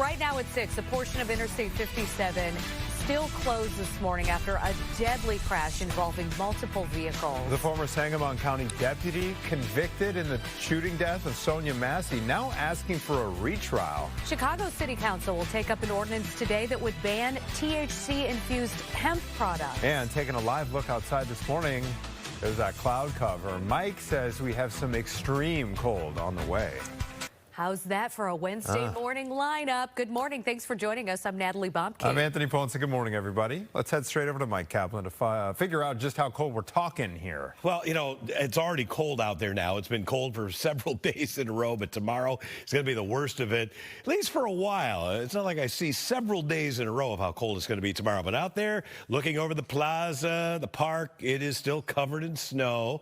Right now at 6, a portion of Interstate 57 still closed this morning after a deadly crash involving multiple vehicles. The former Sangamon County deputy convicted in the shooting death of Sonia Massey now asking for a retrial. Chicago City Council will take up an ordinance today that would ban THC-infused hemp products. And taking a live look outside this morning, there's that cloud cover. Mike says we have some extreme cold on the way. How's that for a Wednesday morning lineup? Good morning. Thanks for joining us. I'm Natalie Bompke. I'm Anthony Ponce. Good morning, everybody. Let's head straight over to Mike Kaplan to figure out just how cold we're talking here. Well, you know, it's already cold out there now. It's been cold for several days in a row, but tomorrow is going to be the worst of it, at least for a while. It's not like I see several days in a row of how cold it's going to be tomorrow. But out there, looking over the plaza, the park, it is still covered in snow.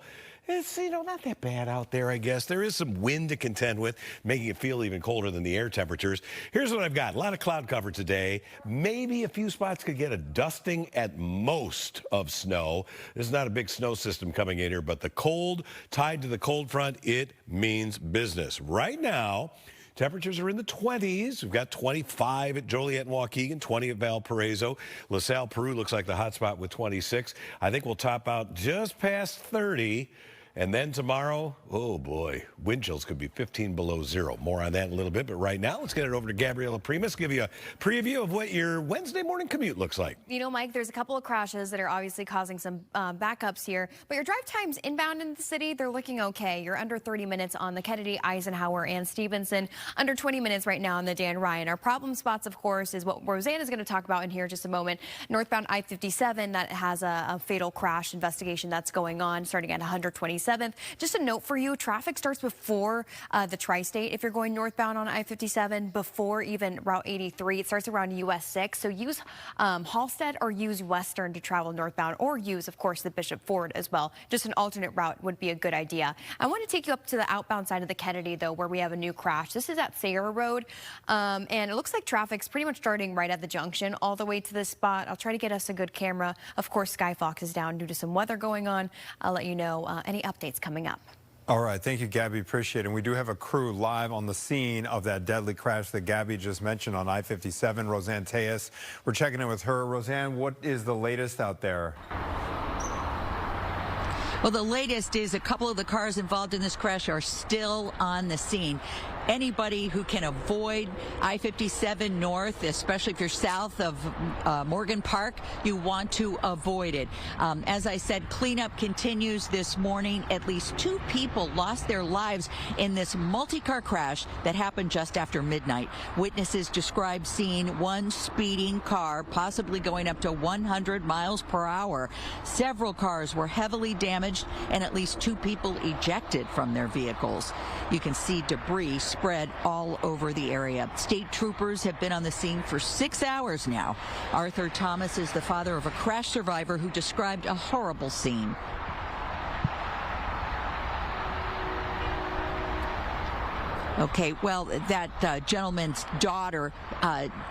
It's, you know, not that bad out there, I guess. There is some wind to contend with, making it feel even colder than the air temperatures. Here's what I've got. A lot of cloud cover today. Maybe a few spots could get a dusting at most of snow. There's not a big snow system coming in here, but the cold, tied to the cold front, it means business. Right now, temperatures are in the 20s. We've got 25 at Joliet and Waukegan, 20 at Valparaiso. LaSalle, Peru looks like the hot spot with 26. I think we'll top out just past 30. And then tomorrow, oh boy, wind chills could be 15 below zero. More on that in a little bit. But right now, let's get it over to Gabriela Primus, give you a preview of what your Wednesday morning commute looks like. You know, Mike, there's a couple of crashes that are obviously causing some backups here. But your drive times inbound into the city, they're looking okay. You're under 30 minutes on the Kennedy, Eisenhower, and Stevenson. Under 20 minutes right now on the Dan Ryan. Our problem spots, of course, is what Roseanne is going to talk about in here in just a moment. Northbound I-57, that has a fatal crash investigation that's going on, starting at 127th. Just a note for you, traffic starts before the Tri-State. If you're going northbound on I-57, before even Route 83, it starts around US 6. So use Halstead or use Western to travel northbound, or use, of course, the Bishop Ford as well. Just an alternate route would be a good idea. I want to take you up to the outbound side of the Kennedy, though, where we have a new crash. This is at Sayre Road, and it looks like traffic's pretty much starting right at the junction all the way to this spot. I'll try to get us a good camera. Of course, Skyfox is down due to some weather going on. I'll let you know any updates coming up. All right, thank you, Gabby. Appreciate it. And we do have a crew live on the scene of that deadly crash that Gabby just mentioned on I-57. Roseanne Tejas, we're checking in with her. Roseanne, what is the latest out there? Well, the latest is a couple of the cars involved in this crash are still on the scene. Anybody who can avoid I-57 north, especially if you're south of Morgan Park, you want to avoid it. As I said, cleanup continues this morning. At least 2 people lost their lives in this multi-car crash that happened just after midnight. Witnesses described seeing one speeding car, possibly going up to 100 miles per hour. Several cars were heavily damaged and at least 2 people ejected from their vehicles. You can see debris spread all over the area. State troopers have been on the scene for 6 hours now. Arthur Thomas is the father of a crash survivor who described a horrible scene. Okay, well, that gentleman's daughter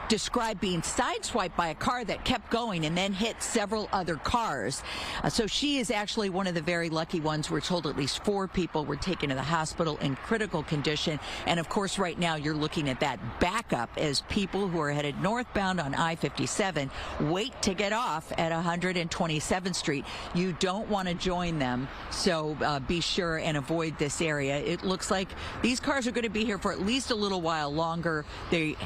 described being sideswiped by a car that kept going and then hit several other cars. So she is actually one of the very lucky ones. We're told at least 4 people were taken to the hospital in critical condition. And of course, right now you're looking at that backup as people who are headed northbound on I-57 wait to get off at 127th Street. You don't want to join them, so be sure and avoid this area. It looks like these cars are going to be here for at least a little while longer. They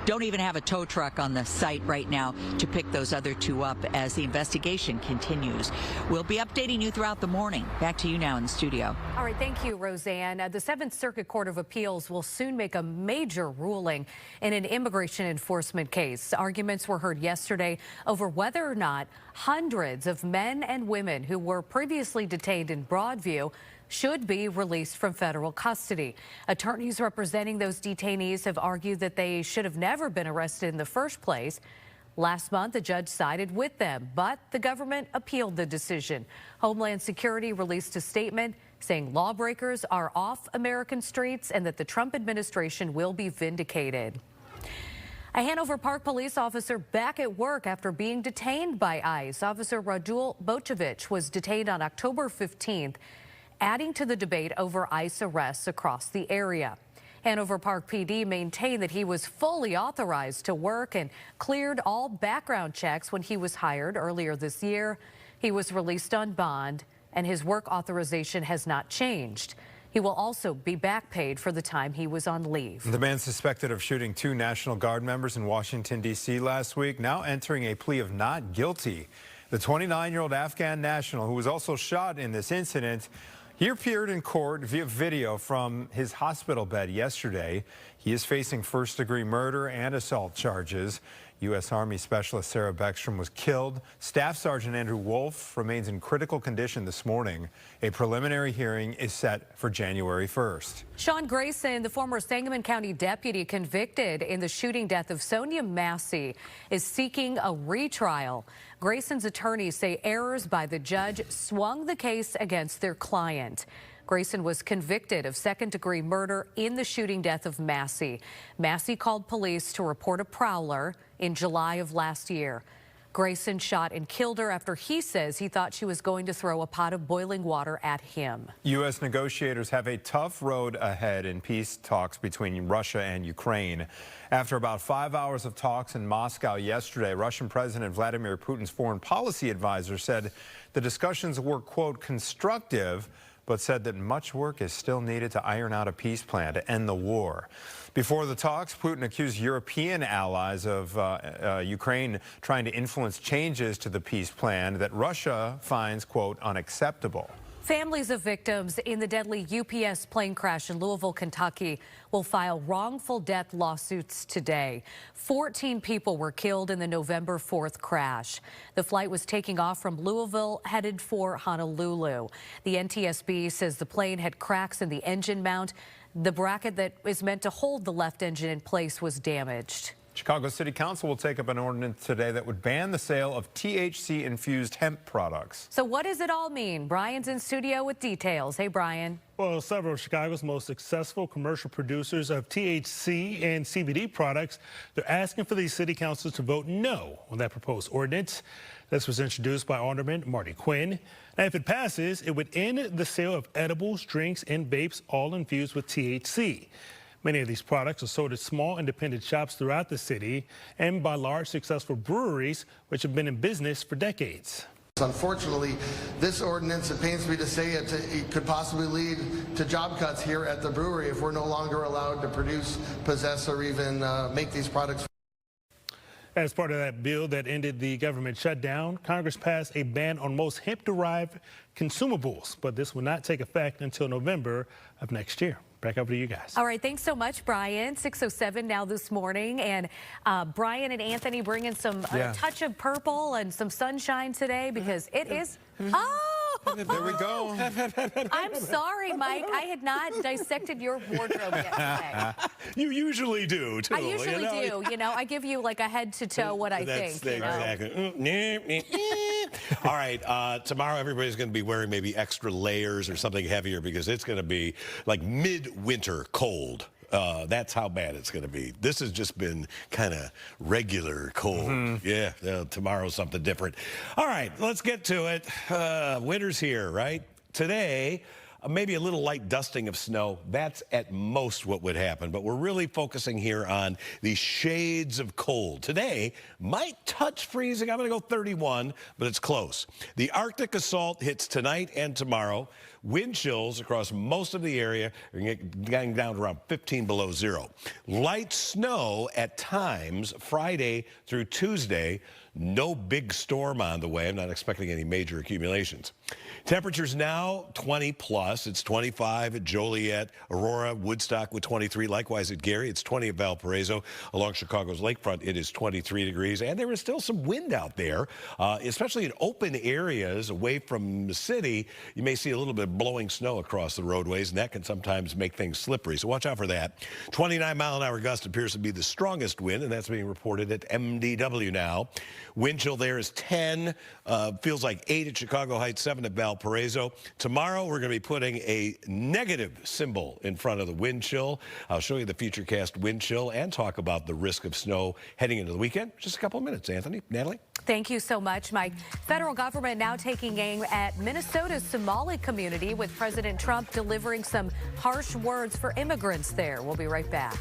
don't even have a tow truck on the site right now to pick those other 2 up as the investigation continues. We'll be updating you throughout the morning. Back to you now in the studio. All right, thank you, Roseanne. The 7th Circuit Court of Appeals will soon make a major ruling in an immigration enforcement case. Arguments were heard yesterday over whether or not hundreds of men and women who were previously detained in Broadview should be released from federal custody. Attorneys representing those detainees have argued that they should have never been arrested in the first place. Last month, the judge sided with them, but the government appealed the decision. Homeland Security released a statement saying lawbreakers are off American streets and that the Trump administration will be vindicated. A Hanover Park police officer back at work after being detained by ICE. Officer Radul Bocevich was detained on October 15th, adding to the debate over ICE arrests across the area. Hanover Park PD maintained that he was fully authorized to work and cleared all background checks when he was hired earlier this year. He was released on bond, and his work authorization has not changed. He will also be back paid for the time he was on leave. The man suspected of shooting 2 National Guard members in Washington, D.C. last week, now entering a plea of not guilty. The 29-year-old Afghan national, who was also shot in this incident, he appeared in court via video from his hospital bed yesterday. He is facing first-degree murder and assault charges. U.S. Army Specialist Sarah Beckstrom was killed. Staff Sergeant Andrew Wolf remains in critical condition this morning. A preliminary hearing is set for January 1st. Sean Grayson, the former Sangamon County deputy convicted in the shooting death of Sonia Massey, is seeking a retrial. Grayson's attorneys say errors by the judge swung the case against their client. Grayson was convicted of second-degree murder in the shooting death of Massey. Massey called police to report a prowler in July of last year. Grayson shot and killed her after he says he thought she was going to throw a pot of boiling water at him. U.S. negotiators have a tough road ahead in peace talks between Russia and Ukraine. After about 5 hours of talks in Moscow yesterday, Russian President Vladimir Putin's foreign policy advisor said the discussions were, quote, constructive, but said that much work is still needed to iron out a peace plan to end the war. Before the talks, Putin accused European allies of Ukraine trying to influence changes to the peace plan that Russia finds, quote, unacceptable. Families of victims in the deadly UPS plane crash in Louisville, Kentucky will file wrongful death lawsuits today. 14 people were killed in the November 4th crash. The flight was taking off from Louisville, headed for Honolulu. The NTSB says the plane had cracks in the engine mount. The bracket that is meant to hold the left engine in place was damaged. Chicago City Council will take up an ordinance today that would ban the sale of THC-infused hemp products. So what does it all mean? Brian's in studio with details. Hey, Brian. Well, several of Chicago's most successful commercial producers of THC and CBD products, they're asking for these city councils to vote no on that proposed ordinance. This was introduced by Alderman Marty Quinn. Now, if it passes, it would end the sale of edibles, drinks, and vapes, all infused with THC. Many of these products are sold at small independent shops throughout the city and by large successful breweries, which have been in business for decades. Unfortunately, this ordinance, it pains me to say it could possibly lead to job cuts here at the brewery if we're no longer allowed to produce, possess, or even make these products. As part of that bill that ended the government shutdown, Congress passed a ban on most hemp-derived consumables, but this will not take effect until November of next year. Back over to you guys. All right, thanks so much, Brian. 6:07 now this morning, and Brian and Anthony bringing some a touch of purple and some sunshine today because it is. Oh! There we go. I'm sorry, Mike. I had not dissected your wardrobe yet today. You usually do, too. I usually do. You know, I give you like a head to toe what I think. Exactly. All right. Tomorrow, everybody's going to be wearing maybe extra layers or something heavier because it's going to be like midwinter cold. That's how bad it's going to be. This has just been kind of regular cold. Yeah, tomorrow's something different. All right, let's get to it. Winter's here, right? Today, maybe a little light dusting of snow. That's at most what would happen. But we're really focusing here on the shades of cold. Today might touch freezing. I'm going to go 31, but it's close. The Arctic assault hits tonight and tomorrow. Wind chills across most of the area are getting down to around 15 below zero. Light snow at times Friday through Tuesday. No big storm on the way. I'm not expecting any major accumulations. Temperatures now 20 plus. It's 25 at Joliet, Aurora, Woodstock with 23. Likewise at Gary, it's 20 at Valparaiso. Along Chicago's lakefront, it is 23 degrees. And there is still some wind out there, especially in open areas away from the city. You may see a little bit of blowing snow across the roadways, and that can sometimes make things slippery. So watch out for that. 29-mile-an-hour gust appears to be the strongest wind, and that's being reported at MDW now. Wind chill there is 10. Feels like 8 at Chicago Heights, 7 at Valparaiso. Tomorrow, we're going to be putting a negative symbol in front of the wind chill. I'll show you the futurecast wind chill and talk about the risk of snow heading into the weekend. Just a couple of minutes, Anthony. Natalie? Thank you so much, Mike. Federal government now taking aim at Minnesota's Somali community City with President Trump delivering some harsh words for immigrants there. We'll be right back.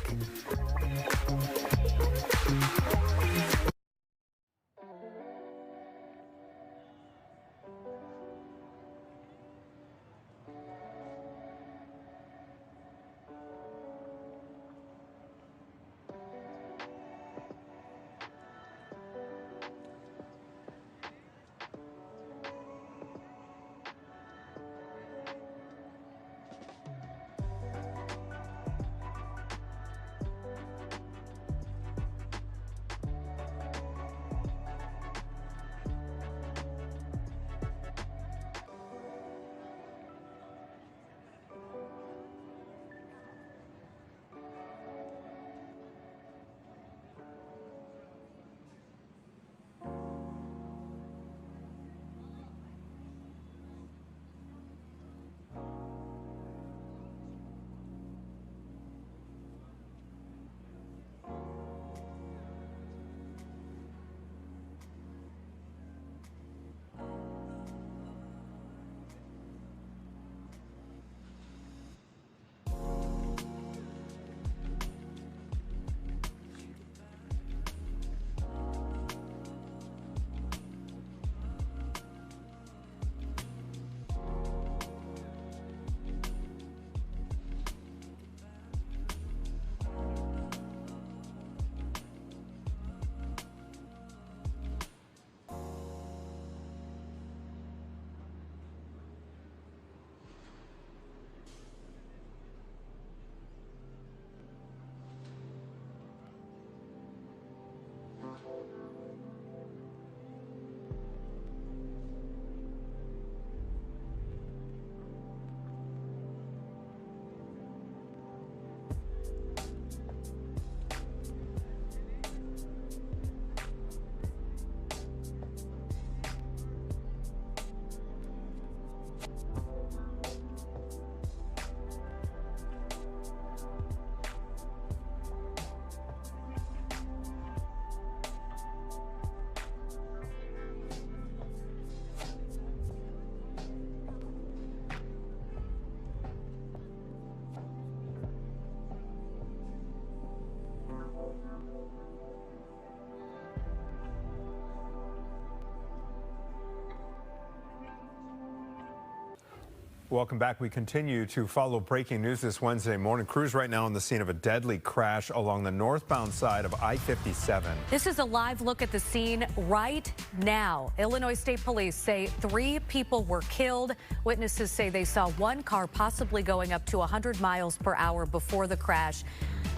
Welcome back. We continue to follow breaking news this Wednesday morning. Crews right now on the scene of a deadly crash along the northbound side of I-57. This is a live look at the scene right now. Illinois State Police say 3 people were killed. Witnesses say they saw one car possibly going up to 100 miles per hour before the crash.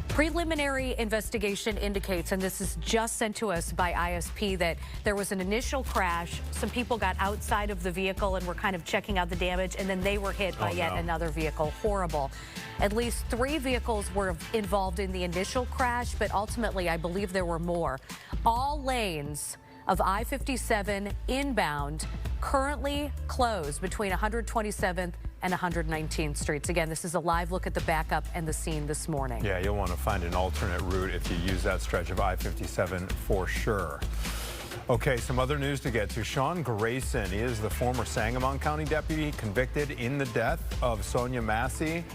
Preliminary investigation indicates, and this is just sent to us by ISP, that there was an initial crash. Some people got outside of the vehicle and were kind of checking out the damage, and then they were hit by yet another vehicle. Horrible. At least 3 vehicles were involved in the initial crash, but ultimately I believe there were more. All lanes of I-57 inbound currently closed between 127th and 119th Streets. Again, this is a live look at the backup and the scene this morning. Yeah, you'll want to find an alternate route if you use that stretch of I-57 for sure. Okay, some other news to get to. Sean Grayson is the former Sangamon County deputy convicted in the death of Sonia Massey,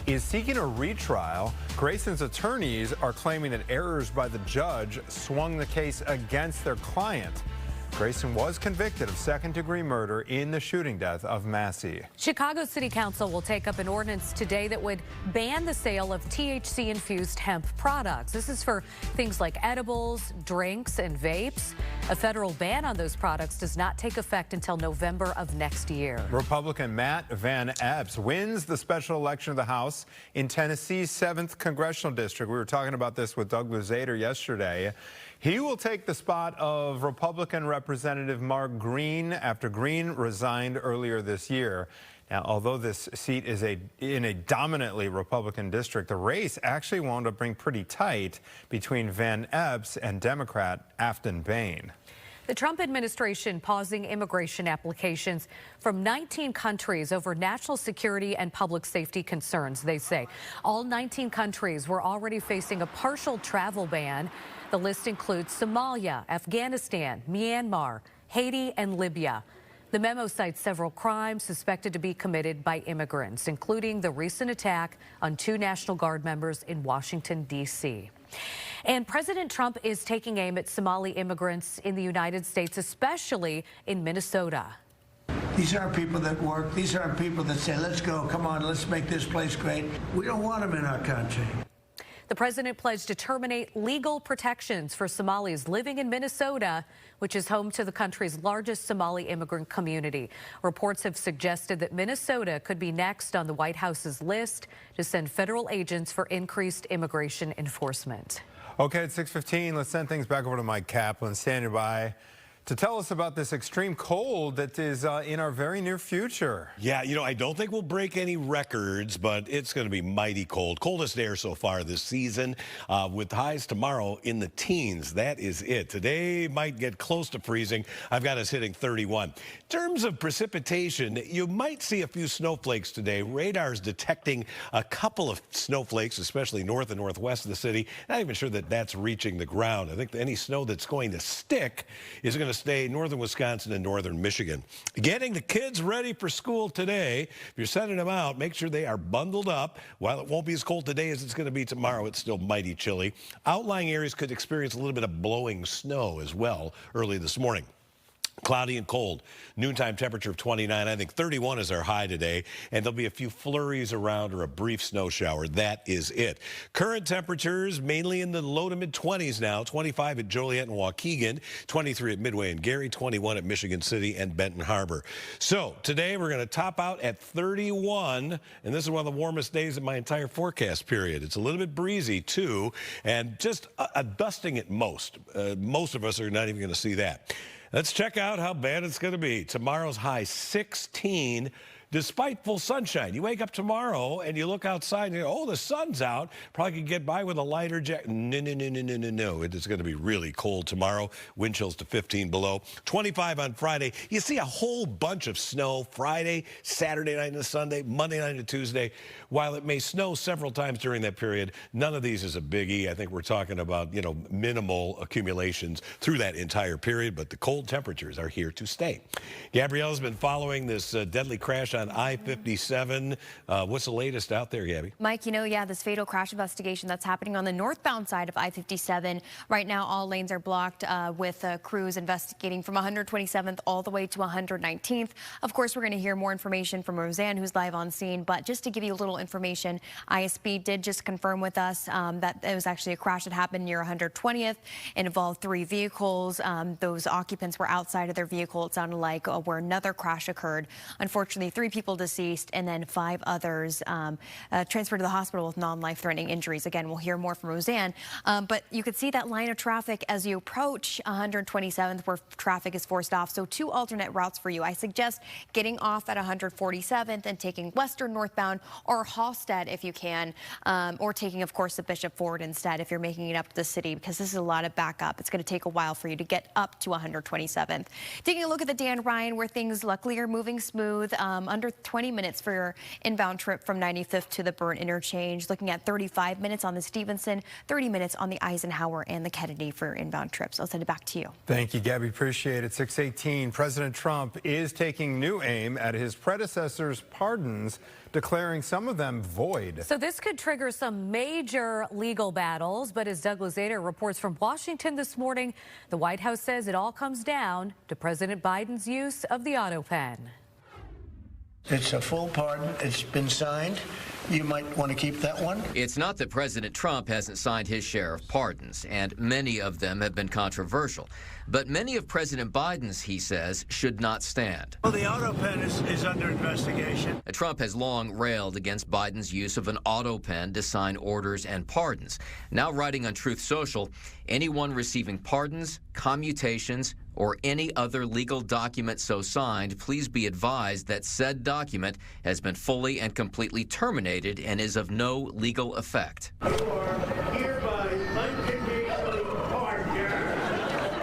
is seeking a retrial. Grayson's attorneys are claiming that errors by the judge swung the case against their client. Grayson was convicted of second-degree murder in the shooting death of Massey. Chicago City Council will take up an ordinance today that would ban the sale of THC-infused hemp products. This is for things like edibles, drinks, and vapes. A federal ban on those products does not take effect until November of next year. Republican Matt Van Epps wins the special election of the House in Tennessee's 7th Congressional District. We were talking about this with Doug Luzader yesterday. He will take the spot of Republican Representative Mark Green after Green resigned earlier this year. Now, although this seat is in a dominantly Republican district, the race actually wound up being pretty tight between Van Epps and Democrat Afton Bain. The Trump administration pausing immigration applications from 19 countries over national security and public safety concerns, they say. All 19 countries were already facing a partial travel ban. The list includes Somalia, Afghanistan, Myanmar, Haiti, and Libya. The memo cites several crimes suspected to be committed by immigrants, including the recent attack on 2 National Guard members in Washington, D.C. And President Trump is taking aim at Somali immigrants in the United States, especially in Minnesota. These aren't people that work. These aren't people that say, let's go, come on, let's make this place great. We don't want them in our country. The president pledged to terminate legal protections for Somalis living in Minnesota, which is home to the country's largest Somali immigrant community. Reports have suggested that Minnesota could be next on the White House's list to send federal agents for increased immigration enforcement. Okay, at 6:15, let's send things back over to Mike Kaplan, standing by to tell us about this extreme cold that is in our very near future. Yeah, you know, I don't think we'll break any records, but it's going to be mighty cold. Coldest air so far this season, with highs tomorrow in the teens. That is it. Today might get close to freezing. I've got us hitting 31. In terms of precipitation, you might see a few snowflakes today. Radar's detecting a couple of snowflakes, especially north and northwest of the city. Not even sure that that's reaching the ground. I think that any snow that's going to stick is going to stay northern Wisconsin and northern Michigan. Getting the kids ready for school today. If you're sending them out, make sure they are bundled up. While it won't be as cold today as it's going to be tomorrow, it's still mighty chilly. Outlying areas could experience a little bit of blowing snow as well early this morning. Cloudy and cold. Noontime temperature of 29. I think 31 is our high today, and there'll be a few flurries around or a brief snow shower. That is it. Current temperatures mainly in the low to mid 20s now. 25 at Joliet and Waukegan, 23 at Midway and Gary, 21 at Michigan City and Benton Harbor. So today we're going to top out at 31, and this is one of the warmest days of my entire forecast period. It's a little bit breezy too, and just a dusting at most. Most of us are not even going to see that. Let's check out how bad it's going to be. Tomorrow's high 16, despite full sunshine. You wake up tomorrow and you look outside and you go, oh, the sun's out. Probably could get by with a lighter jacket. No. It is going to be really cold tomorrow. Wind chills to 15 below. 25 on Friday. You see a whole bunch of snow Friday, Saturday night and Sunday, Monday night and Tuesday. While it may snow several times during that period, none of these is a biggie. I think we're talking about, you know, minimal accumulations through that entire period, but the cold temperatures are here to stay. Gabriella's been following this deadly crash on I-57. What's the latest out there, Gabby? Mike, you know, yeah, this fatal crash investigation that's happening on the northbound side of I-57. Right now, all lanes are blocked with crews investigating from 127th all the way to 119th. Of course, we're going to hear more information from Roseanne, who's live on scene. But just to give you a little information, ISP did just confirm with us that it was actually a crash that happened near 120th. It involved 3 vehicles. Those occupants were outside of their vehicle, it sounded like, where another crash occurred. Unfortunately, 3 people deceased and then 5 others transferred to the hospital with non-life-threatening injuries. Again, we'll hear more from Roseanne. But you could see that line of traffic as you approach 127th where traffic is forced off. So 2 alternate routes for you. I suggest getting off at 147th and taking western northbound or Halstead if you can, or taking, of course, the Bishop Ford instead if you're making it up to the city, because this is a lot of backup. It's going to take a while for you to get up to 127th. Taking a look at the Dan Ryan, where things luckily are moving smooth. Under 20 minutes for your inbound trip from 95th to the Burn interchange. Looking at 35 minutes on the Stevenson, 30 minutes on the Eisenhower and the Kennedy for your inbound trips. I'll send it back to you. Thank you, Gabby. Appreciate it. 6:18. President Trump is taking new aim at his predecessors' pardons, declaring some of them void. So this could trigger some major legal battles. But as Doug Luzader reports from Washington this morning, the White House says it all comes down to President Biden's use of the auto pen. It's a full pardon. It's been signed. You might want to keep that one. It's not that President Trump hasn't signed his share of pardons, and many of them have been controversial. But many of President Biden's, he says, should not stand. Well, the auto pen is under investigation. Trump has long railed against Biden's use of an auto pen to sign orders and pardons. Now writing on Truth Social, anyone receiving pardons, commutations, or any other legal document so signed, please be advised that said document has been fully and completely terminated and is of no legal effect. You are hereby unconditionally pardoned.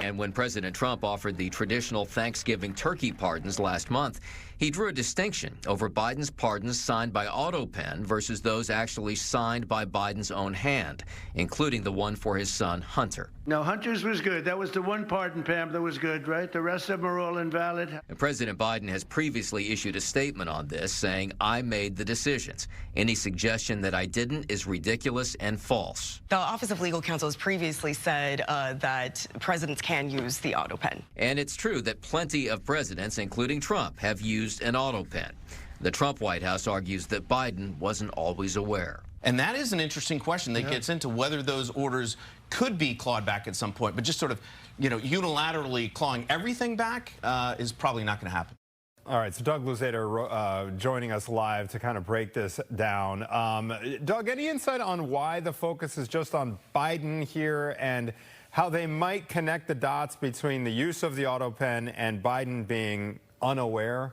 And when President Trump offered the traditional Thanksgiving turkey pardons last month, he drew a distinction over Biden's pardons signed by AutoPen versus those actually signed by Biden's own hand, including the one for his son, Hunter. No, Hunter's was good. That was the one pardon, Pam, that was good, right? The rest of them are all invalid. And President Biden has previously issued a statement on this, saying, "I made the decisions. Any suggestion that I didn't is ridiculous and false." The Office of Legal Counsel has previously said that presidents can use the AutoPen. And it's true that plenty of presidents, including Trump, have used an AutoPen. The Trump White House argues that Biden wasn't always aware. And that is an interesting question that gets into whether those orders could be clawed back at some point, but just sort of, unilaterally clawing everything back is probably not going to happen. All right, so Doug Luzader joining us live to kind of break this down. Doug, any insight on why the focus is just on Biden here and how they might connect the dots between the use of the AutoPen and Biden being unaware?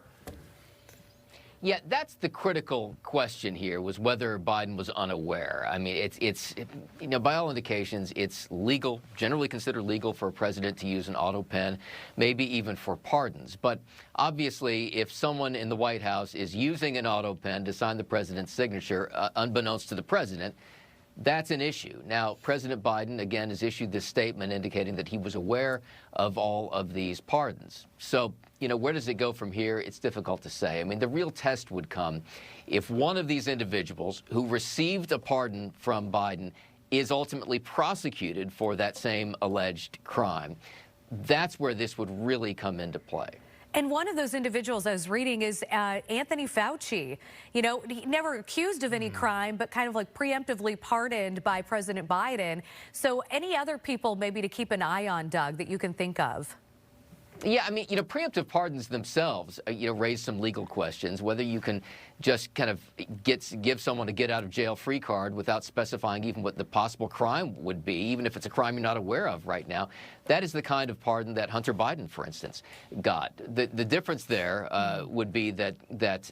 Yeah, that's the critical question here, was whether Biden was unaware. I mean, it's by all indications, it's legal, generally considered legal for a president to use an AutoPen, maybe even for pardons. But obviously, if someone in the White House is using an AutoPen to sign the president's signature, unbeknownst to the president, that's an issue. Now, President Biden, again, has issued this statement indicating that he was aware of all of these pardons. So, where does it go from here? It's difficult to say. I mean, the real test would come if one of these individuals who received a pardon from Biden is ultimately prosecuted for that same alleged crime. That's where this would really come into play. And one of those individuals I was reading is Anthony Fauci. He never accused of any crime, but kind of like preemptively pardoned by President Biden. So any other people maybe to keep an eye on, Doug, that you can think of? Yeah, I mean, preemptive pardons themselves, raise some legal questions, whether you can just kind of give someone a get-out-of-jail-free card without specifying even what the possible crime would be, even if it's a crime you're not aware of right now. That is the kind of pardon that Hunter Biden, for instance, got. The difference there would be that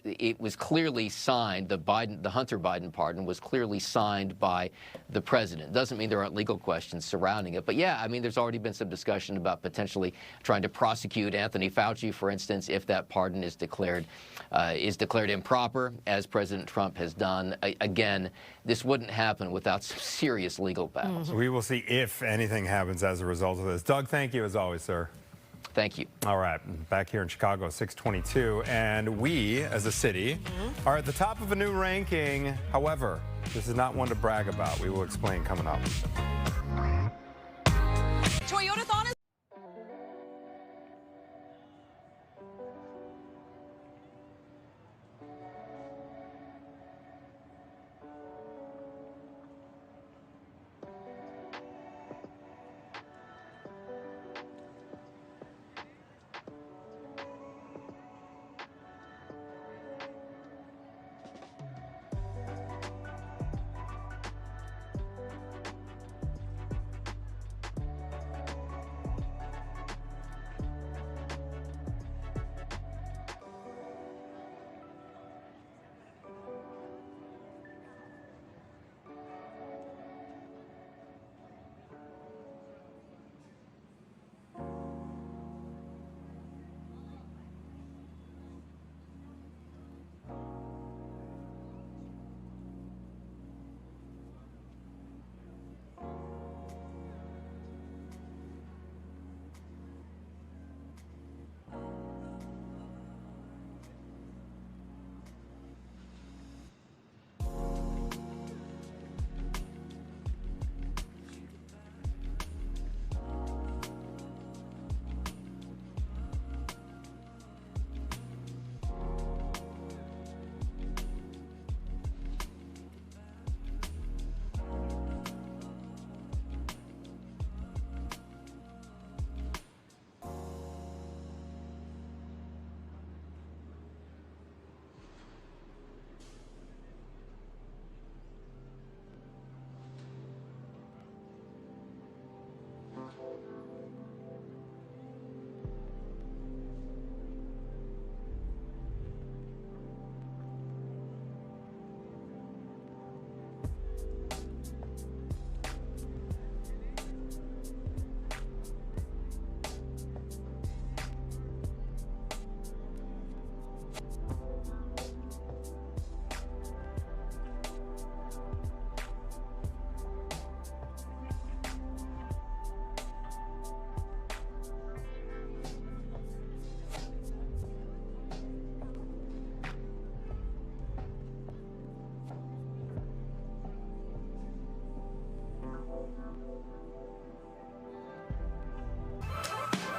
it was clearly signed, the Hunter Biden pardon was clearly signed by the president. Doesn't mean there aren't legal questions surrounding it. But yeah, I mean, there's already been some discussion about potentially trying to prosecute Anthony Fauci, for instance, if that pardon is declared improper, as President Trump has done. Again, this wouldn't happen without some serious legal battles. We will see if anything happens as a result of this. Doug, thank you as always, sir. Thank you. All right, back here in Chicago, 622, and we, as a city, are at the top of a new ranking. However, this is not one to brag about. We will explain coming up. Toyota-thon is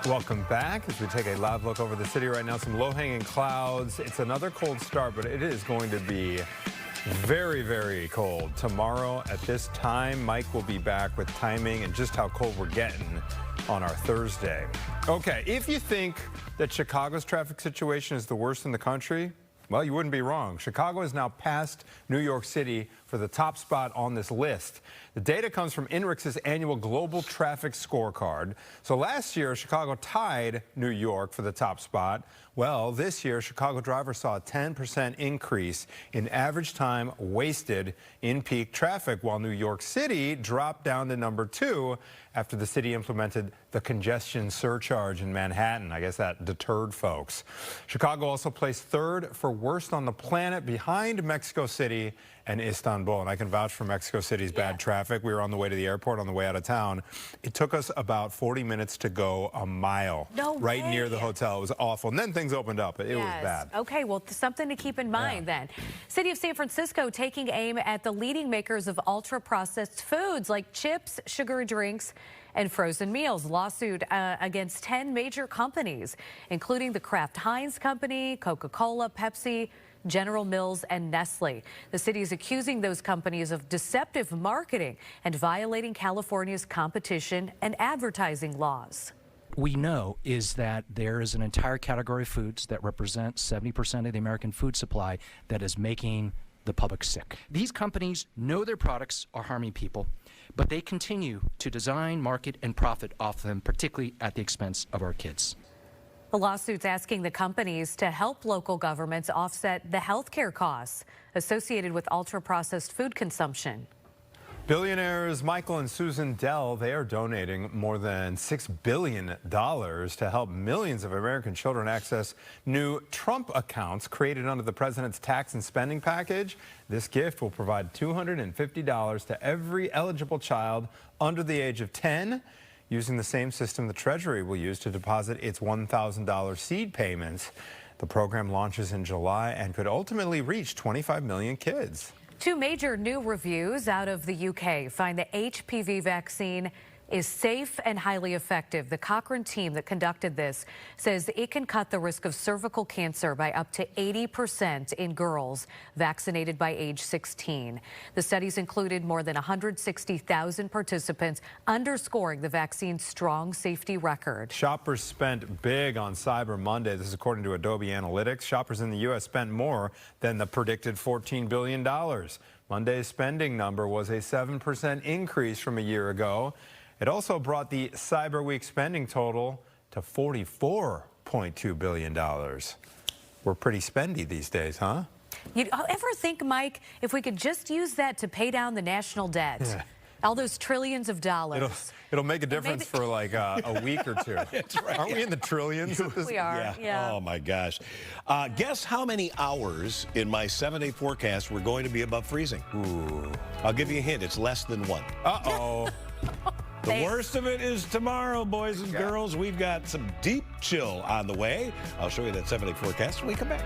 Welcome back as we take a live look over the city right now. Some low-hanging clouds. It's another cold start, but it is going to be very, very cold. Tomorrow at this time, Mike will be back with timing and just how cold we're getting on our Thursday. Okay, if you think that Chicago's traffic situation is the worst in the country, well, you wouldn't be wrong. Chicago has now passed New York City for the top spot on this list. The data comes from INRIX's annual Global Traffic Scorecard. So last year, Chicago tied New York for the top spot. Well, this year, Chicago drivers saw a 10% increase in average time wasted in peak traffic, while New York City dropped down to number 2 after the city implemented the congestion surcharge in Manhattan. I guess that deterred folks. Chicago also placed 3rd for worst on the planet, behind Mexico City and Istanbul. And I can vouch for Mexico City's bad traffic. We were on the way to the airport on the way out of town. It took us about 40 minutes to go a mile right near the hotel. It was awful. And then things opened up. It was bad. Okay, well, something to keep in mind then. City of San Francisco taking aim at the leading makers of ultra-processed foods like chips, sugary drinks, and frozen meals. Lawsuit against 10 major companies, including the Kraft Heinz Company, Coca-Cola, Pepsi, General Mills, and Nestle. The city is accusing those companies of deceptive marketing and violating California's competition and advertising laws. We know is that there is an entire category of foods that represent 70% of the American food supply that is making the public sick. These companies know their products are harming people, but they continue to design, market, and profit off them, particularly at the expense of our kids. The lawsuit's asking the companies to help local governments offset the health care costs associated with ultra-processed food consumption. Billionaires Michael and Susan Dell, they are donating more than $6 billion to help millions of American children access new Trump accounts created under the president's tax and spending package. This gift will provide $250 to every eligible child under the age of 10, using the same system the Treasury will use to deposit its $1,000 seed payments. The program launches in July and could ultimately reach 25 million kids. 2 major new reviews out of the UK find the HPV vaccine is safe and highly effective. The Cochrane team that conducted this says it can cut the risk of cervical cancer by up to 80% in girls vaccinated by age 16. The studies included more than 160,000 participants, underscoring the vaccine's strong safety record. Shoppers spent big on Cyber Monday. This is according to Adobe Analytics. Shoppers in the U.S. spent more than the predicted $14 billion. Monday's spending number was a 7% increase from a year ago. It also brought the Cyber Week spending total to $44.2 billion. We're pretty spendy these days, huh? You ever think, Mike, if we could just use that to pay down the national debt? All those trillions of dollars. It'll make a difference for like a week or two. That's right. Aren't we in the trillions? We are, yeah. Oh, my gosh. Guess how many hours in my 7-day forecast we're going to be above freezing? Ooh. I'll give you a hint. It's less than 1. Uh-oh. The worst of it is tomorrow, boys and girls. We've got some deep chill on the way. I'll show you that 7-day forecast when we come back.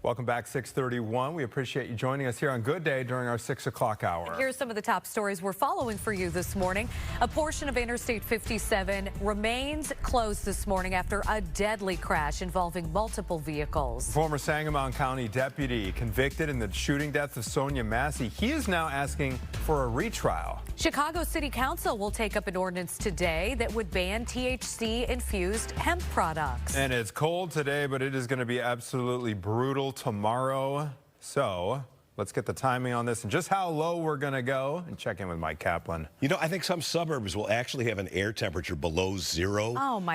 Welcome back, 6:31. We appreciate you joining us here on Good Day during our 6 o'clock hour. Here's some of the top stories we're following for you this morning. A portion of Interstate 57 remains closed this morning after a deadly crash involving multiple vehicles. Former Sangamon County deputy convicted in the shooting death of Sonia Massey. He is now asking for a retrial. Chicago City Council will take up an ordinance today that would ban THC-infused hemp products. And it's cold today, but it is going to be absolutely brutal tomorrow. So let's get the timing on this and just how low we're going to go and check in with Mike Kaplan. You know, I think some suburbs will actually have an air temperature below zero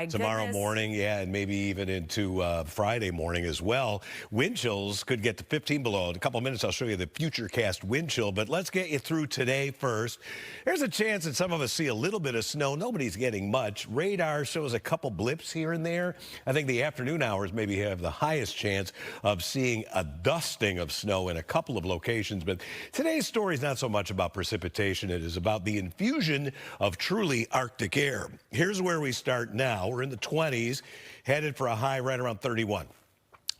tomorrow morning. Yeah, and maybe even into Friday morning as well. Wind chills could get to 15 below. In a couple of minutes, I'll show you the futurecast wind chill. But let's get you through today first. There's a chance that some of us see a little bit of snow. Nobody's getting much. Radar shows a couple blips here and there. I think the afternoon hours maybe have the highest chance of seeing a dusting of snow in a couple of locations. But today's story is not so much about precipitation. It is about the infusion of truly Arctic air. Here's where we start now. We're in the 20s, headed for a high right around 31.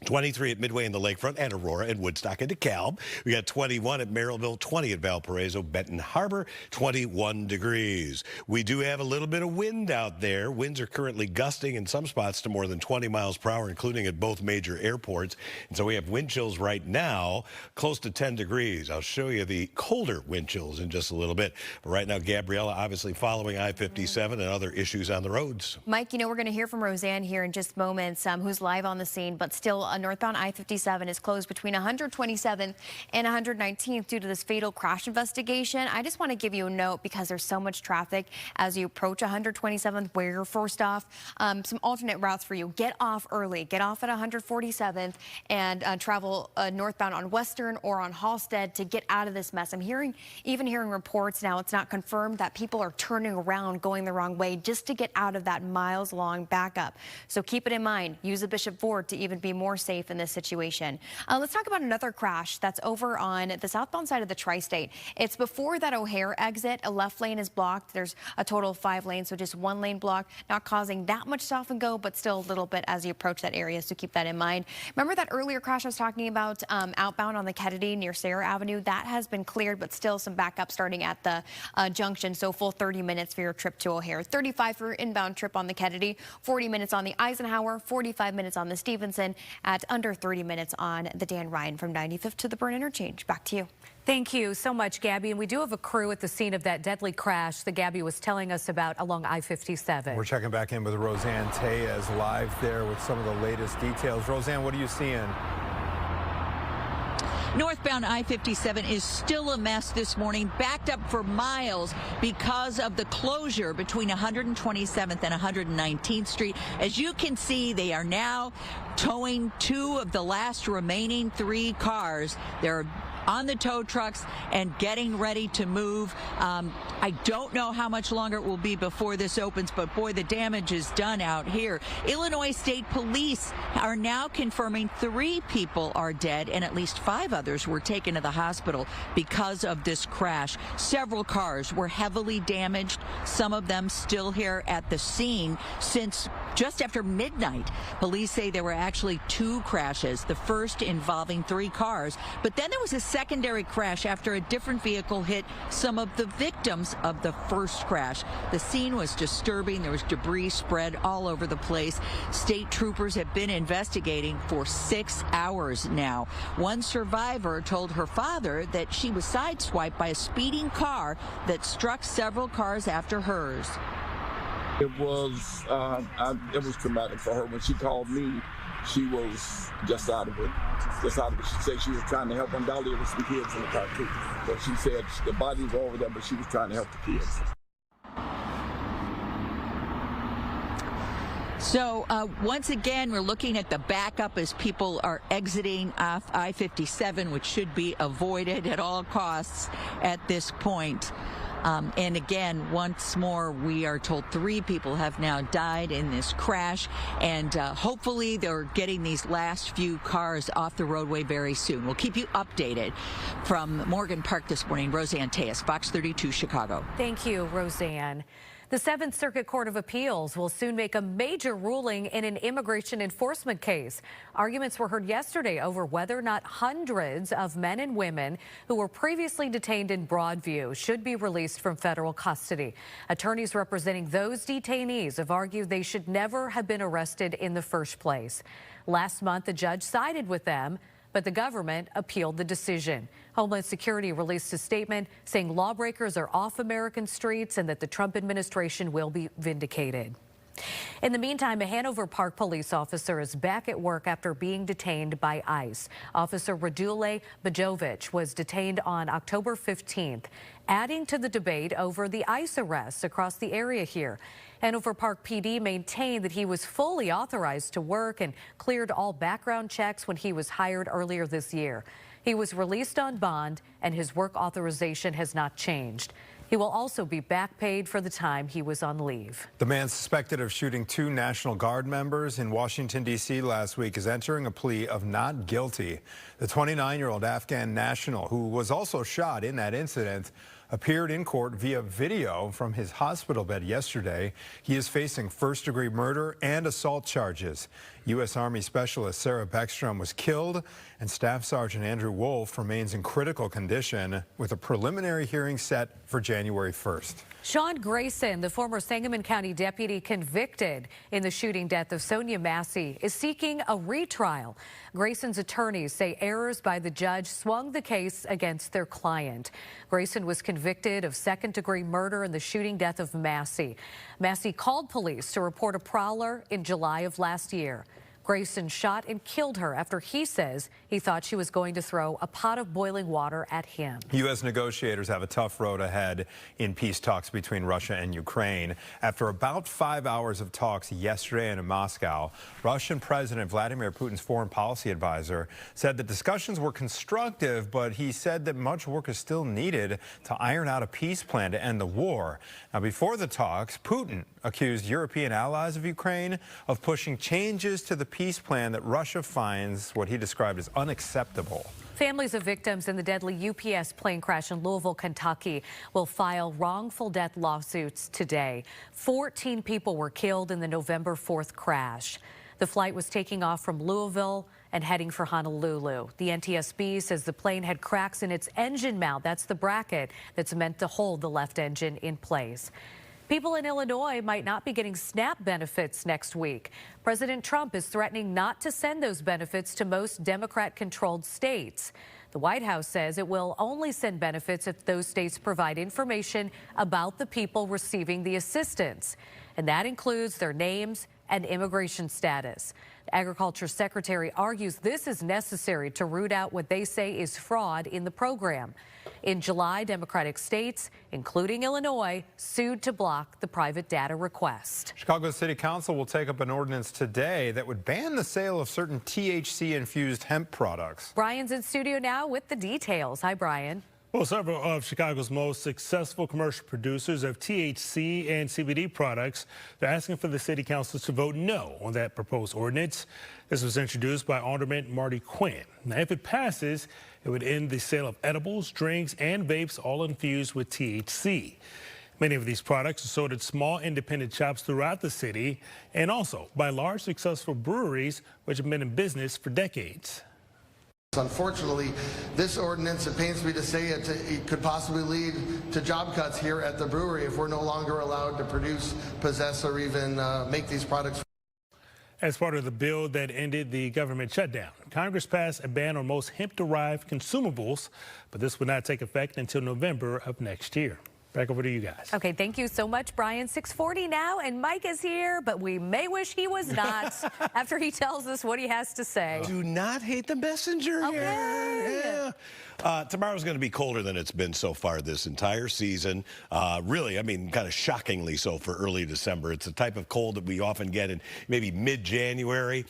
23 at Midway in the Lakefront and Aurora and Woodstock and DeKalb. We got 21 at Merrillville, 20 at Valparaiso, Benton Harbor, 21 degrees. We do have a little bit of wind out there. Winds are currently gusting in some spots to more than 20 miles per hour, including at both major airports. And so we have wind chills right now, close to 10 degrees. I'll show you the colder wind chills in just a little bit. But right now, Gabriella obviously following I-57 and other issues on the roads. Mike, you know, we're going to hear from Roseanne here in just moments, who's live on the scene, but still northbound I-57 is closed between 127th and 119th due to this fatal crash investigation. I just want to give you a note because there's so much traffic as you approach 127th, where you're first off. Some alternate routes for you. Get off early. Get off at 147th and travel northbound on Western or on Halstead to get out of this mess. I'm even hearing reports now, it's not confirmed, that people are turning around going the wrong way just to get out of that miles-long backup. So keep it in mind. Use the Bishop Ford to even be more safe in this situation. Let's talk about another crash that's over on the southbound side of the Tri-State. It's before that O'Hare exit. A left lane is blocked. There's a total of 5 lanes, so just 1 lane blocked, not causing that much stop and go, but still a little bit as you approach that area, so keep that in mind. Remember that earlier crash I was talking about outbound on the Kennedy near Sarah Avenue? That has been cleared, but still some backup starting at the junction, so full 30 minutes for your trip to O'Hare. 35 for your inbound trip on the Kennedy, 40 minutes on the Eisenhower, 45 minutes on the Stevenson, at under 30 minutes on the Dan Ryan from 95th to the Burn Interchange. Back to you. Thank you so much, Gabby. And we do have a crew at the scene of that deadly crash that Gabby was telling us about along I-57. We're checking back in with Roseanne Tellez live there with some of the latest details. Roseanne, what are you seeing? Northbound I-57 is still a mess this morning, backed up for miles because of the closure between 127th and 119th Street. As you can see, they are now towing 2 of the last remaining 3 cars. They're on the tow trucks and getting ready to move. I don't know how much longer it will be before this opens, but boy, the damage is done out here. Illinois State Police are now confirming 3 people are dead and at least 5 others were taken to the hospital because of this crash. Several cars were heavily damaged, some of them still here at the scene since just after midnight. Police say there were actually 2 crashes, the first involving 3 cars, but then there was a secondary crash after a different vehicle hit some of the victims of the first crash. The scene was disturbing. There was debris spread all over the place. State troopers have been investigating for 6 hours now. One survivor told her father that she was sideswiped by a speeding car that struck several cars after hers. It was traumatic for her. When she called me, she was just out of it. She said she was trying to help Undoubtedly there was some kids in the car too. But she said the bodies were over there, but she was trying to help the kids. So once again, we're looking at the backup as people are exiting off I-57, which should be avoided at all costs at this point. And again, once more, we are told 3 people have now died in this crash, and hopefully they're getting these last few cars off the roadway very soon. We'll keep you updated. From Morgan Park this morning, Roseanne Tellez, Fox 32 Chicago. Thank you, Roseanne. The Seventh Circuit Court of Appeals will soon make a major ruling in an immigration enforcement case. Arguments were heard yesterday over whether or not hundreds of men and women who were previously detained in Broadview should be released from federal custody. Attorneys representing those detainees have argued they should never have been arrested in the first place. Last month, the judge sided with them, but the government appealed the decision. Homeland Security released a statement saying lawbreakers are off American streets and that the Trump administration will be vindicated. In the meantime, a Hanover Park police officer is back at work after being detained by ICE. Officer Radule Bajovic was detained on October 15th, adding to the debate over the ICE arrests across the area here. Hanover Park PD maintained that he was fully authorized to work and cleared all background checks when he was hired earlier this year. He was released on bond and his work authorization has not changed. He will also be back paid for the time he was on leave. The man suspected of shooting 2 National Guard members in Washington, D.C. last week is entering a plea of not guilty. The 29-year-old Afghan national, who was also shot in that incident, appeared in court via video from his hospital bed yesterday. He is facing first-degree murder and assault charges. U.S. Army Specialist Sarah Beckstrom was killed, and Staff Sergeant Andrew Wolf remains in critical condition with a preliminary hearing set for January 1st. Sean Grayson, the former Sangamon County deputy convicted in the shooting death of Sonia Massey, is seeking a retrial. Grayson's attorneys say errors by the judge swung the case against their client. Grayson was convicted of second-degree murder in the shooting death of Massey. Massey called police to report a prowler in July of last year. Grayson shot and killed her after he says he thought she was going to throw a pot of boiling water at him. U.S. negotiators have a tough road ahead in peace talks between Russia and Ukraine. After about 5 hours of talks yesterday in Moscow, Russian President Vladimir Putin's foreign policy advisor said the discussions were constructive, but he said that much work is still needed to iron out a peace plan to end the war. Now, before the talks, Putin accused European allies of Ukraine of pushing changes to the peace plan that Russia finds what he described as unacceptable. Families of victims in the deadly UPS plane crash in Louisville, Kentucky will file wrongful death lawsuits today. 14 people were killed in the November 4th crash. The flight was taking off from Louisville and heading for Honolulu. The NTSB says the plane had cracks in its engine mount. That's the bracket that's meant to hold the left engine in place. People in Illinois might not be getting SNAP benefits next week. President Trump is threatening not to send those benefits to most Democrat-controlled states. The White House says it will only send benefits if those states provide information about the people receiving the assistance, and that includes their names and immigration status. The Agriculture Secretary argues this is necessary to root out what they say is fraud in the program. In July, Democratic states, including Illinois, sued to block the private data request. Chicago City Council will take up an ordinance today that would ban the sale of certain THC-infused hemp products. Brian's in studio now with the details. Hi, Brian. Well, several of Chicago's most successful commercial producers of THC and CBD products, they're asking for the city council to vote no on that proposed ordinance. This was introduced by Alderman Marty Quinn. Now, if it passes, it would end the sale of edibles, drinks, and vapes all infused with THC. Many of these products are sold at small independent shops throughout the city and also by large successful breweries which have been in business for decades. Unfortunately, this ordinance, it pains me to say it could possibly lead to job cuts here at the brewery if we're no longer allowed to produce, possess, or even make these products. As part of the bill that ended the government shutdown, Congress passed a ban on most hemp-derived consumables, but this would not take effect until November of next year. Back over to you guys. Okay, thank you so much, Brian. 6:40 now, and Mike is here, but we may wish he was not after he tells us what he has to say. Do not hate the messenger here. Yeah. Tomorrow's going to be colder than it's been so far this entire season. Really, I mean, kind of shockingly so for early December. It's the type of cold that we often get in maybe mid-January.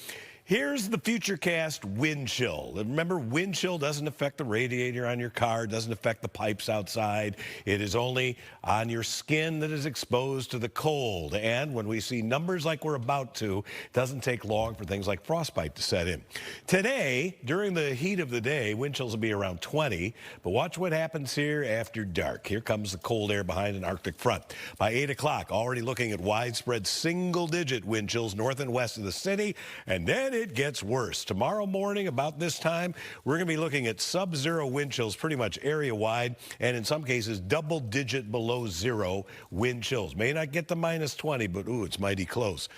Here's the Futurecast wind chill. Remember, wind chill doesn't affect the radiator on your car, doesn't affect the pipes outside. It is only on your skin that is exposed to the cold. And when we see numbers like we're about to, it doesn't take long for things like frostbite to set in. Today, during the heat of the day, wind chills will be around 20, but watch what happens here after dark. Here comes the cold air behind an Arctic front. By 8 o'clock, already looking at widespread single-digit wind chills north and west of the city, and then it gets worse. Tomorrow morning, about this time, we're going to be looking at sub-zero wind chills pretty much area-wide, and in some cases, double-digit below zero wind chills. May not get to minus 20, but ooh, it's mighty close.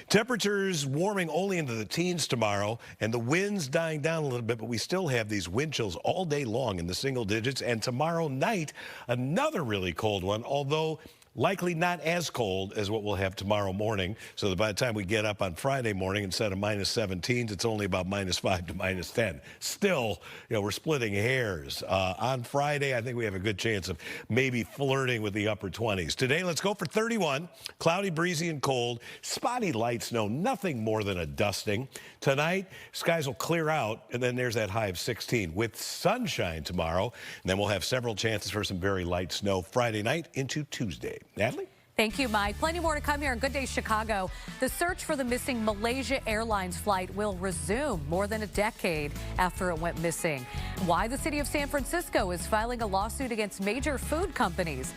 Temperatures warming only into the teens tomorrow, and the winds dying down a little bit, but we still have these wind chills all day long in the single digits, and tomorrow night, another really cold one, although likely not as cold as what we'll have tomorrow morning, so that by the time we get up on Friday morning, instead of minus 17s, it's only about minus 5 to minus 10. Still, you know, we're splitting hairs. On Friday, I think we have a good chance of maybe flirting with the upper 20s. Today, let's go for 31. Cloudy, breezy, and cold. Spotty light snow, nothing more than a dusting. Tonight, skies will clear out, and then there's that high of 16 with sunshine tomorrow. And then we'll have several chances for some very light snow Friday night into Tuesday. Natalie? Thank you, Mike. Plenty more to come here on Good Day Chicago. The search for the missing Malaysia Airlines flight will resume more than a decade after it went missing. Why the city of San Francisco is filing a lawsuit against major food companies.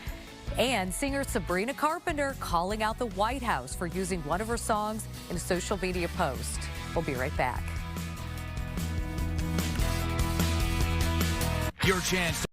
And singer Sabrina Carpenter calling out the White House for using one of her songs in a social media post. We'll be right back. Your chance to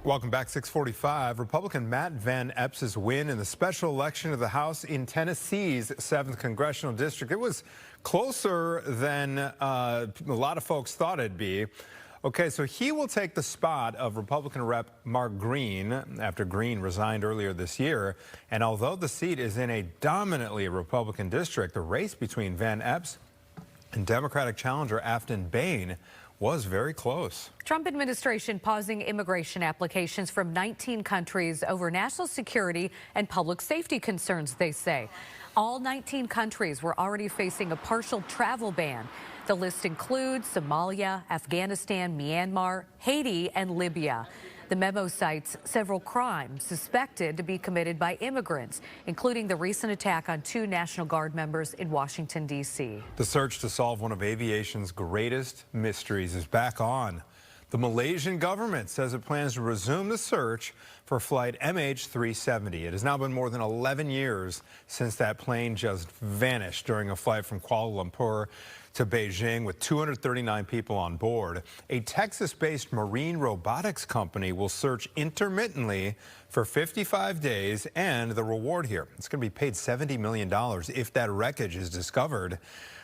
Welcome back, 645. Republican Matt Van Epps's win in the special election of the House in Tennessee's 7th Congressional District. It was closer than a lot of folks thought it'd be. Okay, so he will take the spot of Republican Rep. Mark Green after Green resigned earlier this year. And although the seat is in a dominantly Republican district, the race between Van Epps And Democratic challenger Afton Bain was very close. Trump administration pausing immigration applications from 19 countries over national security and public safety concerns, they say. All 19 countries were already facing a partial travel ban. The list includes Somalia, Afghanistan, Myanmar, Haiti, and Libya. The memo cites several crimes suspected to be committed by immigrants, including the recent attack on 2 National Guard members in Washington, D.C. The search to solve one of aviation's greatest mysteries is back on. The Malaysian government says it plans to resume the search for flight MH370. It has now been more than 11 years since that plane just vanished during a flight from Kuala Lumpur to Beijing with 239 people on board. A Texas-based marine robotics company will search intermittently for 55 days, and the reward here, it's going to be paid $70 million if that wreckage is discovered.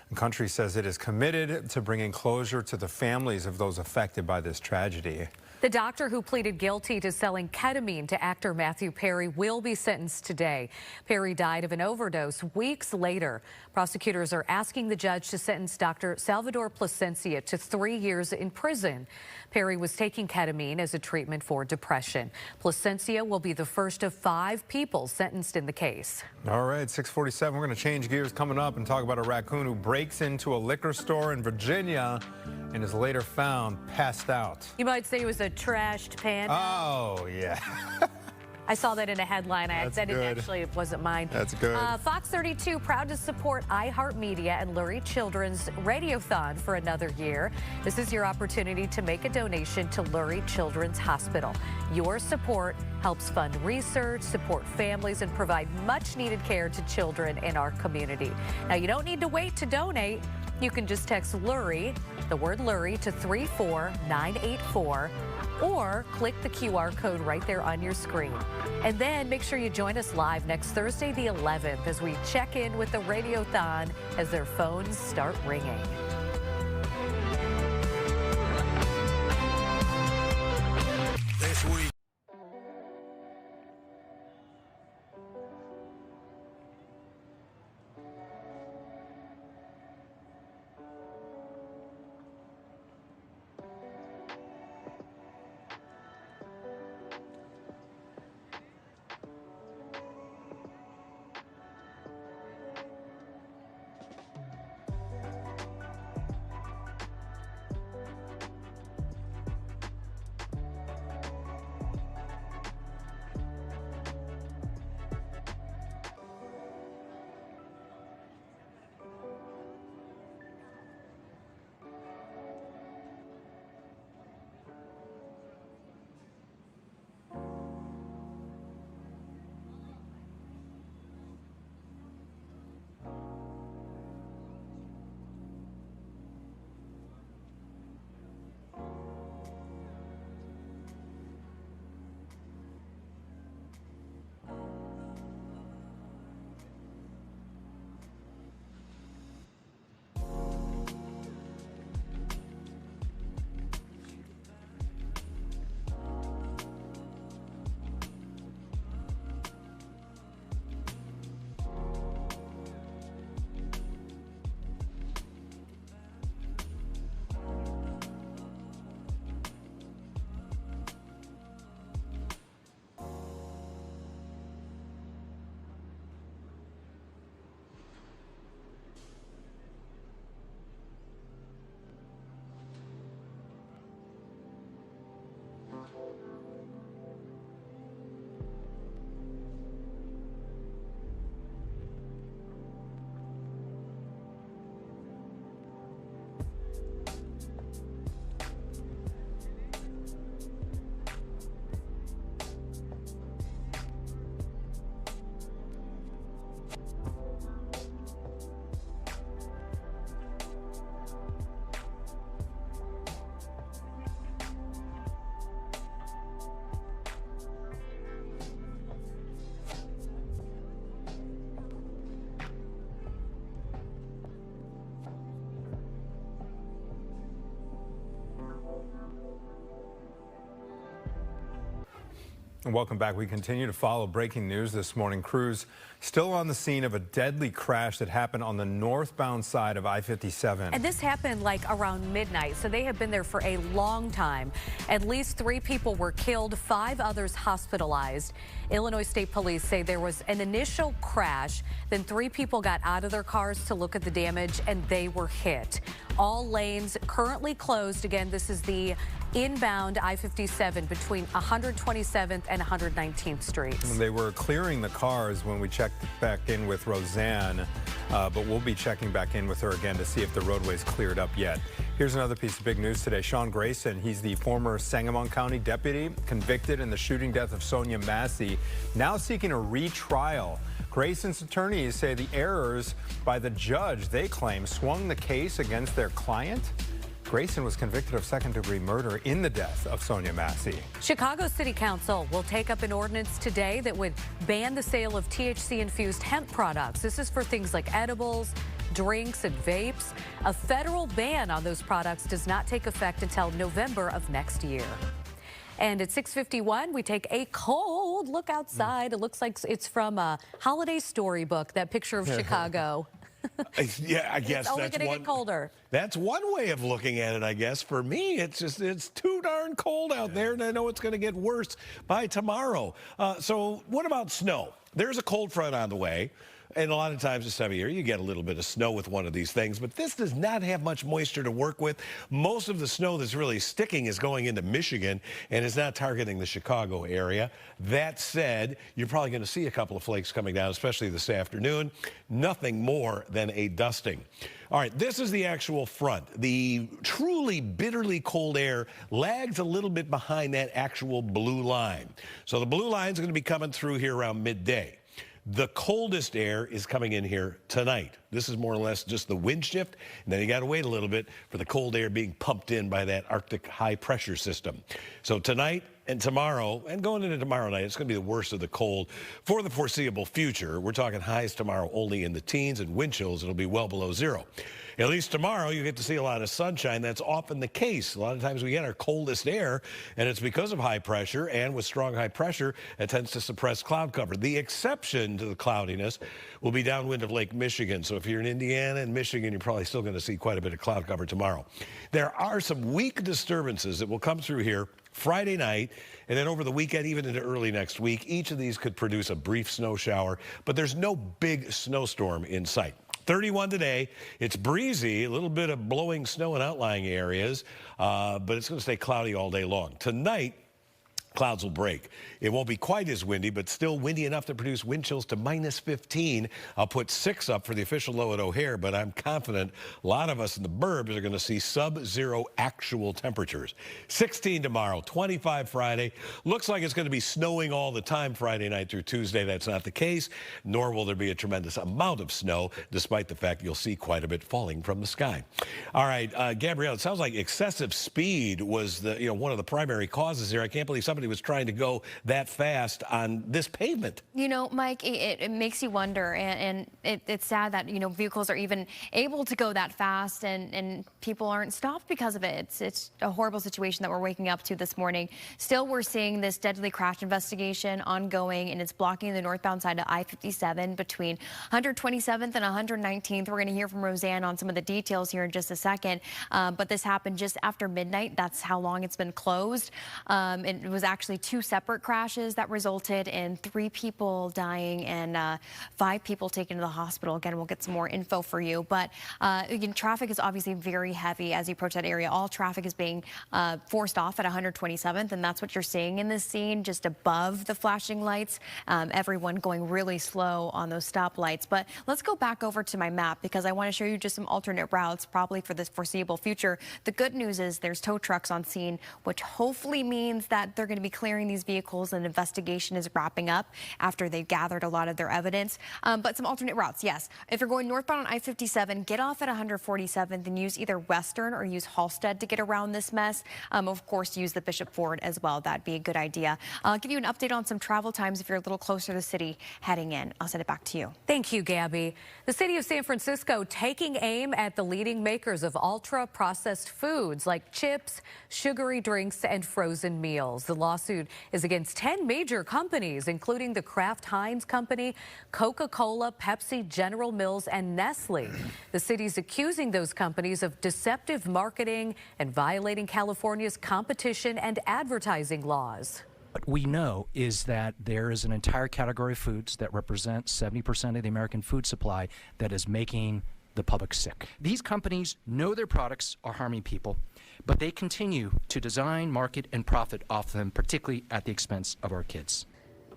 The country says it is committed to bringing closure to the families of those affected by this tragedy. The doctor who pleaded guilty to selling ketamine to actor Matthew Perry will be sentenced today. Perry died of an overdose weeks later. Prosecutors are asking the judge to sentence Dr. Salvador Plasencia to 3 years in prison. Perry was taking ketamine as a treatment for depression. Plasencia will be the first of 5 people sentenced in the case. All right, 6:47. We're going to change gears coming up and talk about a raccoon who breaks into a liquor store in Virginia and is later found passed out. You might say it was a trashed panda. Oh, yeah. I saw that in a headline. It wasn't mine. That's good. Fox 32 proud to support iHeartMedia and Lurie Children's Radiothon for another year. This is your opportunity to make a donation to Lurie Children's Hospital. Your support helps fund research, support families, and provide much needed care to children in our community. Now, you don't need to wait to donate. You can just text Lurie, the word Lurie, to 34984. or click the QR code right there on your screen. And then make sure you join us live next Thursday, the 11th, as we check in with the Radiothon as their phones start ringing. This week. And welcome back. We continue to follow breaking news this morning. Crews still on the scene of a deadly crash that happened on the northbound side of I-57. And this happened like around midnight, so they have been there for a long time. At least 3 people were killed, 5 others hospitalized. Illinois State Police say there was an initial crash, then 3 people got out of their cars to look at the damage, and they were hit. All lanes currently closed. Again, this is the inbound I-57 between 127th and 119th Streets. They were clearing the cars when we checked back in with Roseanne, but we'll be checking back in with her again to see if the roadway's cleared up yet. Here's another piece of big news today. Sean Grayson, he's the former Sangamon County deputy convicted in the shooting death of Sonia Massey, now seeking a retrial. Grayson's attorneys say the errors by the judge, they claim, swung the case against their client. Grayson was convicted of second-degree murder in the death of Sonia Massey. Chicago City Council will take up an ordinance today that would ban the sale of THC-infused hemp products. This is for things like edibles, drinks, and vapes. A federal ban on those products does not take effect until November of next year. And at 6:51, we take a cold look outside. It looks like it's from a holiday storybook, that picture of Chicago. Yeah, I guess it's only that's going to get colder. That's one way of looking at it, I guess. For me, it's too darn cold out there, and I know it's going to get worse by tomorrow. So what about snow? There's a cold front on the way. And a lot of times this time of year, you get a little bit of snow with one of these things, but this does not have much moisture to work with. Most of the snow that's really sticking is going into Michigan and is not targeting the Chicago area. That said, you're probably going to see a couple of flakes coming down, especially this afternoon. Nothing more than a dusting. All right, this is the actual front. The truly bitterly cold air lags a little bit behind that actual blue line. So the blue line is going to be coming through here around midday. The coldest air is coming in here tonight. This is more or less just the wind shift, and then you got to wait a little bit for the cold air being pumped in by that Arctic high pressure system. So tonight and tomorrow, and going into tomorrow night, it's going to be the worst of the cold for the foreseeable future. We're talking highs tomorrow only in the teens, and wind chills, it'll be well below 0. At least tomorrow, you get to see a lot of sunshine. That's often the case. A lot of times we get our coldest air, and it's because of high pressure, and with strong high pressure, it tends to suppress cloud cover. The exception to the cloudiness will be downwind of Lake Michigan. So if you're in Indiana and Michigan, you're probably still going to see quite a bit of cloud cover tomorrow. There are some weak disturbances that will come through here Friday night, and then over the weekend, even into early next week. Each of these could produce a brief snow shower, but there's no big snowstorm in sight. 31 today. It's breezy, a little bit of blowing snow in outlying areas, but it's going to stay cloudy all day long. Tonight, clouds will break. It won't be quite as windy, but still windy enough to produce wind chills to -15. I'll put 6 up for the official low at O'Hare, but I'm confident a lot of us in the burbs are going to see sub-zero actual temperatures. 16 tomorrow, 25 Friday. Looks like it's going to be snowing all the time Friday night through Tuesday. That's not the case, nor will there be a tremendous amount of snow, despite the fact you'll see quite a bit falling from the sky. All right, Gabrielle, it sounds like excessive speed was one of the primary causes here. I can't believe somebody was trying to go that fast on this pavement. You know, Mike, it makes you wonder, and it's sad that, vehicles are even able to go that fast and people aren't stopped because of it. It's a horrible situation that we're waking up to this morning. Still, we're seeing this deadly crash investigation ongoing, and it's blocking the northbound side of I-57 between 127th and 119th. We're going to hear from Roseanne on some of the details here in just a second, but this happened just after midnight. That's how long it's been closed. It was actually 2 separate crashes that resulted in 3 people dying and 5 people taken to the hospital. Again, we'll get some more info for you. But again, traffic is obviously very heavy as you approach that area. All traffic is being forced off at 127th, and that's what you're seeing in this scene, just above the flashing lights. Everyone going really slow on those stoplights. But let's go back over to my map because I want to show you just some alternate routes, probably for this foreseeable future. The good news is there's tow trucks on scene, which hopefully means that they're going to be clearing these vehicles, and investigation is wrapping up after they've gathered a lot of their evidence. But some alternate routes, yes. If you're going northbound on I-57, get off at 147th and use either Western or use Halstead to get around this mess. Of course, use the Bishop Ford as well. That'd be a good idea. I'll give you an update on some travel times if you're a little closer to the city heading in. I'll send it back to you. Thank you, Gabby. The city of San Francisco taking aim at the leading makers of ultra-processed foods like chips, sugary drinks, and frozen meals. The law lawsuit is against 10 major companies, including the Kraft Heinz Company, Coca-Cola, Pepsi, General Mills, and Nestle. The city's accusing those companies of deceptive marketing and violating California's competition and advertising laws. What we know is that there is an entire category of foods that represent 70% of the American food supply that is making the public sick. These companies know their products are harming people, but they continue to design, market, and profit off them, particularly at the expense of our kids.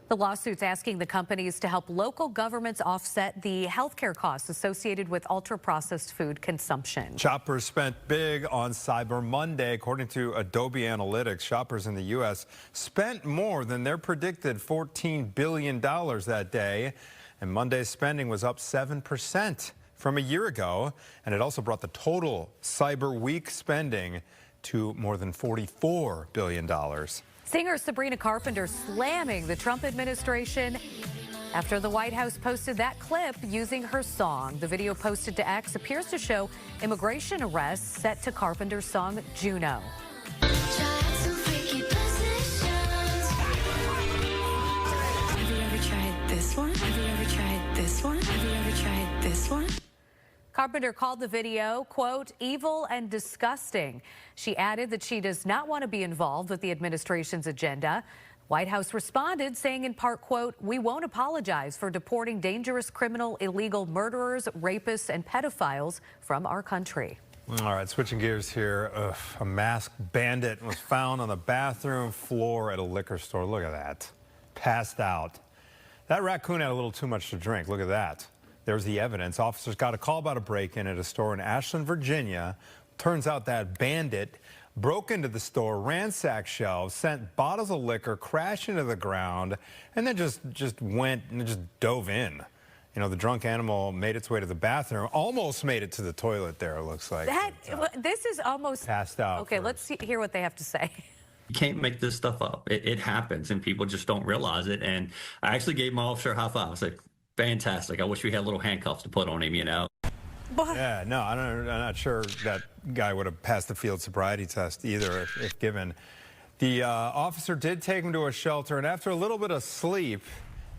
The lawsuit's asking the companies to help local governments offset the healthcare costs associated with ultra-processed food consumption. Shoppers spent big on Cyber Monday. According to Adobe Analytics, shoppers in the U.S. spent more than their predicted $14 billion that day. And Monday's spending was up 7% from a year ago. And it also brought the total Cyber Week spending to more than $44 billion. Singer Sabrina Carpenter slamming the Trump administration after the White House posted that clip using her song. The video posted to X appears to show immigration arrests set to Carpenter's song Juno. Have you ever tried this one? Have you ever tried this one? Have you ever tried this one? Carpenter called the video, quote, evil and disgusting. She added that she does not want to be involved with the administration's agenda. White House responded saying in part, quote, we won't apologize for deporting dangerous criminal, illegal murderers, rapists, and pedophiles from our country. All right, switching gears here. A masked bandit was found on the bathroom floor at a liquor store. Look at that. Passed out. That raccoon had a little too much to drink. Look at that. There's the evidence. Officers got a call about a break-in at a store in Ashland, Virginia. Turns out that bandit broke into the store, ransacked shelves, sent bottles of liquor, crashed into the ground, and then just went and just dove in. You know, the drunk animal made its way to the bathroom, almost made it to the toilet there, it looks like. This is almost passed out. Okay, let's hear what they have to say. You can't make this stuff up. It happens, and people just don't realize it. And I actually gave my officer a high five. I was like, fantastic. I wish we had little handcuffs to put on him, you know. Yeah, no, I'm not sure that guy would have passed the field sobriety test either if given. The officer did take him to a shelter, and after a little bit of sleep,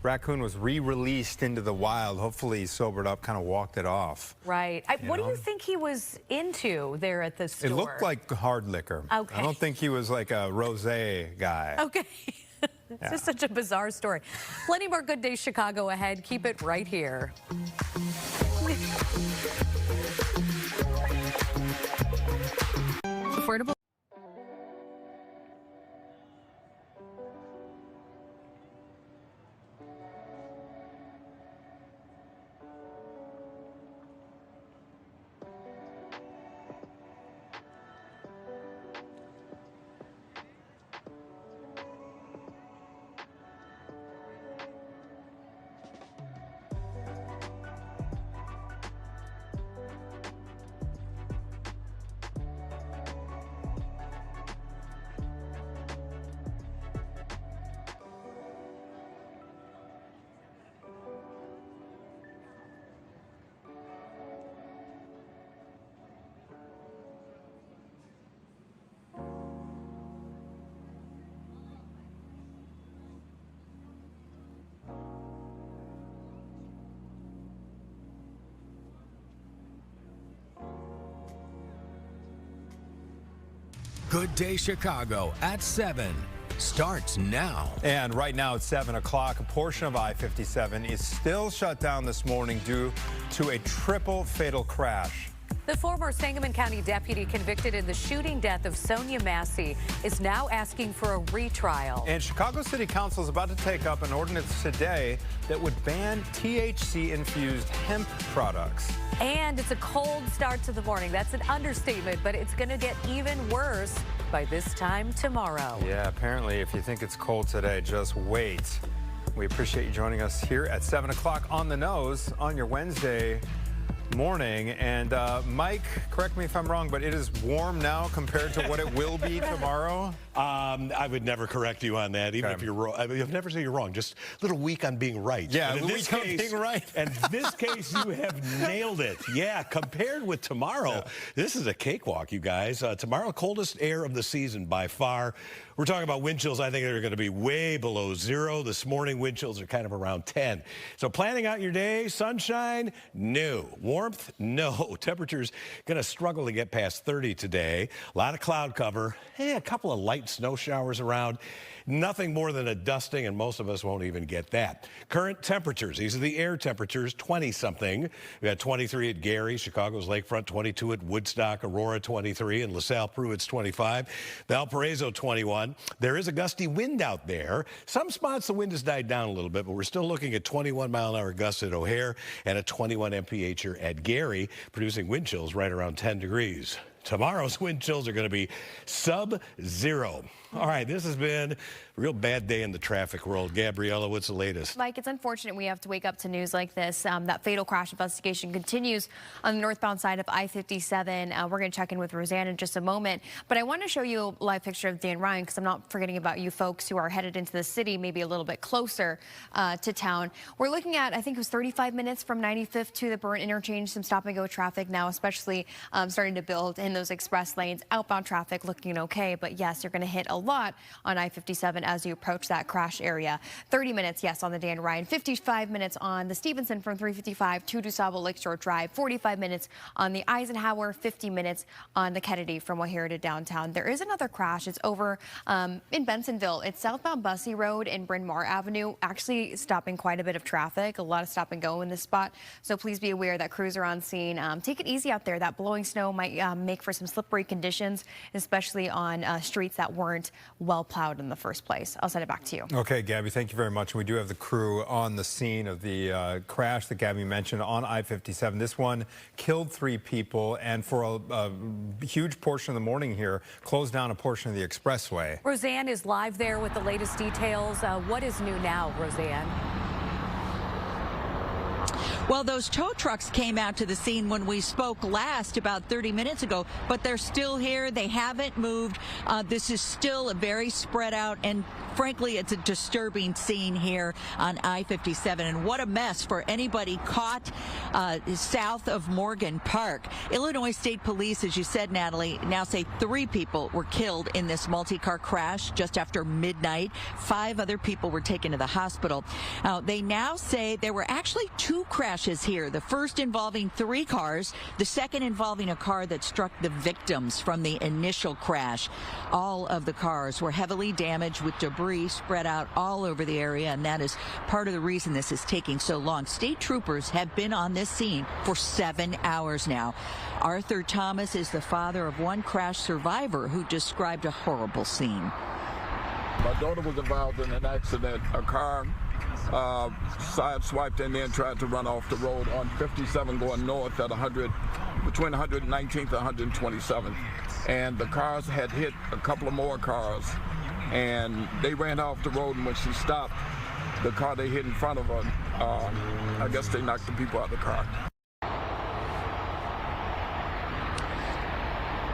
raccoon was re-released into the wild. Hopefully he sobered up, kind of walked it off. Right. What do you think he was into there at the store? It looked like hard liquor. Okay. I don't think he was like a rosé guy. Okay. It's just such a bizarre story. Plenty more Good Day Chicago ahead. Keep it right here. Affordable. Good Day Chicago at 7 starts now. And right now at 7 o'clock, a portion of I-57 is still shut down this morning due to a triple fatal crash. The former Sangamon County deputy convicted in the shooting death of Sonia Massey is now asking for a retrial. And Chicago City Council is about to take up an ordinance today that would ban THC-infused hemp products. And it's a cold start to the morning. That's an understatement, but it's going to get even worse by this time tomorrow. Yeah, apparently if you think it's cold today, just wait. We appreciate you joining us here at 7 o'clock on the nose on your Wednesday morning. And Mike, correct me if I'm wrong, but it is warm now compared to what it will be tomorrow? I would never correct you on that, even if you're wrong. I mean, I've never said you're wrong. Just a little weak on being right. Yeah, in this case, being right. In this case, you have nailed it. Yeah, compared with tomorrow, this is a cakewalk, you guys. Tomorrow, coldest air of the season by far. We're talking about wind chills. I think they're going to be way below 0. This morning, wind chills are kind of around 10. So planning out your day, sunshine, no. Warmth, no. Temperatures going to struggle to get past 30 today. A lot of cloud cover. A couple of light snow showers around. Nothing more than a dusting, and most of us won't even get that. Current temperatures. These are the air temperatures, 20-something. We got 23 at Gary, Chicago's lakefront, 22 at Woodstock, Aurora, 23, and LaSalle, Pruitt's 25. Valparaiso, 21. There is a gusty wind out there. Some spots the wind has died down a little bit, but we're still looking at 21-mile-an-hour gusts at O'Hare and a 21 mph at Gary, producing wind chills right around 10 degrees. Tomorrow's wind chills are going to be sub-0. All right, this has been a real bad day in the traffic world. Gabriella, what's the latest? Mike, it's unfortunate we have to wake up to news like this. That fatal crash investigation continues on the northbound side of I-57. We're going to check in with Roseanne in just a moment. But I want to show you a live picture of Dan Ryan because I'm not forgetting about you folks who are headed into the city, maybe a little bit closer to town. We're looking at, I think it was 35 minutes from 95th to the Burnt interchange. Some stop-and-go traffic now, especially starting to build in those express lanes. Outbound traffic looking okay, but yes, you're going to hit a lot on I-57 as you approach that crash area. 30 minutes, yes, on the Dan Ryan. 55 minutes on the Stevenson from 355 to DuSable Lakeshore Drive. 45 minutes on the Eisenhower. 50 minutes on the Kennedy from O'Hare to downtown. There is another crash. It's over in Bensonville. It's southbound Bussey Road and Bryn Mawr Avenue. Actually stopping quite a bit of traffic. A lot of stop and go in this spot. So please be aware that crews are on scene. Take it easy out there. That blowing snow might make for some slippery conditions, especially on streets that weren't well plowed in the first place. I'll send it back to you. Okay, Gabby, thank you very much. We do have the crew on the scene of the crash that Gabby mentioned on I-57. This one killed 3 people and for a huge portion of the morning here, closed down a portion of the expressway. Roseanne is live there with the latest details. What is new now, Roseanne? Well, those tow trucks came out to the scene when we spoke last about 30 minutes ago, but they're still here. They haven't moved. This is still a very spread out, and frankly, it's a disturbing scene here on I-57. And what a mess for anybody caught south of Morgan Park. Illinois State Police, as you said, Natalie, now say 3 people were killed in this multi-car crash just after midnight. 5 other people were taken to the hospital. They now say there were actually 2 crashes here. The first involving 3 cars, the second involving a car that struck the victims from the initial crash. All of the cars were heavily damaged with debris spread out all over the area, and that is part of the reason this is taking so long. State troopers have been on this scene for 7 hours now. Arthur Thomas is the father of one crash survivor who described a horrible scene. My daughter was involved in an accident. A car side-swiped and then tried to run off the road on 57 going north at between 119th and 127th. And the cars had hit a couple of more cars, and they ran off the road, and when she stopped, the car they hit in front of her, I guess they knocked the people out of the car.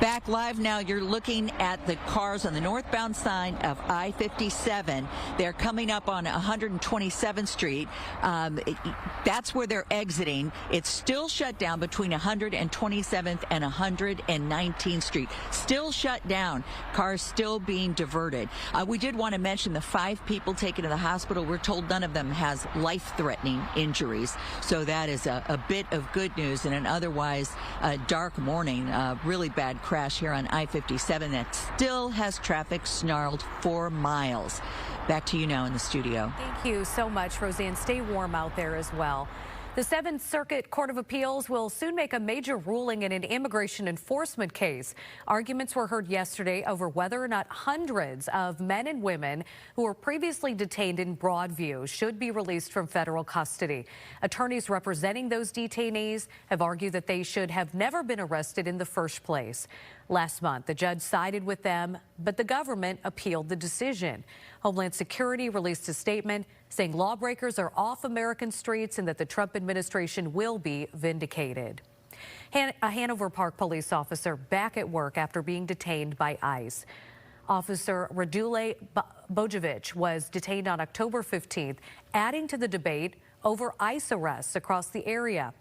Back live now, you're looking at the cars on the northbound side of I-57. They're coming up on 127th Street. That's where they're exiting. It's still shut down between 127th and 119th Street. Still shut down. Cars still being diverted. We did want to mention the 5 people taken to the hospital. We're told none of them has life-threatening injuries. So that is a bit of good news in an otherwise dark morning. Really bad crash here on I-57 that still has traffic snarled 4 miles. Back to you now in the studio. Thank you so much, Roseanne. Stay warm out there as well. The 7th Circuit Court of Appeals will soon make a major ruling in an immigration enforcement case. Arguments were heard yesterday over whether or not hundreds of men and women who were previously detained in Broadview should be released from federal custody. Attorneys representing those detainees have argued that they should have never been arrested in the first place. Last month, the judge sided with them, but the government appealed the decision. Homeland Security released a statement saying lawbreakers are off American streets and that the Trump administration will be vindicated. A Hanover Park police officer back at work after being detained by ICE. Officer Radule Bojovic was detained on October 15th, adding to the debate over ICE arrests across the area.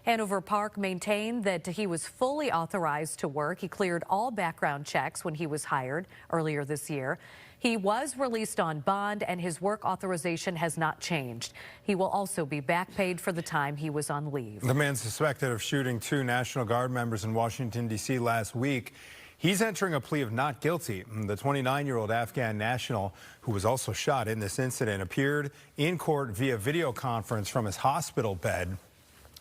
Hanover Park maintained that he was fully authorized to work. He cleared all background checks when he was hired earlier this year. He was released on bond, and his work authorization has not changed. He will also be back paid for the time he was on leave. The man suspected of shooting 2 National Guard members in Washington, D.C. last week, he's entering a plea of not guilty. The 29-year-old Afghan national, who was also shot in this incident, appeared in court via video conference from his hospital bed.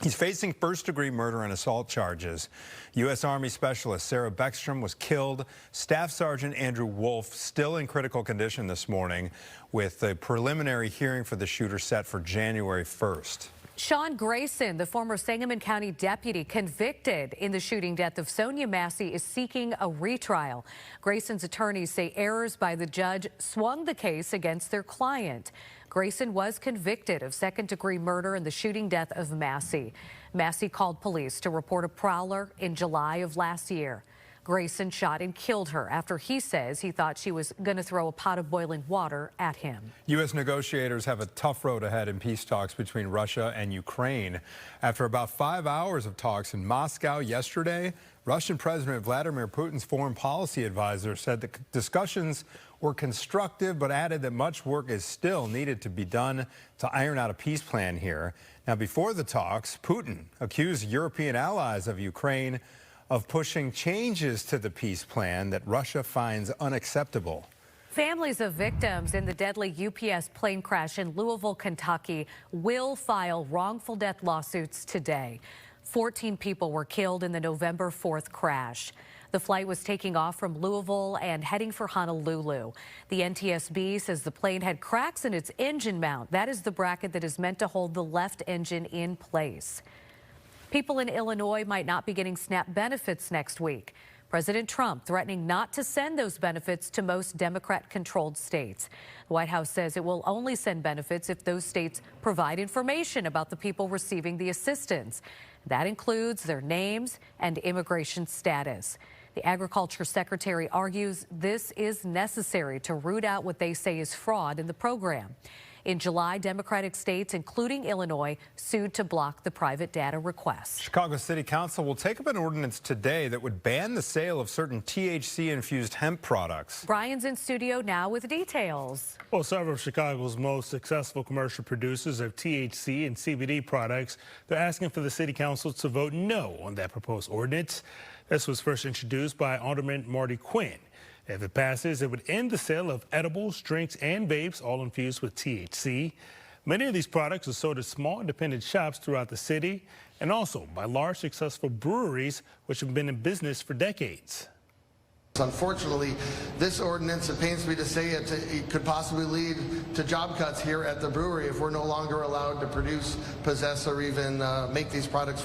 He's facing first-degree murder and assault charges. U.S. Army Specialist Sarah Beckstrom was killed. Staff Sergeant Andrew Wolf still in critical condition this morning, with the preliminary hearing for the shooter set for January 1st. Sean Grayson, the former Sangamon County deputy convicted in the shooting death of Sonia Massey, is seeking a retrial. Grayson's attorneys say errors by the judge swung the case against their client. Grayson was convicted of second-degree murder in the shooting death of Massey. Massey called police to report a prowler in July of last year. Grayson shot and killed her after he says he thought she was going to throw a pot of boiling water at him. U.S. negotiators have a tough road ahead in peace talks between Russia and Ukraine. After about 5 hours of talks in Moscow yesterday, Russian President Vladimir Putin's foreign policy advisor said the discussions were constructive, but added that much work is still needed to be done to iron out a peace plan here. Now, before the talks, Putin accused European allies of Ukraine of pushing changes to the peace plan that Russia finds unacceptable. Families of victims in the deadly UPS plane crash in Louisville, Kentucky will file wrongful death lawsuits today. 14 people were killed in the November 4th crash. The flight was taking off from Louisville and heading for Honolulu. The NTSB says the plane had cracks in its engine mount. That is the bracket that is meant to hold the left engine in place. People in Illinois might not be getting SNAP benefits next week. President Trump threatening not to send those benefits to most Democrat-controlled states. The White House says it will only send benefits if those states provide information about the people receiving the assistance. That includes their names and immigration status. The Agriculture Secretary argues this is necessary to root out what they say is fraud in the program. In July, Democratic states, including Illinois, sued to block the private data requests. Chicago City Council will take up an ordinance today that would ban the sale of certain THC-infused hemp products. Brian's in studio now with details. Well, several of Chicago's most successful commercial producers of THC and CBD products, they're asking for the City Council to vote no on that proposed ordinance. This was first introduced by Alderman Marty Quinn. If it passes, it would end the sale of edibles, drinks, and vapes, all infused with THC. Many of these products are sold at small independent shops throughout the city and also by large successful breweries which have been in business for decades. Unfortunately, this ordinance, it pains me to say it could possibly lead to job cuts here at the brewery if we're no longer allowed to produce, possess, or even make these products.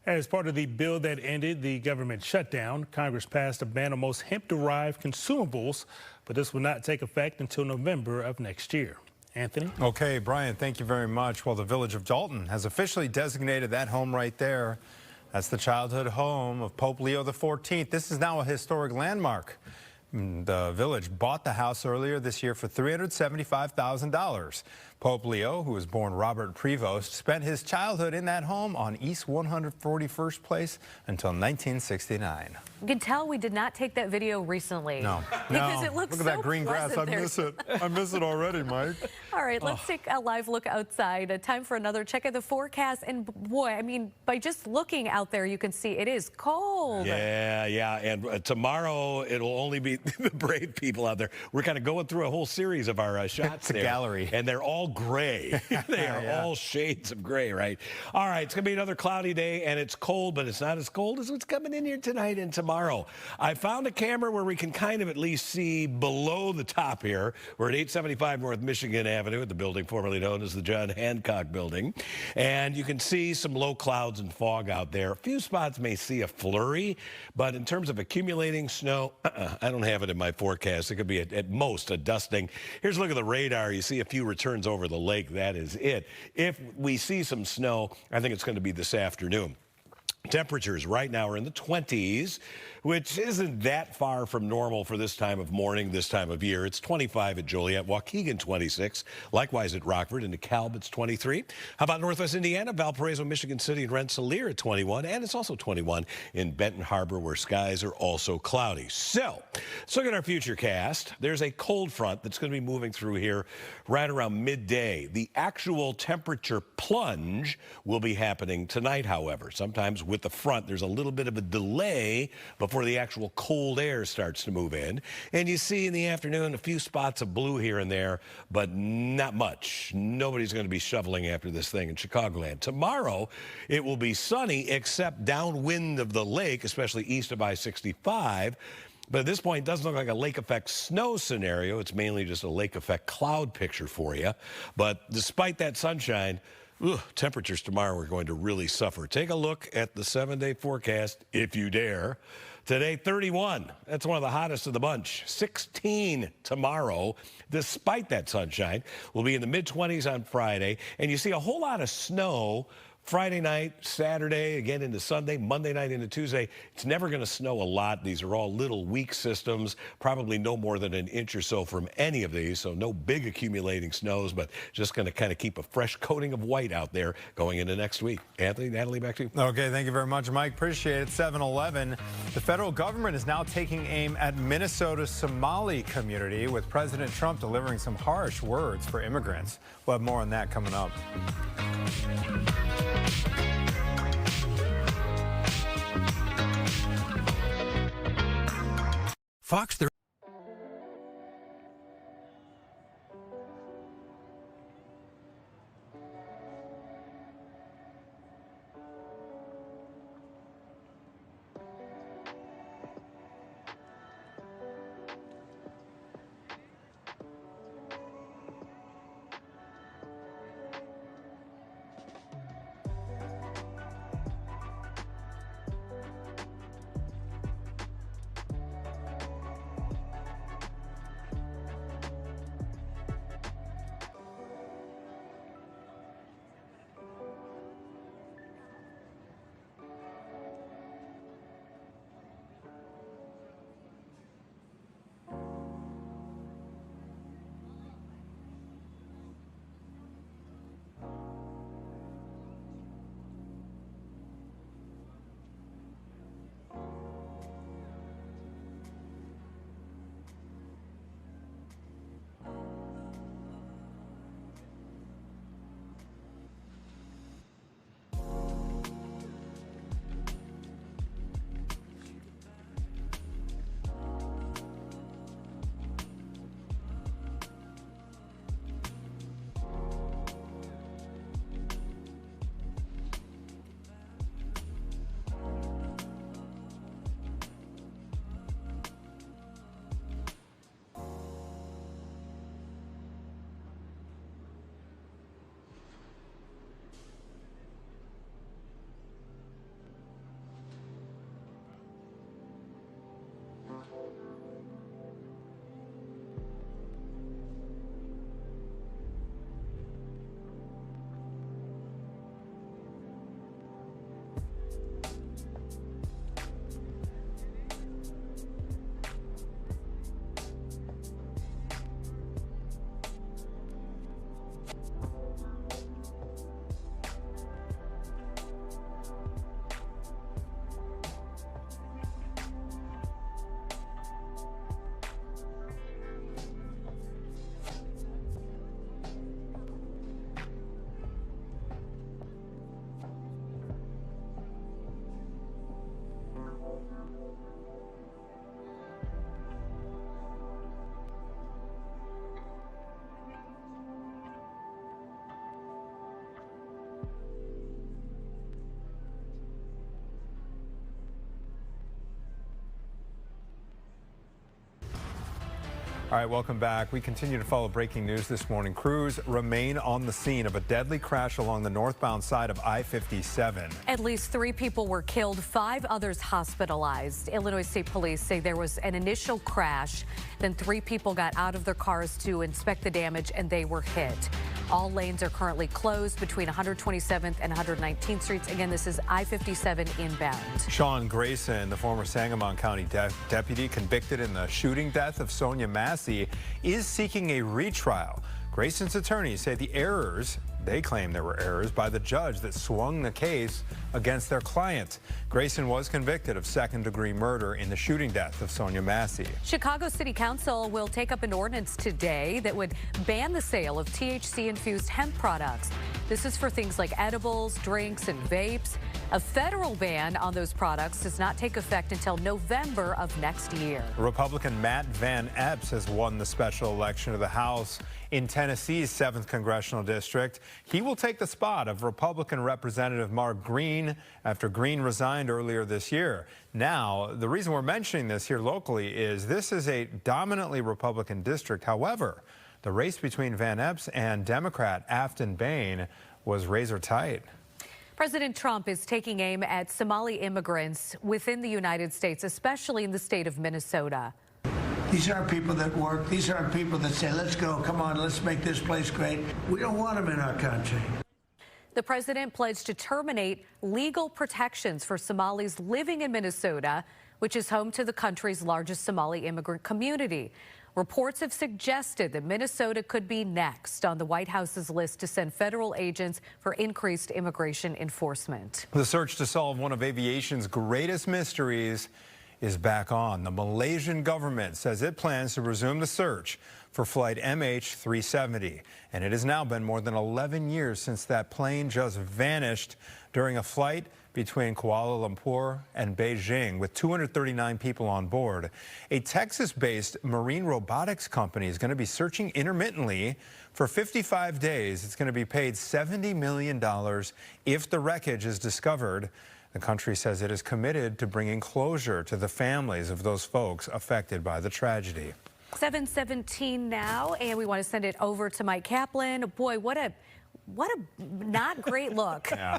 As part of the bill that ended the government shutdown, Congress passed a ban on most hemp-derived consumables, but this will not take effect until November of next year. Anthony? Okay, Brian, thank you very much. Well, the village of Dalton has officially designated that home right there. That's the childhood home of Pope Leo XIV. This is now a historic landmark. The village bought the house earlier this year for $375,000. Pope Leo, who was born Robert Prevost, spent his childhood in that home on East 141st Place until 1969. You can tell we did not take that video recently. No. Because it looks Look at that green grass. I miss it. I miss it already, Mike. All right, let's take a live look outside. Time for another check of the forecast. And boy, I mean, by just looking out there, you can see it is cold. Yeah. And tomorrow, it'll only be the brave people out there. We're kind of going through a whole series of our shots It's a there. gallery. And they're all gray. They are all shades of gray, right? All right, it's going to be another cloudy day, and it's cold, but it's not as cold as what's coming in here tonight and tomorrow. I found a camera where we can kind of at least see below the top here. We're at 875 North Michigan Avenue at the building formerly known as the John Hancock Building. And you can see some low clouds and fog out there. A few spots may see a flurry, but in terms of accumulating snow, I don't have it in my forecast. It could be at most a dusting. Here's a look at the radar. You see a few returns over the lake. That is it. If we see some snow, I think it's going to be this afternoon. Temperatures right now are in the 20s, which isn't that far from normal for this time of morning, this time of year. It's 25 at Joliet, Waukegan 26, likewise at Rockford, and DeKalb it's 23. How about Northwest Indiana, Valparaiso, Michigan City, and Rensselaer at 21, and it's also 21 in Benton Harbor, where skies are also cloudy. So let's look at our future cast. There's a cold front that's going to be moving through here right around midday. The actual temperature plunge will be happening tonight, however. Sometimes with the front, there's a little bit of a delay before the actual cold air starts to move in. And you see in the afternoon a few spots of blue here and there, but not much. Nobody's going to be shoveling after this thing in Chicagoland. Tomorrow, it will be sunny, except downwind of the lake, especially east of I-65. But at this point, it doesn't look like a lake effect snow scenario. It's mainly just a lake effect cloud picture for you. But despite that sunshine, temperatures tomorrow are going to really suffer. Take a look at the 7-day forecast, if you dare. Today, 31. That's one of the hottest of the bunch. 16 tomorrow, despite that sunshine. We'll be in the mid-20s on Friday. And you see a whole lot of snow Friday night, Saturday, again into Sunday, Monday night into Tuesday. It's never going to snow a lot. These are all little weak systems, probably no more than an inch or so from any of these, so no big accumulating snows, but just going to kind of keep a fresh coating of white out there going into next week. Anthony, Natalie, back to you. Okay, thank you very much, Mike. Appreciate it. 7-11. The federal government is now taking aim at Minnesota's Somali community, with President Trump delivering some harsh words for immigrants. We'll have more on that coming up. Fox 30. All right, welcome back. We continue to follow breaking news this morning. Crews remain on the scene of a deadly crash along the northbound side of I-57. At least 3 people were killed, 5 others hospitalized. Illinois State Police say there was an initial crash, then 3 people got out of their cars to inspect the damage and they were hit. All lanes are currently closed between 127th and 119th Streets. Again, this is I-57 inbound. Sean Grayson, the former Sangamon County deputy convicted in the shooting death of Sonia Massey, is seeking a retrial. Grayson's attorneys say they claim there were errors by the judge that swung the case against their client. Grayson was convicted of second-degree murder in the shooting death of Sonia Massey. Chicago City Council will take up an ordinance today that would ban the sale of THC-infused hemp products. This is for things like edibles, drinks, and vapes. A federal ban on those products does not take effect until November of next year. Republican Matt Van Epps has won the special election of the House in Tennessee's 7th Congressional District. He will take the spot of Republican Representative Mark Green after Green resigned earlier this year. Now, the reason we're mentioning this here locally is this is a dominantly Republican district. However, the race between Van Epps and Democrat Afton Bain was razor tight. President Trump is taking aim at Somali immigrants within the United States, especially in the state of Minnesota. These aren't people that work. These aren't people that say, let's go, come on, let's make this place great. We don't want them in our country. The president pledged to terminate legal protections for Somalis living in Minnesota, which is home to the country's largest Somali immigrant community. Reports have suggested that Minnesota could be next on the White House's list to send federal agents for increased immigration enforcement. The search to solve one of aviation's greatest mysteries is back on. The Malaysian government says it plans to resume the search for flight MH370. And it has now been more than 11 years since that plane just vanished during a flight between Kuala Lumpur and Beijing with 239 people on board. A Texas-based marine robotics company is going to be searching intermittently for 55 days. It's going to be paid $70 million if the wreckage is discovered. The country says it is committed to bringing closure to the families of those folks affected by the tragedy. 7:17 now, and we want to send it over to Mike Kaplan. Boy, what a not great look. Yeah.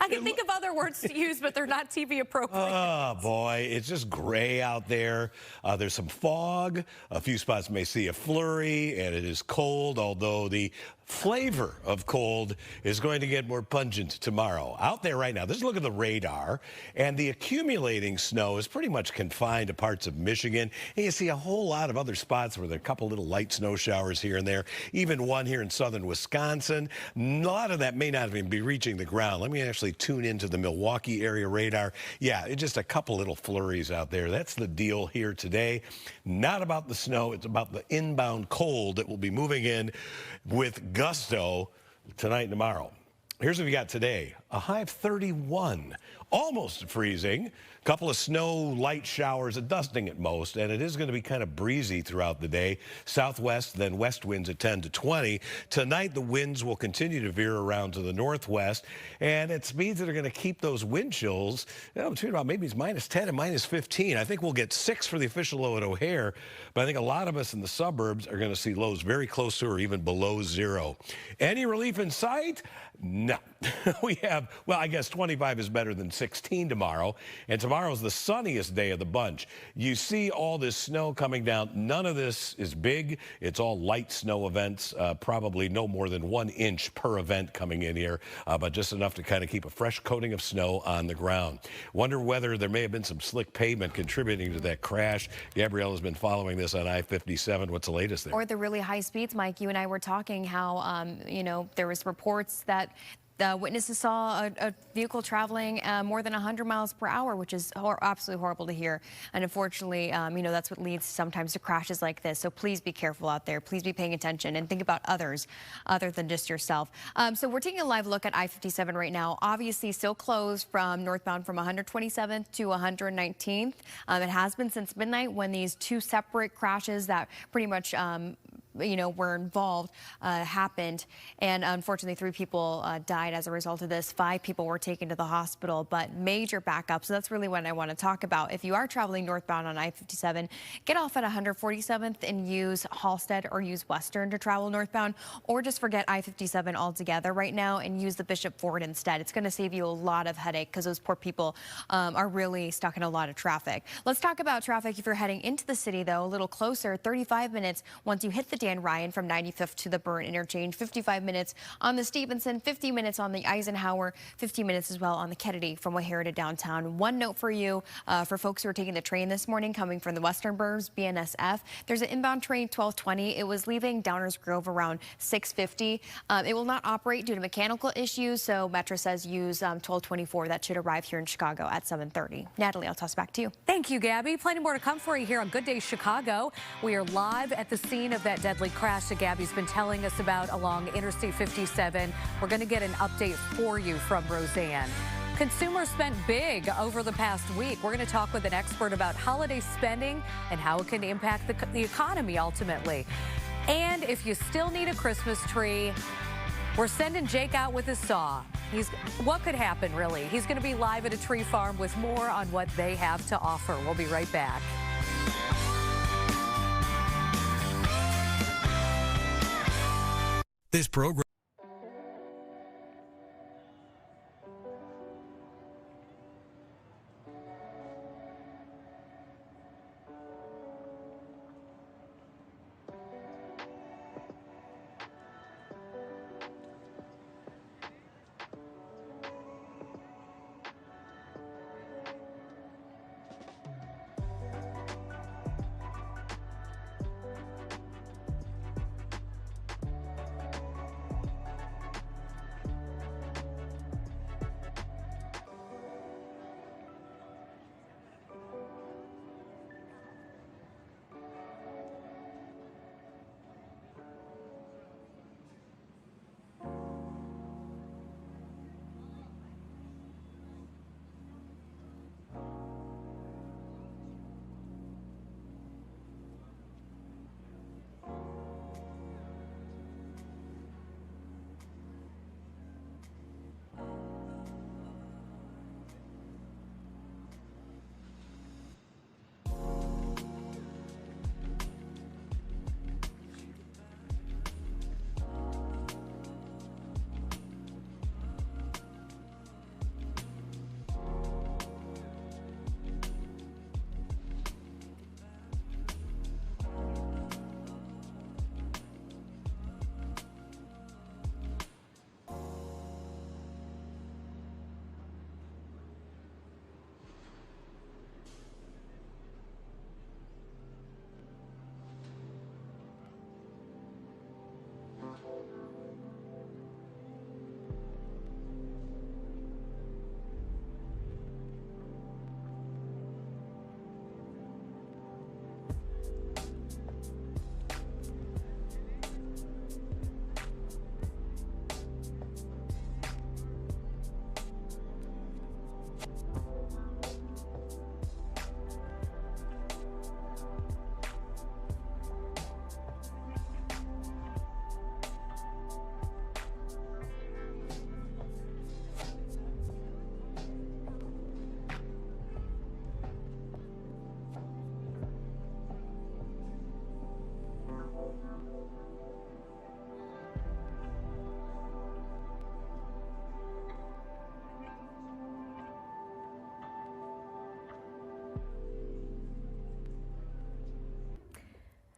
I can think of other words to use, but they're not TV appropriate. Oh, boy, it's just gray out there. There's some fog. A few spots may see a flurry, and it is cold, although the flavor of cold is going to get more pungent tomorrow. Out there right now, let's look at the radar, and the accumulating snow is pretty much confined to parts of Michigan. And you see a whole lot of other spots where there are a couple little light snow showers here and there, even one here in southern Wisconsin. A lot of that may not even be reaching the ground. Let me actually tune into the Milwaukee area radar. Yeah, it's just a couple little flurries out there. That's the deal here today. Not about the snow, it's about the inbound cold that will be moving in with gusto tonight and tomorrow. Here's what we got today. A high of 31, almost freezing. A couple of snow, light showers, a dusting at most, and it is going to be kind of breezy throughout the day. Southwest, then west winds at 10 to 20. Tonight, the winds will continue to veer around to the northwest, and at speeds that are going to keep those wind chills, between about maybe it's -10 and -15. I think we'll get 6 for the official low at O'Hare, but I think a lot of us in the suburbs are going to see lows very close to or even below 0. Any relief in sight? No. We have, well, I guess 25 is better than 16 tomorrow, and tomorrow's the sunniest day of the bunch. You see all this snow coming down. None of this is big. It's all light snow events, probably no more than 1 inch per event coming in here, but just enough to kind of keep a fresh coating of snow on the ground. Wonder whether there may have been some slick pavement contributing to that crash. Gabrielle has been following this on I-57. What's the latest there? Or the really high speeds, Mike. You and I were talking how, you know, there was reports that witnesses saw a vehicle traveling more than 100 miles per hour, which is absolutely horrible to hear. And unfortunately, you know, that's what leads sometimes to crashes like this. So please be careful out there. Please be paying attention and think about others other than just yourself. So we're taking a live look at I-57 right now. Obviously still closed from northbound from 127th to 119th. It has been since midnight when these 2 separate crashes that pretty much were involved happened. And unfortunately, 3 people died as a result of this. 5 people were taken to the hospital, but major backups. So that's really what I want to talk about. If you are traveling northbound on I-57, get off at 147th and use Halstead or use Western to travel northbound, or just forget I-57 altogether right now and use the Bishop Ford instead. It's going to save you a lot of headache because those poor people are really stuck in a lot of traffic. Let's talk about traffic if you're heading into the city, though, a little closer. 35 minutes once you hit the Dan Ryan from 95th to the Burn interchange, 55 minutes on the Stevenson, 50 minutes on the Eisenhower, 50 minutes as well on the Kennedy from O'Hare to downtown. One note for you, for folks who are taking the train this morning coming from the Western Burbs, BNSF, there's an inbound train 1220. It was leaving Downers Grove around 6:50. It will not operate due to mechanical issues, so Metro says use 1224. That should arrive here in Chicago at 7:30. Natalie, I'll toss back to you. Thank you, Gabby. Plenty more to come for you here on Good Day Chicago. We are live at the scene of that deadly crash that Gabby's been telling us about along Interstate 57. We're going to get an update for you from Roseanne. Consumers spent big over the past week. We're going to talk with an expert about holiday spending and how it can impact the economy ultimately. And if you still need a Christmas tree, we're sending Jake out with his saw. What could happen, really? He's going to be live at a tree farm with more on what they have to offer. We'll be right back. This program.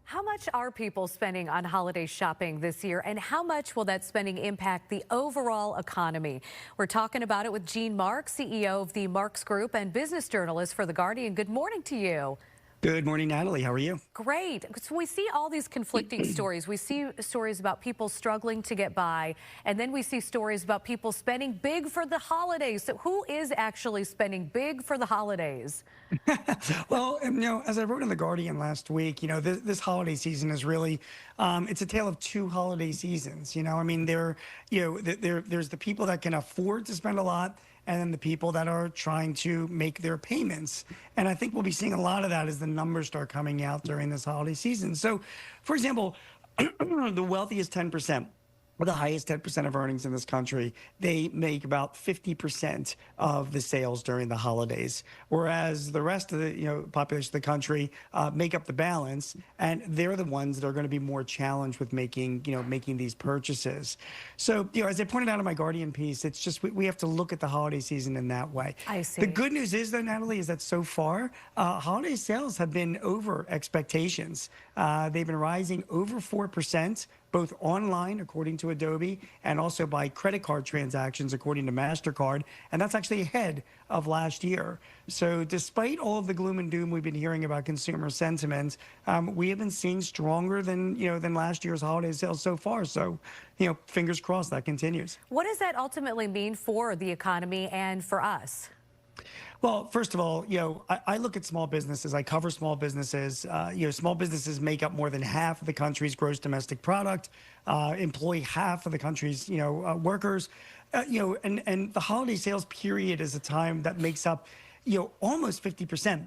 How much are people spending on holiday shopping this year, and how much will that spending impact the overall economy? We're talking about it with Gene Marks, CEO of the Marks Group and business journalist for The Guardian. Good morning to you. Good morning, Natalie. How are you? Great. So we see all these conflicting stories. We see stories about people struggling to get by, and then we see stories about people spending big for the holidays. So who is actually spending big for the holidays? Well, as I wrote in The Guardian last week, this holiday season is really, it's a tale of two holiday seasons. I mean, there's the people that can afford to spend a lot, and then the people that are trying to make their payments. And I think we'll be seeing a lot of that as the numbers start coming out during this holiday season. So, for example, The wealthiest 10%. With the highest 10% of earnings in this country, they make about 50% of the sales during the holidays, whereas the rest of the population of the country make up the balance, and they're the ones that are going to be more challenged with making these purchases. So as I pointed out in my Guardian piece, it's just we have to look at the holiday season in that way. I see. The good news is though, Natalie, is that so far holiday sales have been over expectations. They've been rising over 4%. Both online, according to Adobe, and also by credit card transactions, according to MasterCard. And that's actually ahead of last year. So despite all of the gloom and doom we've been hearing about consumer sentiment, we have been seeing stronger than last year's holiday sales so far. So, fingers crossed that continues. What does that ultimately mean for the economy and for us? Well, first of all, I look at small businesses. I cover small businesses. Small businesses make up more than half of the country's gross domestic product, employ half of the country's, workers, and the holiday sales period is a time that makes up, almost 50%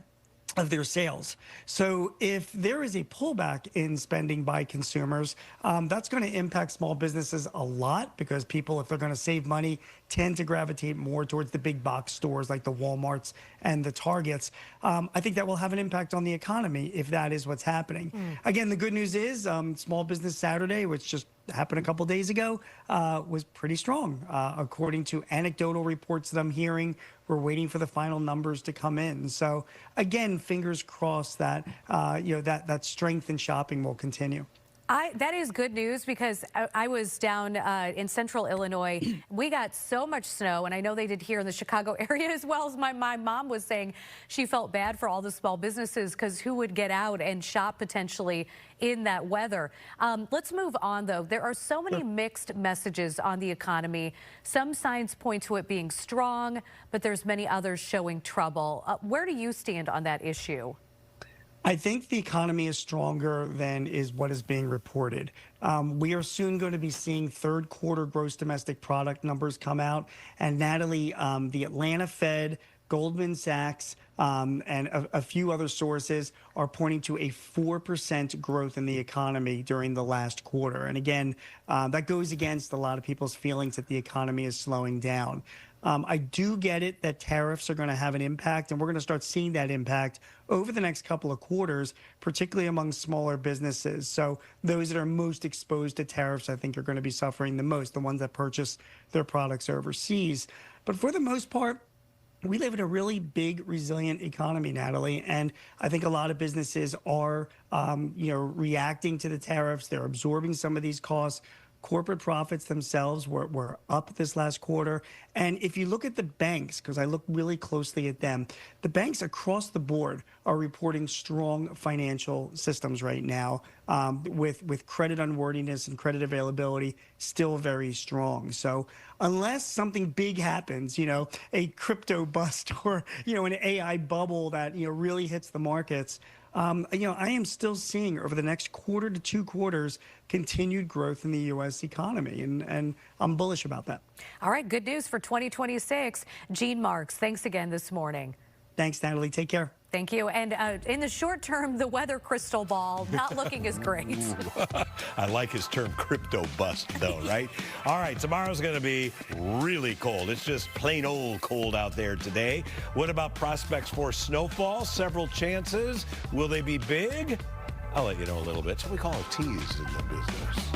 of their sales. So if there is a pullback in spending by consumers, that's going to impact small businesses a lot because people, if they're going to save money, tend to gravitate more towards the big box stores like the Walmarts and the Targets. I think that will have an impact on the economy if that is what's happening. Again, the good news is Small Business Saturday, which just happened a couple days ago, was pretty strong. According to anecdotal reports that I'm hearing, we're waiting for the final numbers to come in. So again, fingers crossed that that strength in shopping will continue. That is good news because I was down in central Illinois. We got so much snow, and I know they did here in the Chicago area as well. As my mom was saying, she felt bad for all the small businesses because who would get out and shop potentially in that weather. Let's move on, though. There are so many mixed messages on the economy. Some signs point to it being strong, but there's many others showing trouble. Where do you stand on that issue? I think the economy is stronger than is what is being reported. We are soon going to be seeing third quarter gross domestic product numbers come out. And Natalie, the Atlanta Fed, Goldman Sachs, and a few other sources are pointing to a 4% growth in the economy during the last quarter. And again, that goes against a lot of people's feelings that the economy is slowing down. I do get it that tariffs are going to have an impact, and we're going to start seeing that impact over the next couple of quarters, particularly among smaller businesses. So those that are most exposed to tariffs, I think, are going to be suffering the most, the ones that purchase their products overseas. But for the most part, we live in a really big, resilient economy, Natalie, and I think a lot of businesses are, reacting to the tariffs. They're absorbing some of these costs. Corporate profits themselves were up this last quarter. And if you look at the banks, because I look really closely at them, the banks across the board are reporting strong financial systems right now, with credit unworthiness and credit availability still very strong. So unless something big happens, a crypto bust or, an AI bubble that, really hits the markets, I am still seeing over the next quarter to 2 quarters continued growth in the U.S. economy, and I'm bullish about that. All right, good news for 2026. Gene Marks, thanks again this morning. Thanks, Natalie. Take care. Thank you. And in the short term, the weather crystal ball not looking as great. I like his term crypto bust, though, right? All right, tomorrow's going to be really cold. It's just plain old cold out there today. What about prospects for snowfall? Several chances. Will they be big? I'll let you know a little bit. That's what we call a tease in the business.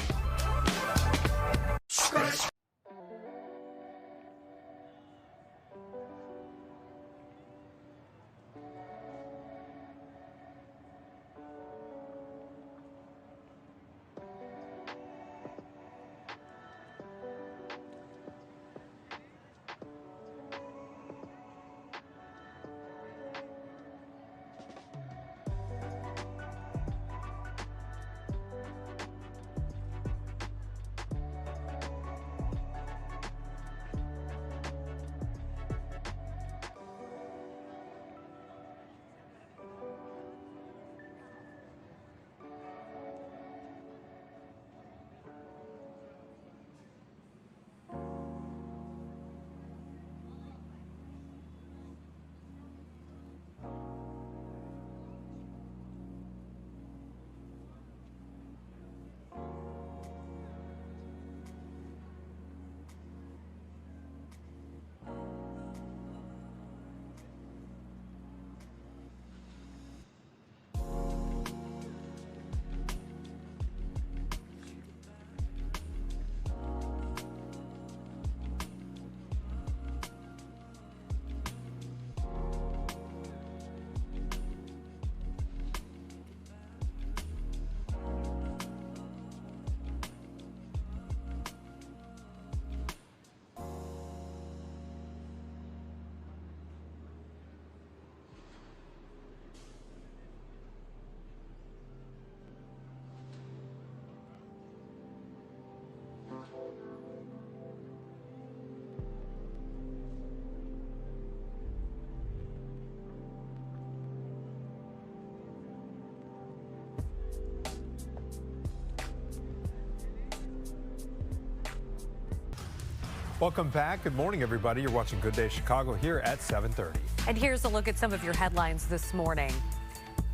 Welcome back. Good morning, everybody. You're watching Good Day Chicago here at 7:30. And here's a look at some of your headlines this morning.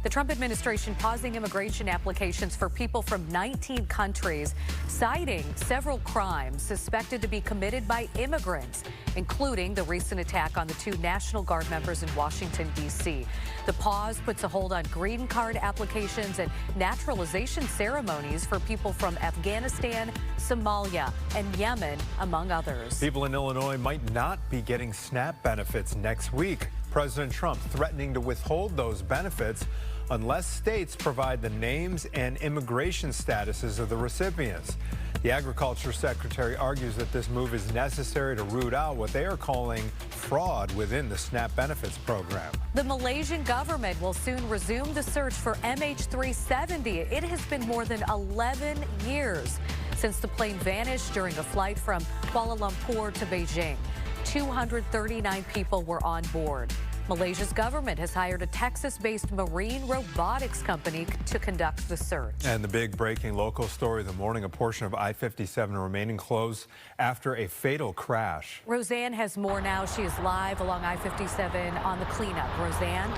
The Trump administration pausing immigration applications for people from 19 countries, citing several crimes suspected to be committed by immigrants, including the recent attack on the 2 National Guard members in Washington, D.C. The pause puts a hold on green card applications and naturalization ceremonies for people from Afghanistan, Somalia, and Yemen, among others. People in Illinois might not be getting SNAP benefits next week. President Trump threatening to withhold those benefits unless states provide the names and immigration statuses of the recipients. The Agriculture Secretary argues that this move is necessary to root out what they are calling fraud within the SNAP benefits program. The Malaysian government will soon resume the search for MH370. It has been more than 11 years since the plane vanished during a flight from Kuala Lumpur to Beijing. 239 people were on board. Malaysia's government has hired a Texas-based marine robotics company to conduct the search. And the big breaking local story of the morning, a portion of I-57 remaining closed after a fatal crash. Roseanne has more now. She is live along I-57 on the cleanup. Roseanne?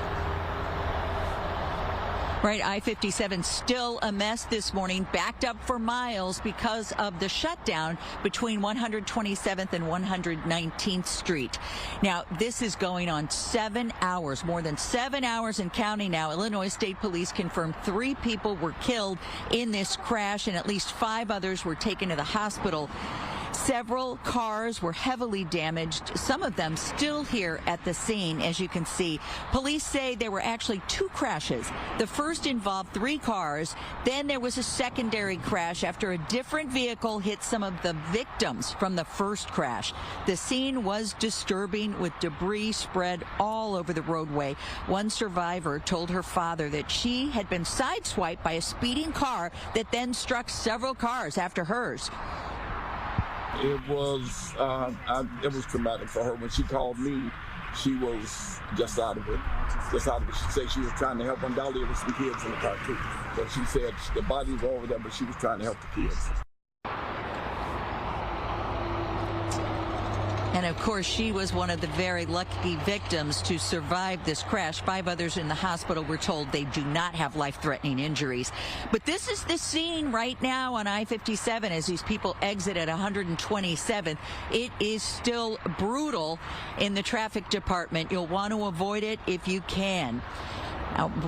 Right, I-57 still a mess this morning, backed up for miles because of the shutdown between 127th and 119th Street. Now, this is going on 7 hours, more than 7 hours and counting now. Illinois State Police confirmed 3 people were killed in this crash and at least 5 others were taken to the hospital. Several cars were heavily damaged, some of them still here at the scene, as you can see. Police say there were actually 2 crashes. The first involved 3 cars. Then there was a secondary crash after a different vehicle hit some of the victims from the first crash. The scene was disturbing with debris spread all over the roadway. One survivor told her father that she had been sideswiped by a speeding car that then struck several cars after hers. It was traumatic for her. When she called me, she was just out of it. She said she was trying to help them. Dolly, there was some kids in the car too. But she said the bodies were over there, but she was trying to help the kids. And of course, she was one of the very lucky victims to survive this crash. 5 others in the hospital were told they do not have life-threatening injuries. But this is the scene right now on I-57 as these people exit at 127th. It is still brutal in the traffic department. You'll want to avoid it if you can.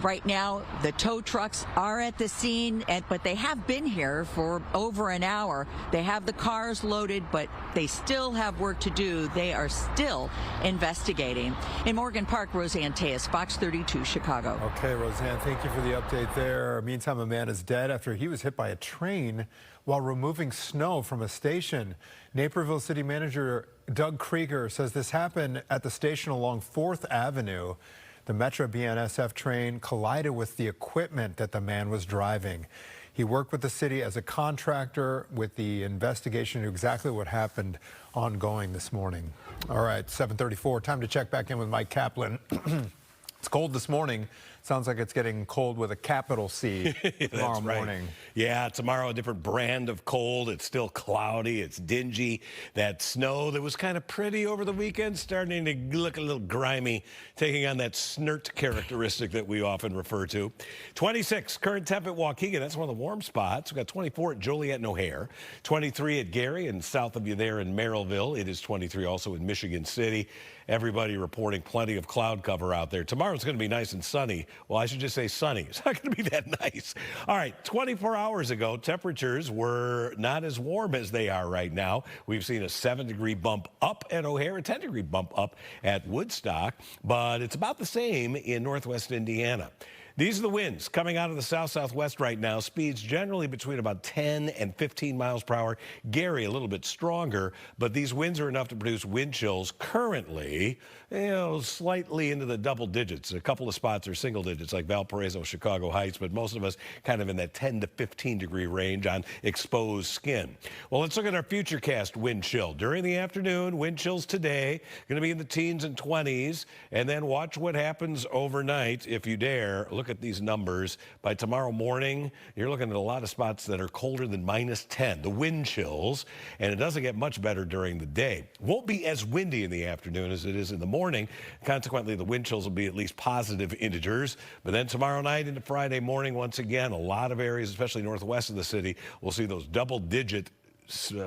Right now, the tow trucks are at the scene, but they have been here for over an hour. They have the cars loaded, but they still have work to do. They are still investigating. In Morgan Park, Roseanne Tejas, Fox 32, Chicago. Okay, Roseanne, thank you for the update there. Meantime, a man is dead after he was hit by a train while removing snow from a station. Naperville City Manager Doug Krieger says this happened at the station along 4th Avenue. The Metro BNSF train collided with the equipment that the man was driving. He worked with the city as a contractor with the investigation into exactly what happened ongoing this morning. All right, 7:34, time to check back in with Mike Kaplan. It's cold this morning. Sounds like it's getting cold with a capital C tomorrow morning. Yeah, tomorrow a different brand of cold. It's still cloudy. It's dingy. That snow that was kind of pretty over the weekend starting to look a little grimy, taking on that snert characteristic that we often refer to. 26 current temp at Waukegan. That's one of the warm spots. We've got 24 at Joliet and O'Hare, 23 at Gary, and south of you there in Merrillville. It is 23 also in Michigan City. Everybody reporting plenty of cloud cover out there. Tomorrow's going to be nice and sunny. Well, I should just say sunny. It's not going to be that nice. All right, 24 hours ago, temperatures were not as warm as they are right now. We've seen a 7-degree bump up at O'Hare, a 10-degree bump up at Woodstock, but it's about the same in northwest Indiana. These are the winds coming out of the south-southwest right now. Speeds generally between about 10 and 15 miles per hour. Gary a little bit stronger, but these winds are enough to produce wind chills currently, slightly into the double digits. A couple of spots are single digits like Valparaiso, Chicago Heights, but most of us kind of in that 10 to 15 degree range on exposed skin. Well, let's look at our futurecast wind chill. During the afternoon, wind chills today going to be in the teens and 20s, and then watch what happens overnight if you dare. Look look at these numbers, by tomorrow morning, you're looking at a lot of spots that are colder than -10, the wind chills, and it doesn't get much better during the day. Won't be as windy in the afternoon as it is in the morning. Consequently, the wind chills will be at least positive integers. But then tomorrow night into Friday morning, once again, a lot of areas, especially northwest of the city, will see those double-digit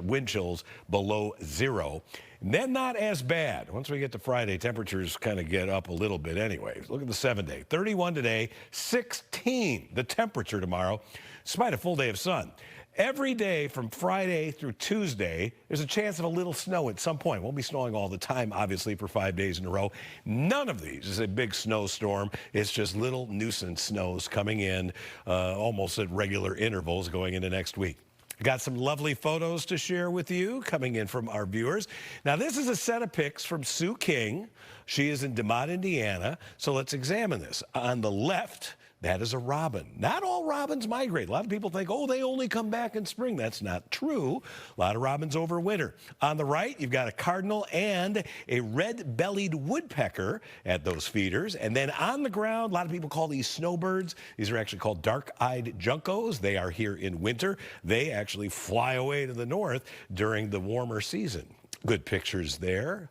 wind chills below 0. And then not as bad. Once we get to Friday, temperatures kind of get up a little bit anyways. Look at the 7-day. 31 today, 16 the temperature tomorrow, despite a full day of sun. Every day from Friday through Tuesday, there's a chance of a little snow at some point. Won't be snowing all the time, obviously, for 5 days in a row. None of these is a big snowstorm. It's just little nuisance snows coming in almost at regular intervals going into next week. Got some lovely photos to share with you coming in from our viewers. Now, this is a set of pics from Sue King. She is in DeMott, Indiana. So let's examine this. On the left, that is a robin. Not all robins migrate. A lot of people think, oh, they only come back in spring. That's not true. A lot of robins overwinter. On the right, you've got a cardinal and a red-bellied woodpecker at those feeders. And then on the ground, a lot of people call these snowbirds. These are actually called dark-eyed juncos. They are here in winter. They actually fly away to the north during the warmer season. Good pictures there.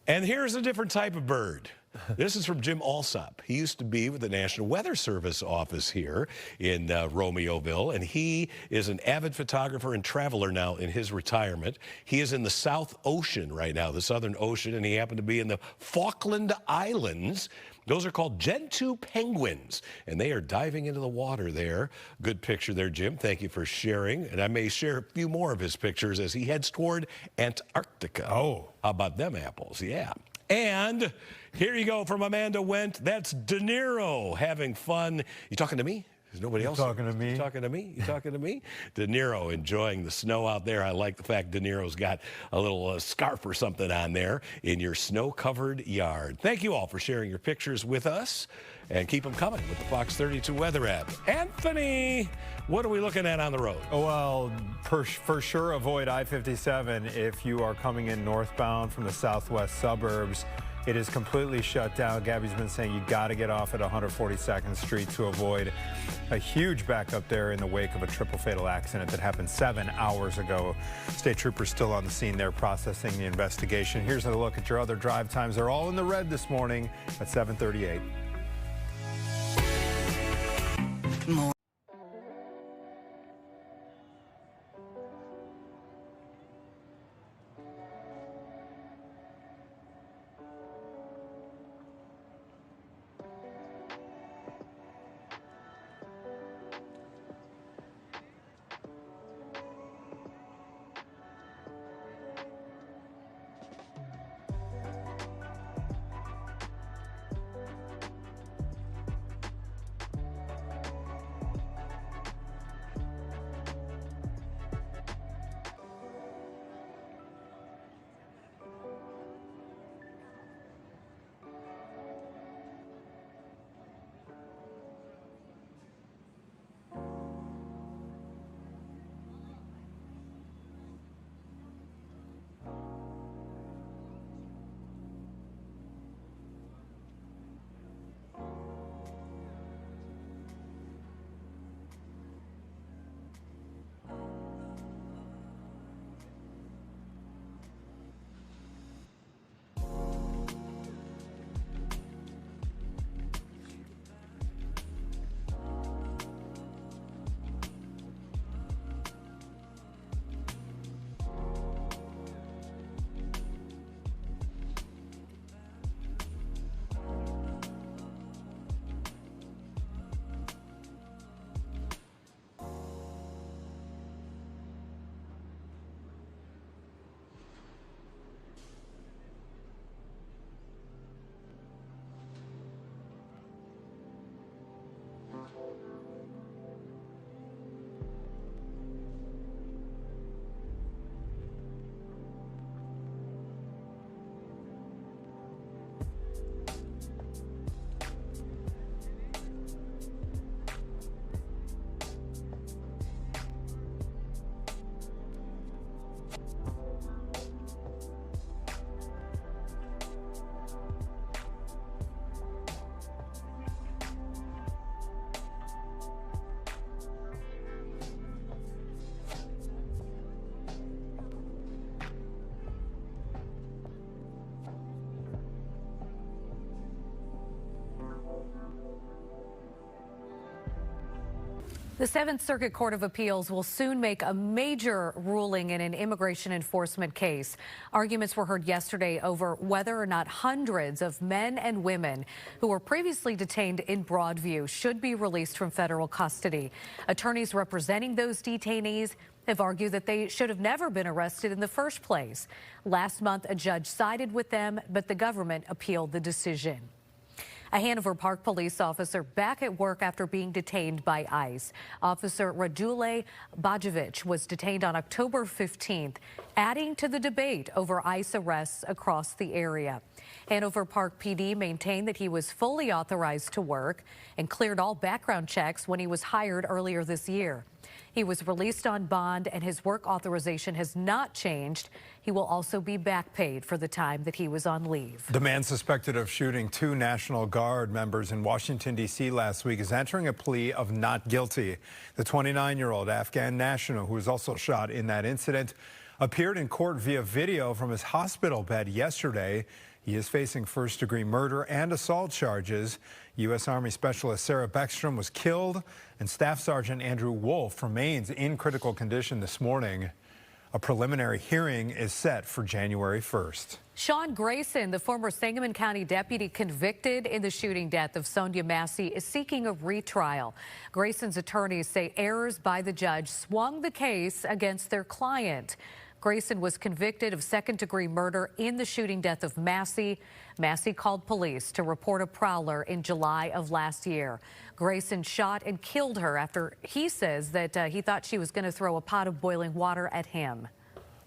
And here's a different type of bird. This is from Jim Alsop. He used to be with the National Weather Service office here in Romeoville, and he is an avid photographer and traveler now in his retirement. He is in the South Ocean right now, the Southern Ocean, and he happened to be in the Falkland Islands. Those are called Gentoo penguins, and they are diving into the water there. Good picture there, Jim. Thank you for sharing. And I may share a few more of his pictures as he heads toward Antarctica. Oh. How about them apples? Yeah. And here you go from Amanda Wendt. That's De Niro having fun. You talking to me? Is nobody else talking to me? You talking to me? You talking to me? De Niro enjoying the snow out there. I like the fact De Niro's got a little scarf or something on there in your snow-covered yard. Thank you all for sharing your pictures with us. And keep them coming with the Fox 32 weather app. Anthony, what are we looking at on the road? Well, for sure, avoid I-57 if you are coming in northbound from the southwest suburbs. It is completely shut down. Gabby's been saying you got to get off at 142nd Street to avoid a huge backup there in the wake of a triple fatal accident that happened 7 hours ago. State troopers still on the scene there processing the investigation. Here's a look at your other drive times. They're all in the red this morning at 7:38. More. The Seventh Circuit Court of Appeals will soon make a major ruling in an immigration enforcement case. Arguments were heard yesterday over whether or not hundreds of men and women who were previously detained in Broadview should be released from federal custody. Attorneys representing those detainees have argued that they should have never been arrested in the first place. Last month, a judge sided with them, but the government appealed the decision. A Hanover Park police officer back at work after being detained by ICE. Officer Radule Bajevic was detained on October 15th, adding to the debate over ICE arrests across the area. Hanover Park PD maintained that he was fully authorized to work and cleared all background checks when he was hired earlier this year. He was released on bond and his work authorization has not changed. He will also be back paid for the time that he was on leave. The man suspected of shooting 2 National Guard members in Washington, D.C. last week is entering a plea of not guilty. The 29-year-old Afghan national, who was also shot in that incident, appeared in court via video from his hospital bed yesterday. He is facing first-degree murder and assault charges. U.S. Army Specialist Sarah Beckstrom was killed, and Staff Sergeant Andrew Wolf remains in critical condition this morning. A preliminary hearing is set for January 1st. Sean Grayson, the former Sangamon County deputy convicted in the shooting death of Sonia Massey, is seeking a retrial. Grayson's attorneys say errors by the judge swung the case against their client. Grayson was convicted of second-degree murder in the shooting death of Massey. Massey called police to report a prowler in July of last year. Grayson shot and killed her after he says that he thought she was going to throw a pot of boiling water at him.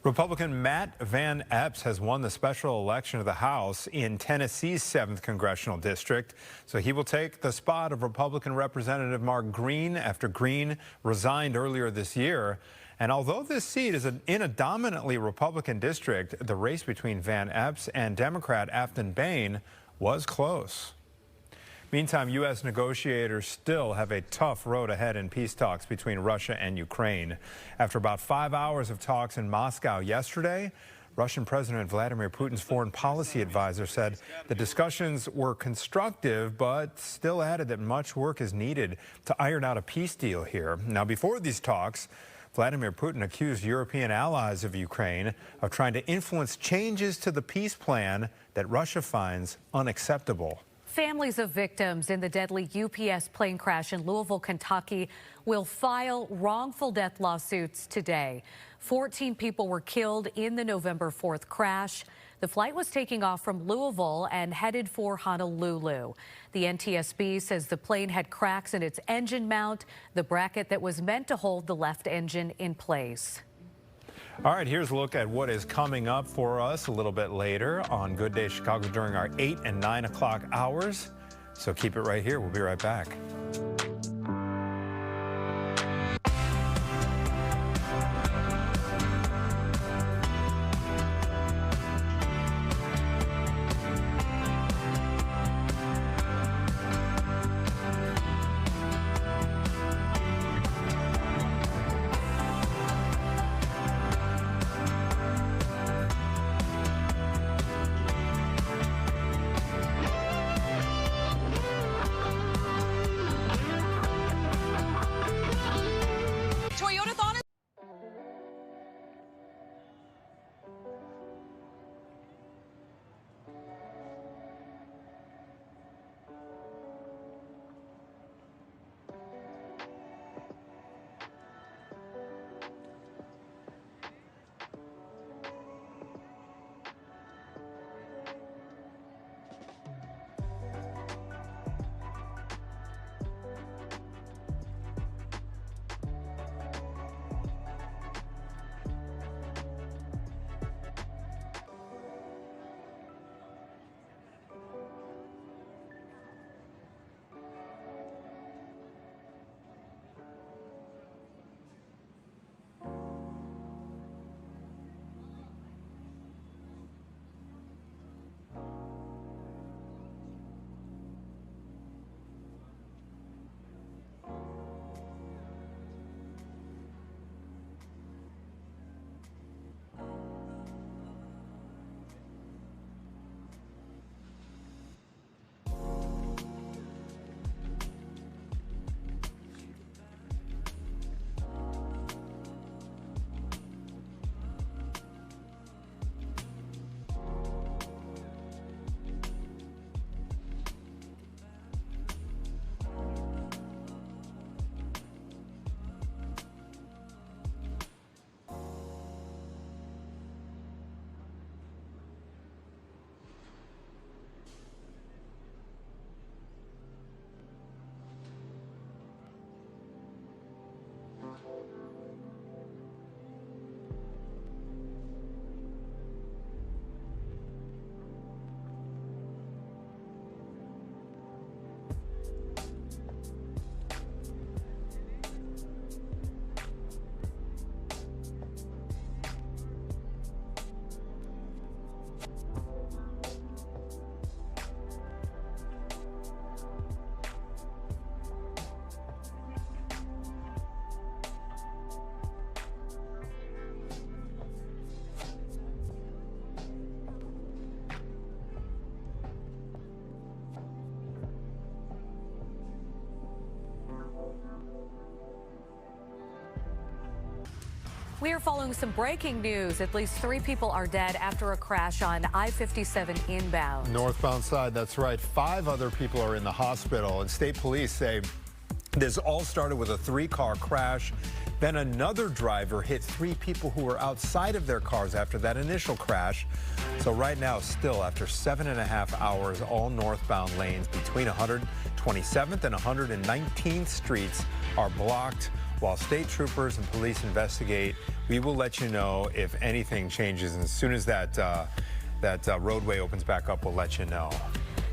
Republican Matt Van Epps has won the special election of the House in Tennessee's 7th congressional district. So he will take the spot of Republican Representative Mark Green after Green resigned earlier this year. And although this seat is in a dominantly Republican district, the race between Van Epps and Democrat Afton Bain was close. Meantime, U.S. negotiators still have a tough road ahead in peace talks between Russia and Ukraine. After about 5 hours of talks in Moscow yesterday, Russian President Vladimir Putin's foreign policy advisor said the discussions were constructive, but still added that much work is needed to iron out a peace deal here. Now, before these talks, Vladimir Putin accused European allies of Ukraine of trying to influence changes to the peace plan that Russia finds unacceptable. Families of victims in the deadly UPS plane crash in Louisville, Kentucky will file wrongful death lawsuits today. 14 people were killed in the November 4th crash. The flight was taking off from Louisville and headed for Honolulu. The NTSB says the plane had cracks in its engine mount, the bracket that was meant to hold the left engine in place. All right, here's a look at what is coming up for us a little bit later on Good Day Chicago during our 8 and 9 o'clock hours. So keep it right here. We'll be right back. We are following some breaking news. At least 3 people are dead after a crash on I-57 inbound. Northbound side, that's right. 5 other people are in the hospital, and state police say this all started with a 3-car crash. Then another driver hit 3 people who were outside of their cars after that initial crash. So right now, still after 7.5 hours, all northbound lanes between 127th and 119th streets are blocked. While state troopers and police investigate, we will let you know if anything changes. And as soon as that roadway opens back up, we'll let you know.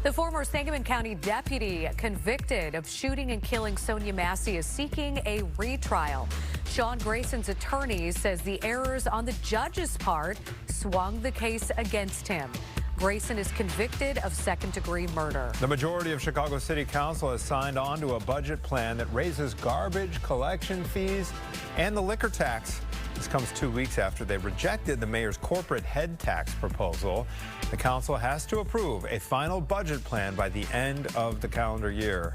The former Sangamon County deputy convicted of shooting and killing Sonia Massey is seeking a retrial. Sean Grayson's attorney says the errors on the judge's part swung the case against him. Grayson is convicted of second-degree murder. The majority of Chicago City Council has signed on to a budget plan that raises garbage collection fees and the liquor tax. This comes 2 weeks after they rejected the mayor's corporate head tax proposal. The council has to approve a final budget plan by the end of the calendar year.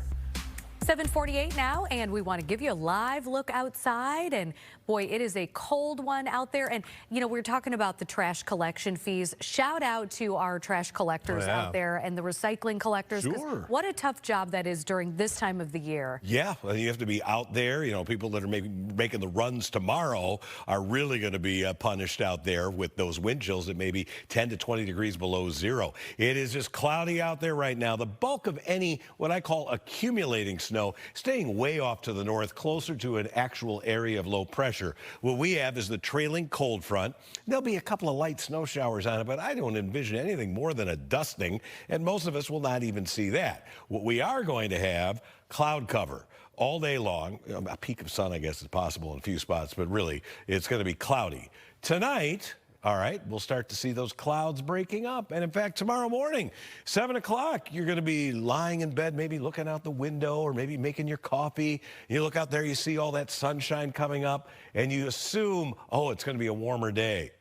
7:48 now, and we want to give you a live look outside. And boy, it is a cold one out there. And you know, we're talking about the trash collection fees. Shout out to our trash collectors out there and the recycling collectors. Sure. What a tough job that is during this time of the year. Yeah, well, you have to be out there. You know, people that are maybe making the runs tomorrow are really going to be punished out there with those wind chills at maybe 10 to 20 degrees below zero. It is just cloudy out there right now. The bulk of any what I call accumulating snow staying way off to the north, closer to an actual area of low pressure. What we have is the trailing cold front. There'll be a couple of light snow showers on it, but I don't envision anything more than a dusting, and most of us will not even see that. What we are going to have, cloud cover all day long. A peak of sun, I guess, is possible in a few spots, but really, it's going to be cloudy. Tonight, all right, we'll start to see those clouds breaking up. And in fact, tomorrow morning, 7 o'clock, you're going to be lying in bed, maybe looking out the window or maybe making your coffee. You look out there, you see all that sunshine coming up, and you assume, oh, it's going to be a warmer day.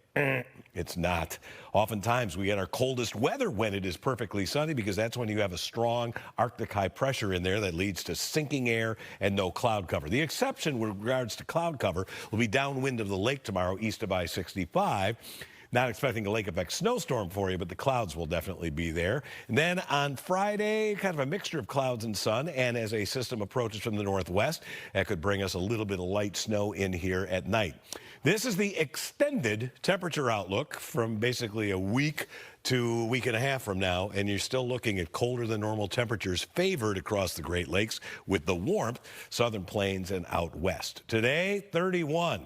It's not. Oftentimes, we get our coldest weather when it is perfectly sunny because that's when you have a strong Arctic high pressure in there that leads to sinking air and no cloud cover. The exception with regards to cloud cover will be downwind of the lake tomorrow east of I-65. Not expecting a lake effect snowstorm for you, but the clouds will definitely be there. And then on Friday, kind of a mixture of clouds and sun. And as a system approaches from the northwest, that could bring us a little bit of light snow in here at night. This is the extended temperature outlook from basically a week to a week and a half from now, and you're still looking at colder than normal temperatures favored across the Great Lakes with the warmth, southern plains and out west. Today, 31.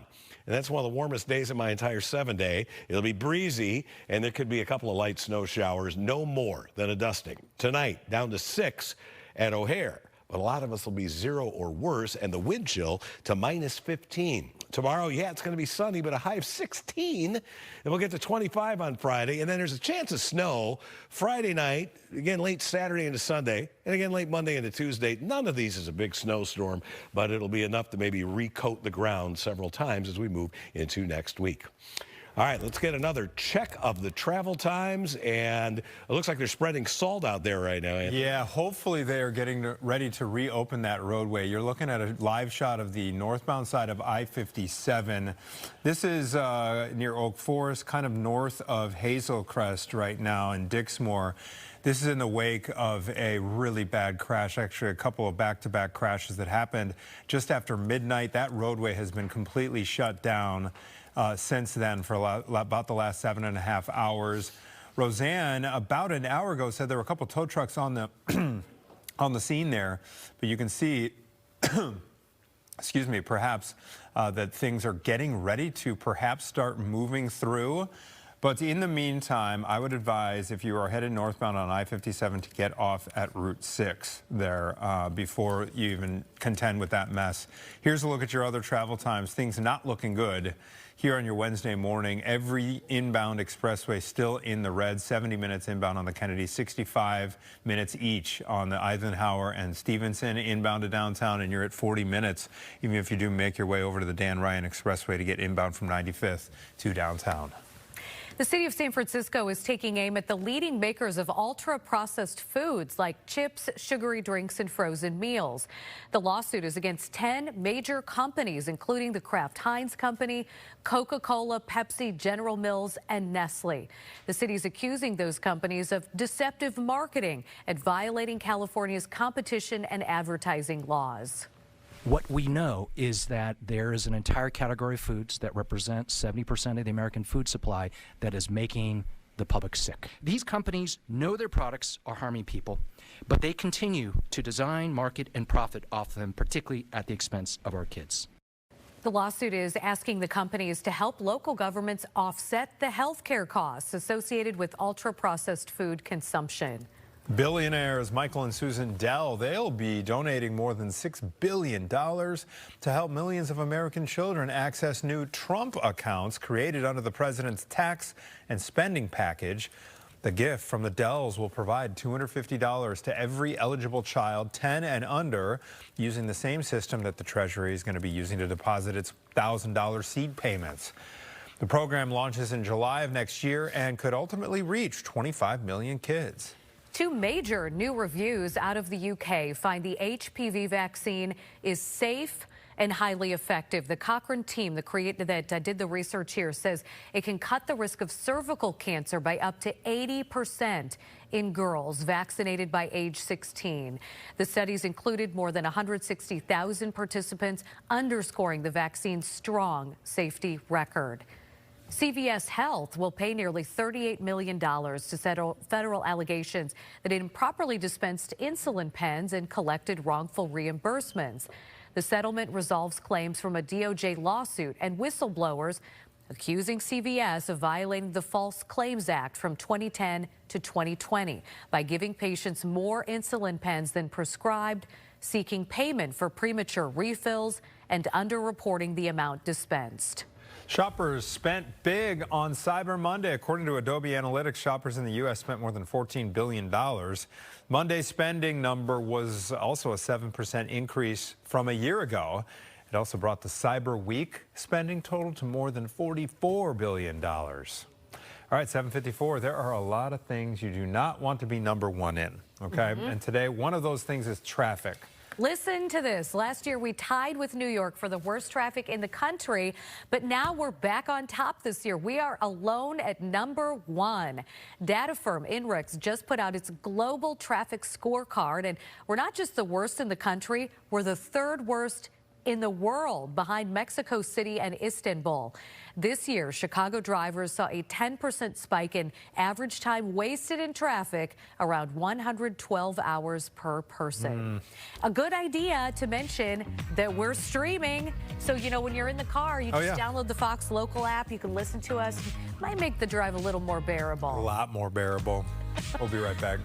And that's one of the warmest days of my entire 7-day. It'll be breezy, and there could be a couple of light snow showers, no more than a dusting. Tonight, down to 6 at O'Hare. But a lot of us will be 0 or worse, and the wind chill to minus 15. Tomorrow, yeah, it's going to be sunny, but a high of 16. And we'll get to 25 on Friday. And then there's a chance of snow Friday night, again, late Saturday into Sunday, and again, late Monday into Tuesday. None of these is a big snowstorm, but it'll be enough to maybe recoat the ground several times as we move into next week. All right, let's get another check of the travel times, and it looks like they're spreading salt out there right now, Anthony. Yeah, hopefully they are getting ready to reopen that roadway. You're looking at a live shot of the northbound side of I-57. This is near Oak Forest, kind of north of Hazel Crest right now in Dixmoor. This is in the wake of a really bad crash, actually a couple of back-to-back crashes that happened just after midnight. That roadway has been completely shut down since then for about the last 7.5 hours. Roseanne, about an hour ago, said there were a couple tow trucks on the on the scene there, but you can see, excuse me, perhaps that things are getting ready to perhaps start moving through. But in the meantime, I would advise if you are headed northbound on I-57 to get off at Route 6 there before you even contend with that mess. Here's a look at your other travel times. Things not looking good here on your Wednesday morning. Every inbound expressway still in the red. 70 minutes inbound on the Kennedy, 65 minutes each on the Eisenhower and Stevenson inbound to downtown, and you're at 40 minutes even if you do make your way over to the Dan Ryan Expressway to get inbound from 95th to downtown. The city of San Francisco is taking aim at the leading makers of ultra-processed foods like chips, sugary drinks, and frozen meals. The lawsuit is against 10 major companies, including the Kraft Heinz Company, Coca-Cola, Pepsi, General Mills, and Nestle. The city is accusing those companies of deceptive marketing and violating California's competition and advertising laws. What we know is that there is an entire category of foods that represent 70% of the American food supply that is making the public sick. These companies know their products are harming people, but they continue to design, market, and profit off them, particularly at the expense of our kids. The lawsuit is asking the companies to help local governments offset the health care costs associated with ultra-processed food consumption. Billionaires Michael and Susan Dell, they'll be donating more than $6 billion to help millions of American children access new Trump accounts created under the president's tax and spending package. The gift from the Dells will provide $250 to every eligible child 10 and under, using the same system that the Treasury is going to be using to deposit its $1,000 seed payments. The program launches in July of next year and could ultimately reach 25 million kids. Two major new reviews out of the UK find the HPV vaccine is safe and highly effective. The Cochrane team that did the research here says it can cut the risk of cervical cancer by up to 80% in girls vaccinated by age 16. The studies included more than 160,000 participants, underscoring the vaccine's strong safety record. CVS Health will pay nearly $38 million to settle federal allegations that it improperly dispensed insulin pens and collected wrongful reimbursements. The settlement resolves claims from a DOJ lawsuit and whistleblowers accusing CVS of violating the False Claims Act from 2010 to 2020 by giving patients more insulin pens than prescribed, seeking payment for premature refills, and underreporting the amount dispensed. Shoppers spent big on Cyber Monday. According to Adobe Analytics, shoppers in the U.S. spent more than $14 billion. Monday's spending number was also a 7% increase from a year ago. It also brought the Cyber Week spending total to more than $44 billion. All right, 7:54. There are a lot of things you do not want to be number one in, okay? And today, one of those things is traffic. Listen to this. Last year, we tied with New York for the worst traffic in the country, but now we're back on top this year. We are alone at number one. Data firm INRIX just put out its global traffic scorecard, and we're not just the worst in the country, we're the third worst in the world, behind Mexico City and Istanbul. This year, Chicago drivers saw a 10% spike in average time wasted in traffic, around 112 hours per person. A good idea to mention that we're streaming. So, you know, when you're in the car, you just download the Fox Local app. You can listen to us. Might make the drive a little more bearable. A lot more bearable. We'll be right back.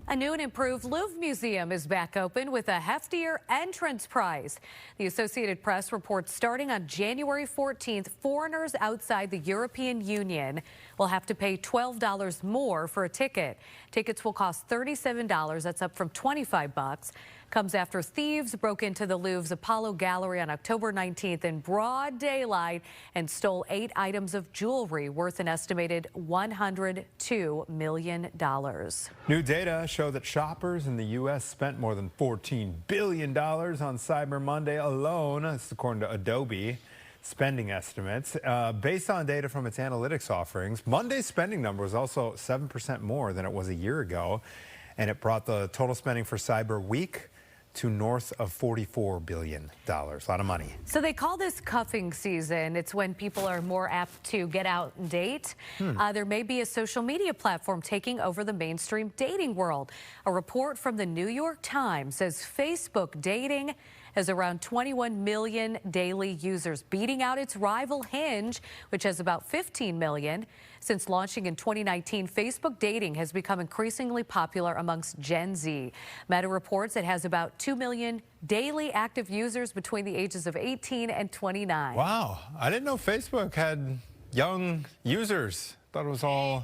A new and improved Louvre Museum is back open with a heftier entrance price. The Associated Press reports starting on January 14th, foreigners outside the European Union will have to pay $12 more for a ticket. Tickets will cost $37. That's up from $25. Comes after thieves broke into the Louvre's Apollo Gallery on October 19th in broad daylight and stole 8 items of jewelry worth an estimated $102 million. New data show that shoppers in the U.S. spent more than $14 billion on Cyber Monday alone. That's according to Adobe spending estimates. Based on data from its analytics offerings, Monday's spending number was also 7% more than it was a year ago, and it brought the total spending for Cyber Week to north of $44 billion. A lot of money. So they call this cuffing season. It's when people are more apt to get out and date. There may be a social media platform taking over the mainstream dating world. A report from the New York Times says Facebook dating has around 21 million daily users, beating out its rival Hinge, which has about 15 million. Since launching in 2019, Facebook dating has become increasingly popular amongst Gen Z. Meta reports it has about 2 million daily active users between the ages of 18 and 29. Wow, I didn't know Facebook had young users. Thought it was all,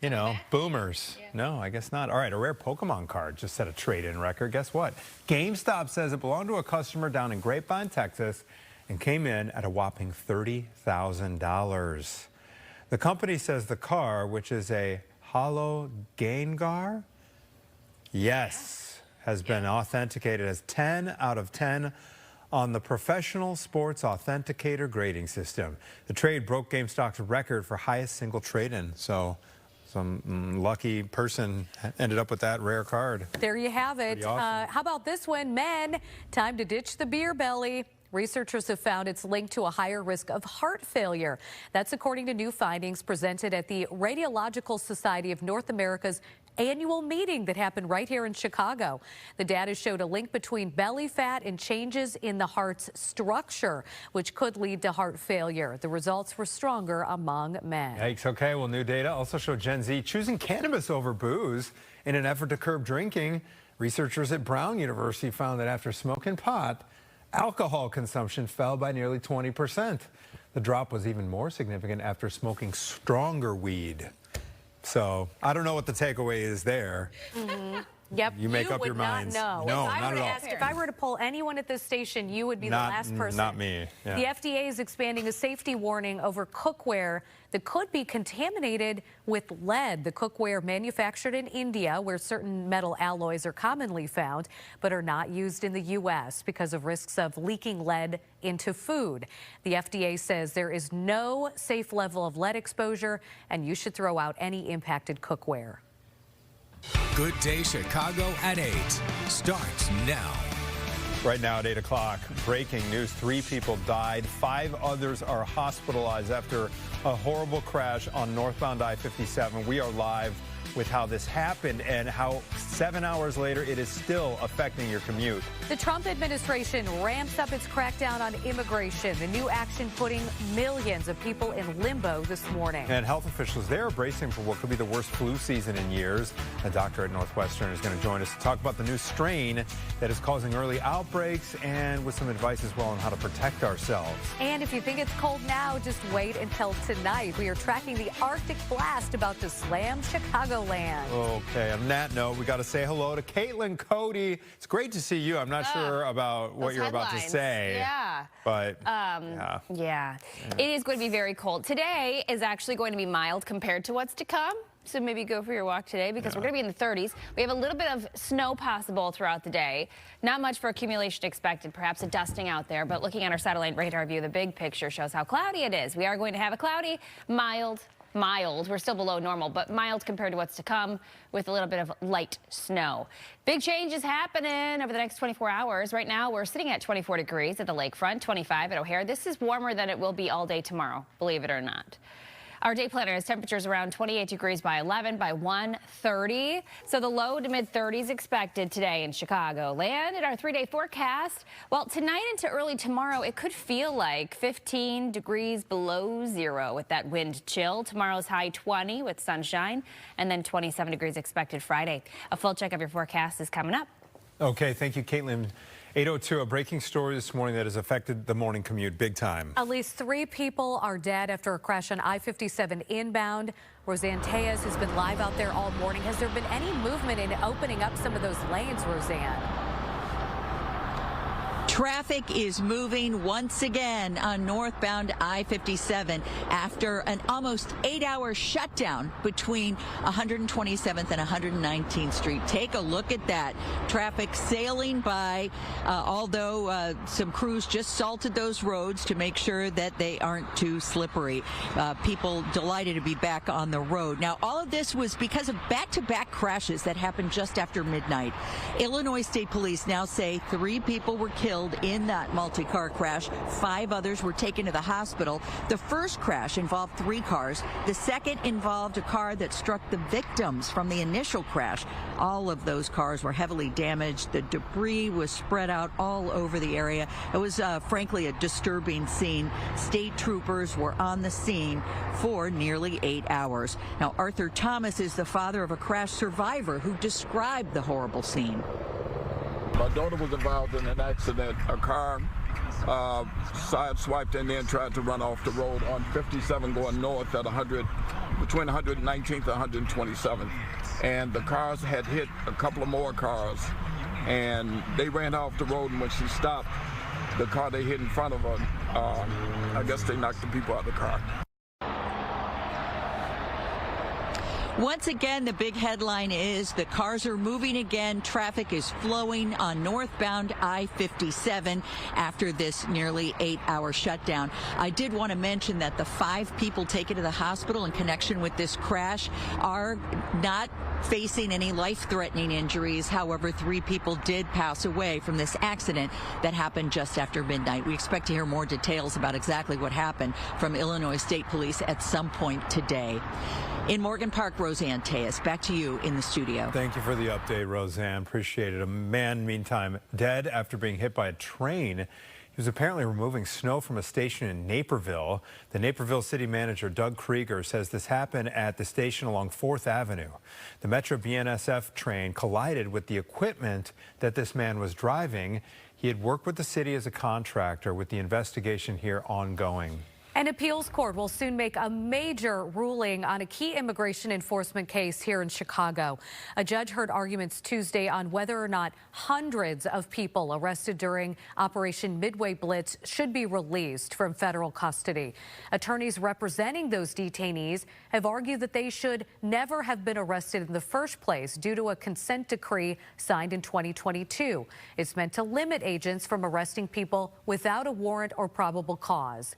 you know, boomers. Yeah. No, I guess not. All right, a rare Pokemon card just set a trade-in record. Guess what? GameStop says it belonged to a customer down in Grapevine, Texas, and came in at a whopping $30,000. The company says the car, which is a Holo Gengar, yes, has been authenticated as 10 out of 10 on the Professional Sports Authenticator grading system. The trade broke GameStop's record for highest single trade-in. So some lucky person ended up with that rare card. There you have it. Awesome. How about this one? Men, time to ditch the beer belly. Researchers have found it's linked to a higher risk of heart failure. That's according to new findings presented at the Radiological Society of North America's annual meeting that happened right here in Chicago. The data showed a link between belly fat and changes in the heart's structure, which could lead to heart failure. The results were stronger among men. Yikes. Okay, well, new data also showed Gen Z choosing cannabis over booze in an effort to curb drinking. Researchers at Brown University found that after smoking pot, alcohol consumption fell by nearly 20%. The drop was even more significant after smoking stronger weed. So I don't know what the takeaway is there. Yep, you make up your minds. No, not at all. If I were to poll anyone at this station, you would be the last person. Not me. Yeah. The FDA is expanding a safety warning over cookware that could be contaminated with lead. The cookware manufactured in India, where certain metal alloys are commonly found, but are not used in the U.S. because of risks of leaking lead into food. The FDA says there is no safe level of lead exposure, and you should throw out any impacted cookware. Good Day Chicago at 8 starts now. Right now at 8 o'clock, breaking news. 3 people died. 5 others are hospitalized after a horrible crash on northbound I-57. We are live with how this happened and how 7 hours later it is still affecting your commute. The Trump administration ramps up its crackdown on immigration. The new action putting millions of people in limbo this morning. And health officials there are bracing for what could be the worst flu season in years. A doctor at Northwestern is going to join us to talk about the new strain that is causing early outbreaks and with some advice as well on how to protect ourselves. And if you think it's cold now, just wait until tonight. We are tracking the Arctic blast about to slam Chicagoland. Okay, on that note, we got to say hello to Caitlin Cody. It's great to see you. I'm not sure about what you're about to say. Yeah. But yeah. It is going to be very cold. Today is actually going to be mild compared to what's to come. So maybe go for your walk today because we're going to be in the 30s. We have a little bit of snow possible throughout the day. Not much for accumulation expected, perhaps a dusting out there. But looking at our satellite radar view, the big picture shows how cloudy it is. We are going to have a cloudy, mild. We're still below normal, but mild compared to what's to come with a little bit of light snow. Big changes happening over the next 24 hours. Right now, we're sitting at 24 degrees at the lakefront, 25 at O'Hare. This is warmer than it will be all day tomorrow, believe it or not. Our day planner has temperatures around 28 degrees by 11, by 1:30. So the low to mid 30s expected today in Chicagoland. In our 3-day forecast, well, tonight into early tomorrow, it could feel like 15 degrees below zero with that wind chill. Tomorrow's high 20 with sunshine, and then 27 degrees expected Friday. A full check of your forecast is coming up. Okay, thank you, Caitlin. 8:02, a breaking story this morning that has affected the morning commute big time. At least 3 people are dead after a crash on I-57 inbound. Roseanne Tejas has been live out there all morning. Has there been any movement in opening up some of those lanes, Roseanne? Traffic is moving once again on northbound I-57 after an almost 8-hour shutdown between 127th and 119th Street. Take a look at that. Traffic sailing by, although some crews just salted those roads to make sure that they aren't too slippery. People delighted to be back on the road. Now, all of this was because of back-to-back crashes that happened just after midnight. Illinois State Police now say 3 people were killed in that multi-car crash. 5 others were taken to the hospital. The first crash involved 3 cars. The second involved a car that struck the victims from the initial crash. All of those cars were heavily damaged. The debris was spread out all over the area. It was frankly a disturbing scene. State troopers were on the scene for nearly 8 hours. Now, Arthur Thomas is the father of a crash survivor who described the horrible scene. My daughter was involved in an accident. A car sideswiped and then tried to run off the road on 57 going north at 100, between 119th and 127th. And the cars had hit a couple of more cars, and they ran off the road, and when she stopped, the car they hit in front of her, I guess they knocked the people out of the car. Once again, the big headline is the cars are moving again. Traffic is flowing on northbound I-57 after this nearly 8-hour shutdown. I did want to mention that the 5 people taken to the hospital in connection with this crash are not facing any life-threatening injuries. However, 3 people did pass away from this accident that happened just after midnight. We expect to hear more details about exactly what happened from Illinois State Police at some point today. In Morgan Park, Roseanne Tejas, back to you in the studio. Thank you for the update, Roseanne. Appreciate it. A man, meantime, dead after being hit by a train. He was apparently removing snow from a station in Naperville. The Naperville city manager, Doug Krieger, says this happened at the station along 4th Avenue. The Metro BNSF train collided with the equipment that this man was driving. He had worked with the city as a contractor, with the investigation here ongoing. An appeals court will soon make a major ruling on a key immigration enforcement case here in Chicago. A judge heard arguments Tuesday on whether or not hundreds of people arrested during Operation Midway Blitz should be released from federal custody. Attorneys representing those detainees have argued that they should never have been arrested in the first place due to a consent decree signed in 2022. It's meant to limit agents from arresting people without a warrant or probable cause.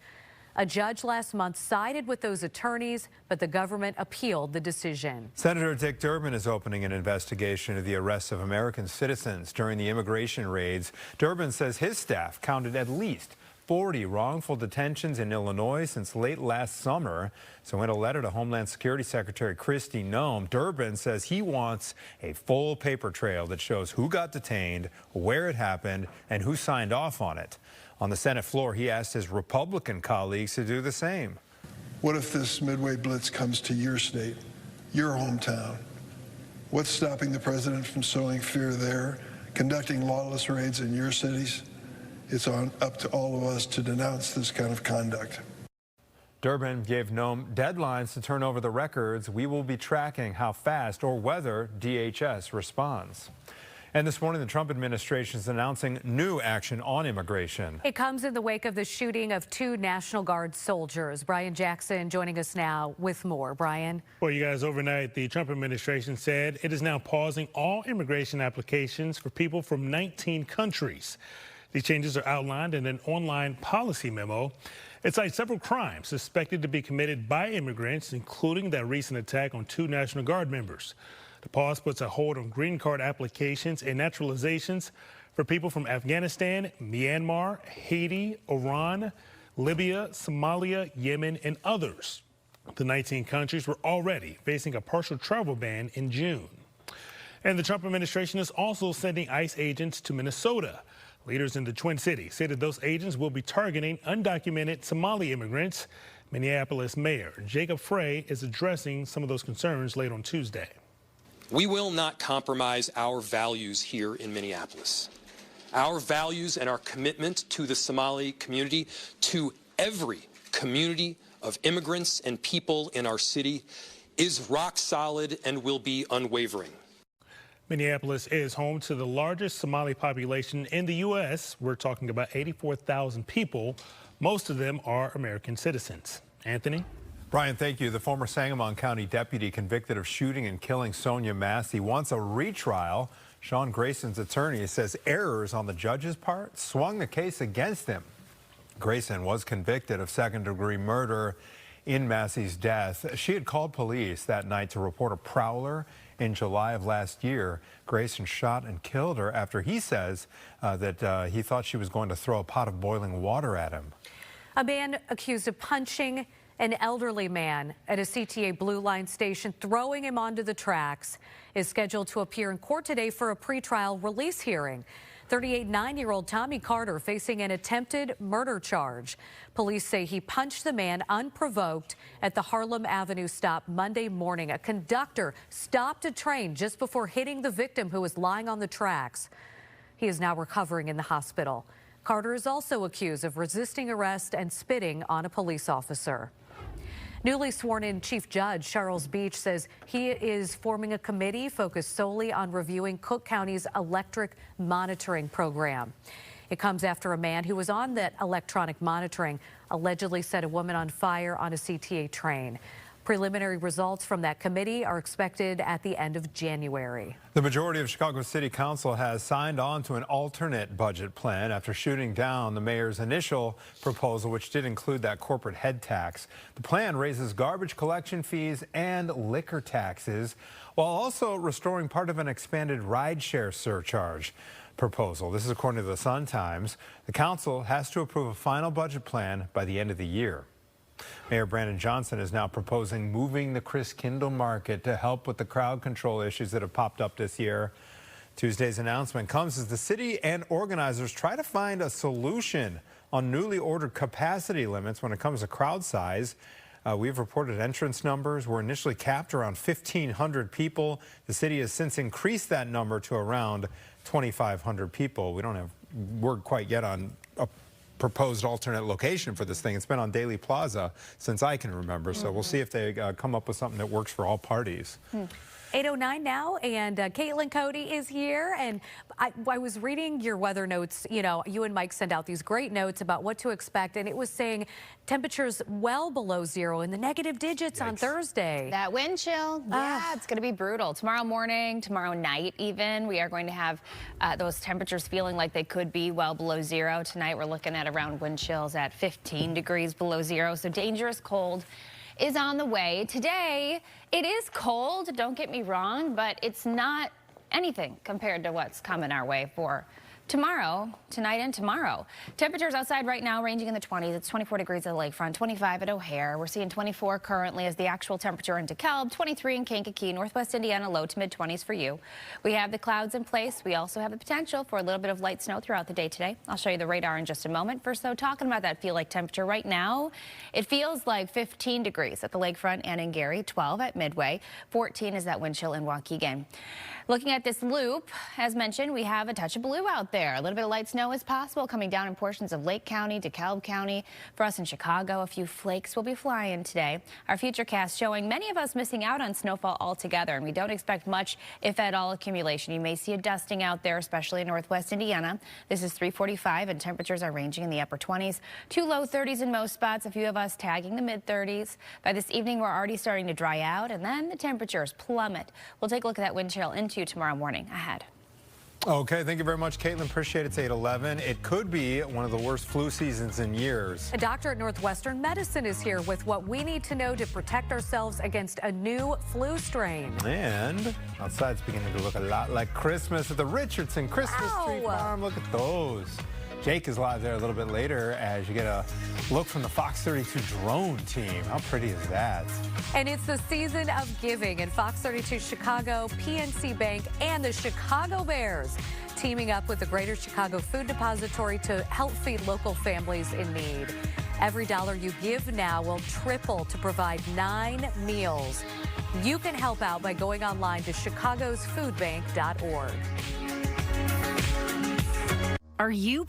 A judge last month sided with those attorneys, but the government appealed the decision. Senator Dick Durbin is opening an investigation of the arrests of American citizens during the immigration raids. Durbin says his staff counted at least 40 wrongful detentions in Illinois since late last summer. So in a letter to Homeland Security Secretary Kristi Noem, Durbin says he wants a full paper trail that shows who got detained, where it happened, and who signed off on it. On the Senate floor, he asked his Republican colleagues to do the same. What if this Midway Blitz comes to your state, your hometown? What's stopping the president from sowing fear there, conducting lawless raids in your cities? It's up to all of us to denounce this kind of conduct. Durbin gave Noem deadlines to turn over the records. We will be tracking how fast or whether DHS responds. And this morning, the Trump administration is announcing new action on immigration. It comes in the wake of the shooting of 2 National Guard soldiers. Brian Jackson joining us now with more. Brian. Well, you guys, overnight, the Trump administration said it is now pausing all immigration applications for people from 19 countries. These changes are outlined in an online policy memo. It cites several crimes suspected to be committed by immigrants, including that recent attack on 2 National Guard members. The pause puts a hold on green card applications and naturalizations for people from Afghanistan, Myanmar, Haiti, Iran, Libya, Somalia, Yemen, and others. The 19 countries were already facing a partial travel ban in June. And the Trump administration is also sending ICE agents to Minnesota. Leaders in the Twin Cities say that those agents will be targeting undocumented Somali immigrants. Minneapolis Mayor Jacob Frey is addressing some of those concerns late on Tuesday. We will not compromise our values here in Minneapolis. Our values and our commitment to the Somali community, to every community of immigrants and people in our city, is rock solid and will be unwavering. Minneapolis is home to the largest Somali population in the U.S. We're talking about 84,000 people. Most of them are American citizens. Anthony? Brian, thank you. The former Sangamon County deputy convicted of shooting and killing Sonia Massey wants a retrial. Sean Grayson's attorney says errors on the judge's part swung the case against him. Grayson was convicted of second-degree murder in Massey's death. She had called police that night to report a prowler in July of last year. Grayson shot and killed her after he says that he thought she was going to throw a pot of boiling water at him. A man accused of punching an elderly man at a CTA Blue Line station, throwing him onto the tracks, is scheduled to appear in court today for a pretrial release hearing. 38-9-year-old Tommy Carter facing an attempted murder charge. Police say he punched the man unprovoked at the Harlem Avenue stop Monday morning. A conductor stopped a train just before hitting the victim, who was lying on the tracks. He is now recovering in the hospital. Carter is also accused of resisting arrest and spitting on a police officer. Newly sworn-in Chief Judge Charles Beach says he is forming a committee focused solely on reviewing Cook County's electric monitoring program. It comes after a man who was on that electronic monitoring allegedly set a woman on fire on a CTA train. Preliminary results from that committee are expected at the end of January. The majority of Chicago City Council has signed on to an alternate budget plan after shooting down the mayor's initial proposal, which did include that corporate head tax. The plan raises garbage collection fees and liquor taxes, while also restoring part of an expanded rideshare surcharge proposal. This is according to the Sun-Times. The council has to approve a final budget plan by the end of the year. Mayor Brandon Johnson is now proposing moving the Chris Kindle Market to help with the crowd control issues that have popped up this year. Tuesday's announcement comes as the city and organizers try to find a solution on newly ordered capacity limits when it comes to crowd size. We've reported entrance numbers were initially capped around 1,500 people. The city has since increased that number to around 2,500 people. We don't have word quite yet on a proposed alternate location for this thing. It's been on Daly Plaza since I can remember, so we'll see if they come up with something that works for all parties. 8:09 now, and Caitlin Cody is here. And I was reading your weather notes. You know, you and Mike sent out these great notes about what to expect, and it was saying temperatures well below zero in the negative digits on Thursday. That wind chill, yeah, it's going to be brutal. Tomorrow morning, tomorrow night even, we are going to have those temperatures feeling like they could be well below zero. Tonight, we're looking at around wind chills at 15 degrees below zero, so dangerous cold is on the way. Today, it is cold, don't get me wrong, but it's not anything compared to what's coming our way for tomorrow, tonight and tomorrow. Temperatures outside right now ranging in the 20s. It's 24 degrees at the lakefront, 25 at O'Hare. We're seeing 24 currently as the actual temperature in DeKalb, 23 in Kankakee, Northwest Indiana, low to mid 20s for you. We have the clouds in place. We also have the potential for a little bit of light snow throughout the day today. I'll show you the radar in just a moment. First, though, talking about that feel like temperature right now, it feels like 15 degrees at the lakefront and in Gary, 12 at Midway, 14 is that wind chill in Waukegan. Looking at this loop, as mentioned, we have a touch of blue out there. A little bit of light snow is possible coming down in portions of Lake County, DeKalb County. For us in Chicago, a few flakes will be flying today. Our futurecast showing many of us missing out on snowfall altogether, and we don't expect much, if at all, accumulation. You may see a dusting out there, especially in Northwest Indiana. This is 3:45, and temperatures are ranging in the upper 20s to low 30s in most spots. A few of us tagging the mid 30s. By this evening, we're already starting to dry out, and then the temperatures plummet. We'll take a look at that wind chill into tomorrow morning ahead. Okay, thank you very much, Caitlin. Appreciate it. It's 8:11. It could be one of the worst flu seasons in years. A doctor at Northwestern Medicine is here with what we need to know to protect ourselves against a new flu strain. And outside, it's beginning to look a lot like Christmas at the Richardson Christmas Tree Farm. Look at those. Jake is live there a little bit later as you get a look from the Fox 32 drone team. How pretty is that? And it's the season of giving, and Fox 32 Chicago, PNC Bank, and the Chicago Bears teaming up with the Greater Chicago Food Depository to help feed local families in need. Every dollar you give now will triple to provide 9 meals. You can help out by going online to chicagosfoodbank.org. Are you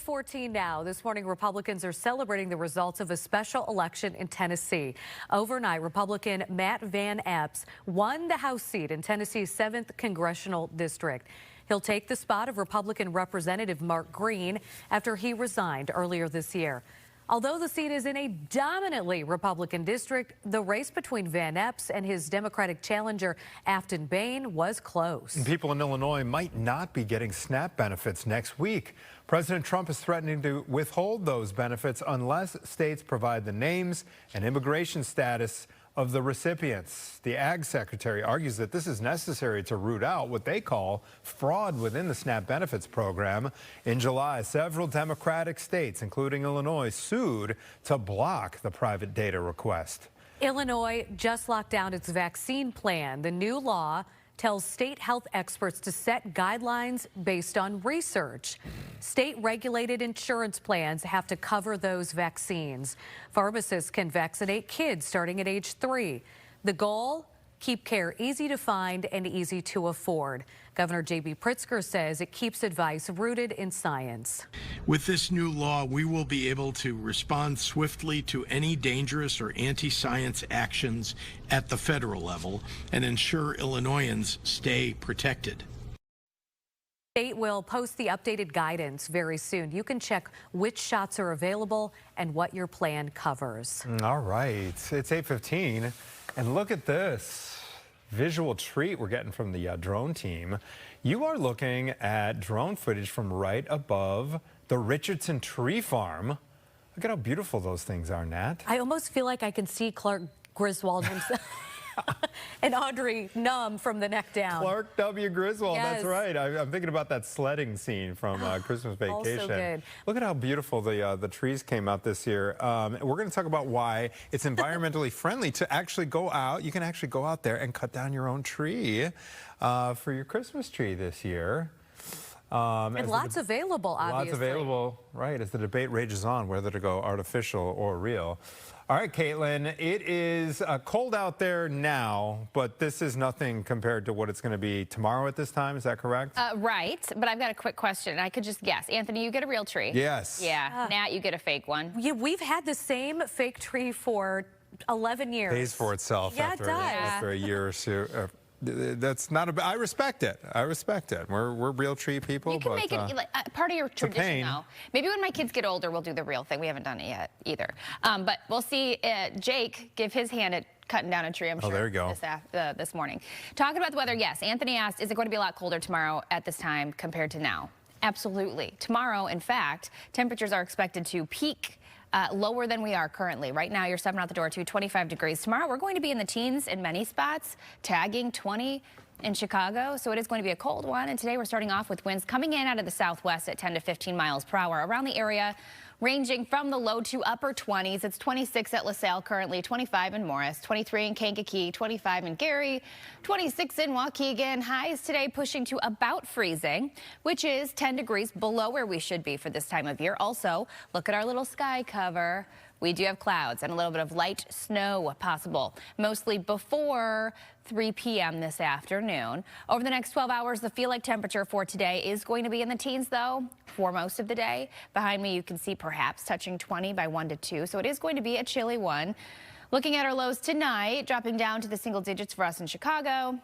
.14 now. This morning, Republicans are celebrating the results of a special election in Tennessee. Overnight, Republican Matt Van Epps won the House seat in Tennessee's 7th congressional district. He'll take the spot of Republican Representative Mark Green after he resigned earlier this year. Although the seat is in a dominantly Republican district, the race between Van Epps and his Democratic challenger Afton Bain was close. And people in Illinois might not be getting SNAP benefits next week. President Trump is threatening to withhold those benefits unless states provide the names and immigration status of the recipients. The Ag Secretary argues that this is necessary to root out what they call fraud within the SNAP benefits program. In July, several Democratic states, including Illinois, sued to block the private data request. Illinois just locked down its vaccine plan. The new law tells state health experts to set guidelines based on research. State-regulated insurance plans have to cover those vaccines. Pharmacists can vaccinate kids starting at age 3. The goal? Keep care easy to find and easy to afford. Governor J.B. Pritzker says it keeps advice rooted in science. With this new law, we will be able to respond swiftly to any dangerous or anti-science actions at the federal level and ensure Illinoisans stay protected. State will post the updated guidance very soon. You can check which shots are available and what your plan covers. All right, it's 8:15, and look at this visual treat we're getting from the drone team. You are looking at drone footage from right above the Richardson Tree Farm. Look at how beautiful those things are, Nat. I almost feel like I can see Clark Griswold himself. And Audrey Numb from the neck down. Clark W. Griswold, Yes. That's right. I'm thinking about that sledding scene from Christmas Vacation. Also good. Look at how beautiful the trees came out this year. We're going to talk about why it's environmentally friendly to actually go out. You can actually go out there and cut down your own tree for your Christmas tree this year. And lots available, obviously. Lots available, right, as the debate rages on whether to go artificial or real. All right, Caitlin, it is cold out there now, but this is nothing compared to what it's going to be tomorrow at this time. Is that correct? Right, but I've got a quick question. I could just guess. Anthony, you get a real tree. Yes. Yeah. Nat, you get a fake one. Yeah, we've had the same fake tree for 11 years. Pays for itself after a year or so. That's not a. I respect it. I respect it. We're real tree people. You can make it like, part of your tradition, though. Maybe when my kids get older, we'll do the real thing. We haven't done it yet either. But we'll see Jake give his hand at cutting down a tree, I'm sure, there you go. This morning. Talking about the weather, yes. Anthony asked, is it going to be a lot colder tomorrow at this time compared to now? Absolutely. Tomorrow, in fact, temperatures are expected to peak lower than we are currently. Right now, you're stepping out the door to 25 degrees. Tomorrow, we're going to be in the teens in many spots, tagging 20 in Chicago. So it is going to be a cold one. And today, we're starting off with winds coming in out of the southwest at 10 to 15 miles per hour around the area, ranging from the low to upper 20s. It's 26 at LaSalle currently, 25 in Morris, 23 in Kankakee, 25 in Gary, 26 in Waukegan. Highs today pushing to about freezing, which is 10 degrees below where we should be for this time of year. Also, look at our little sky cover. We do have clouds and a little bit of light snow possible, mostly before 3 p.m. this afternoon. Over the next 12 hours, the feel-like temperature for today is going to be in the teens, though, for most of the day. Behind me, you can see perhaps touching 20 by 1 to 2, so it is going to be a chilly one. Looking at our lows tonight, dropping down to the single digits for us in Chicago.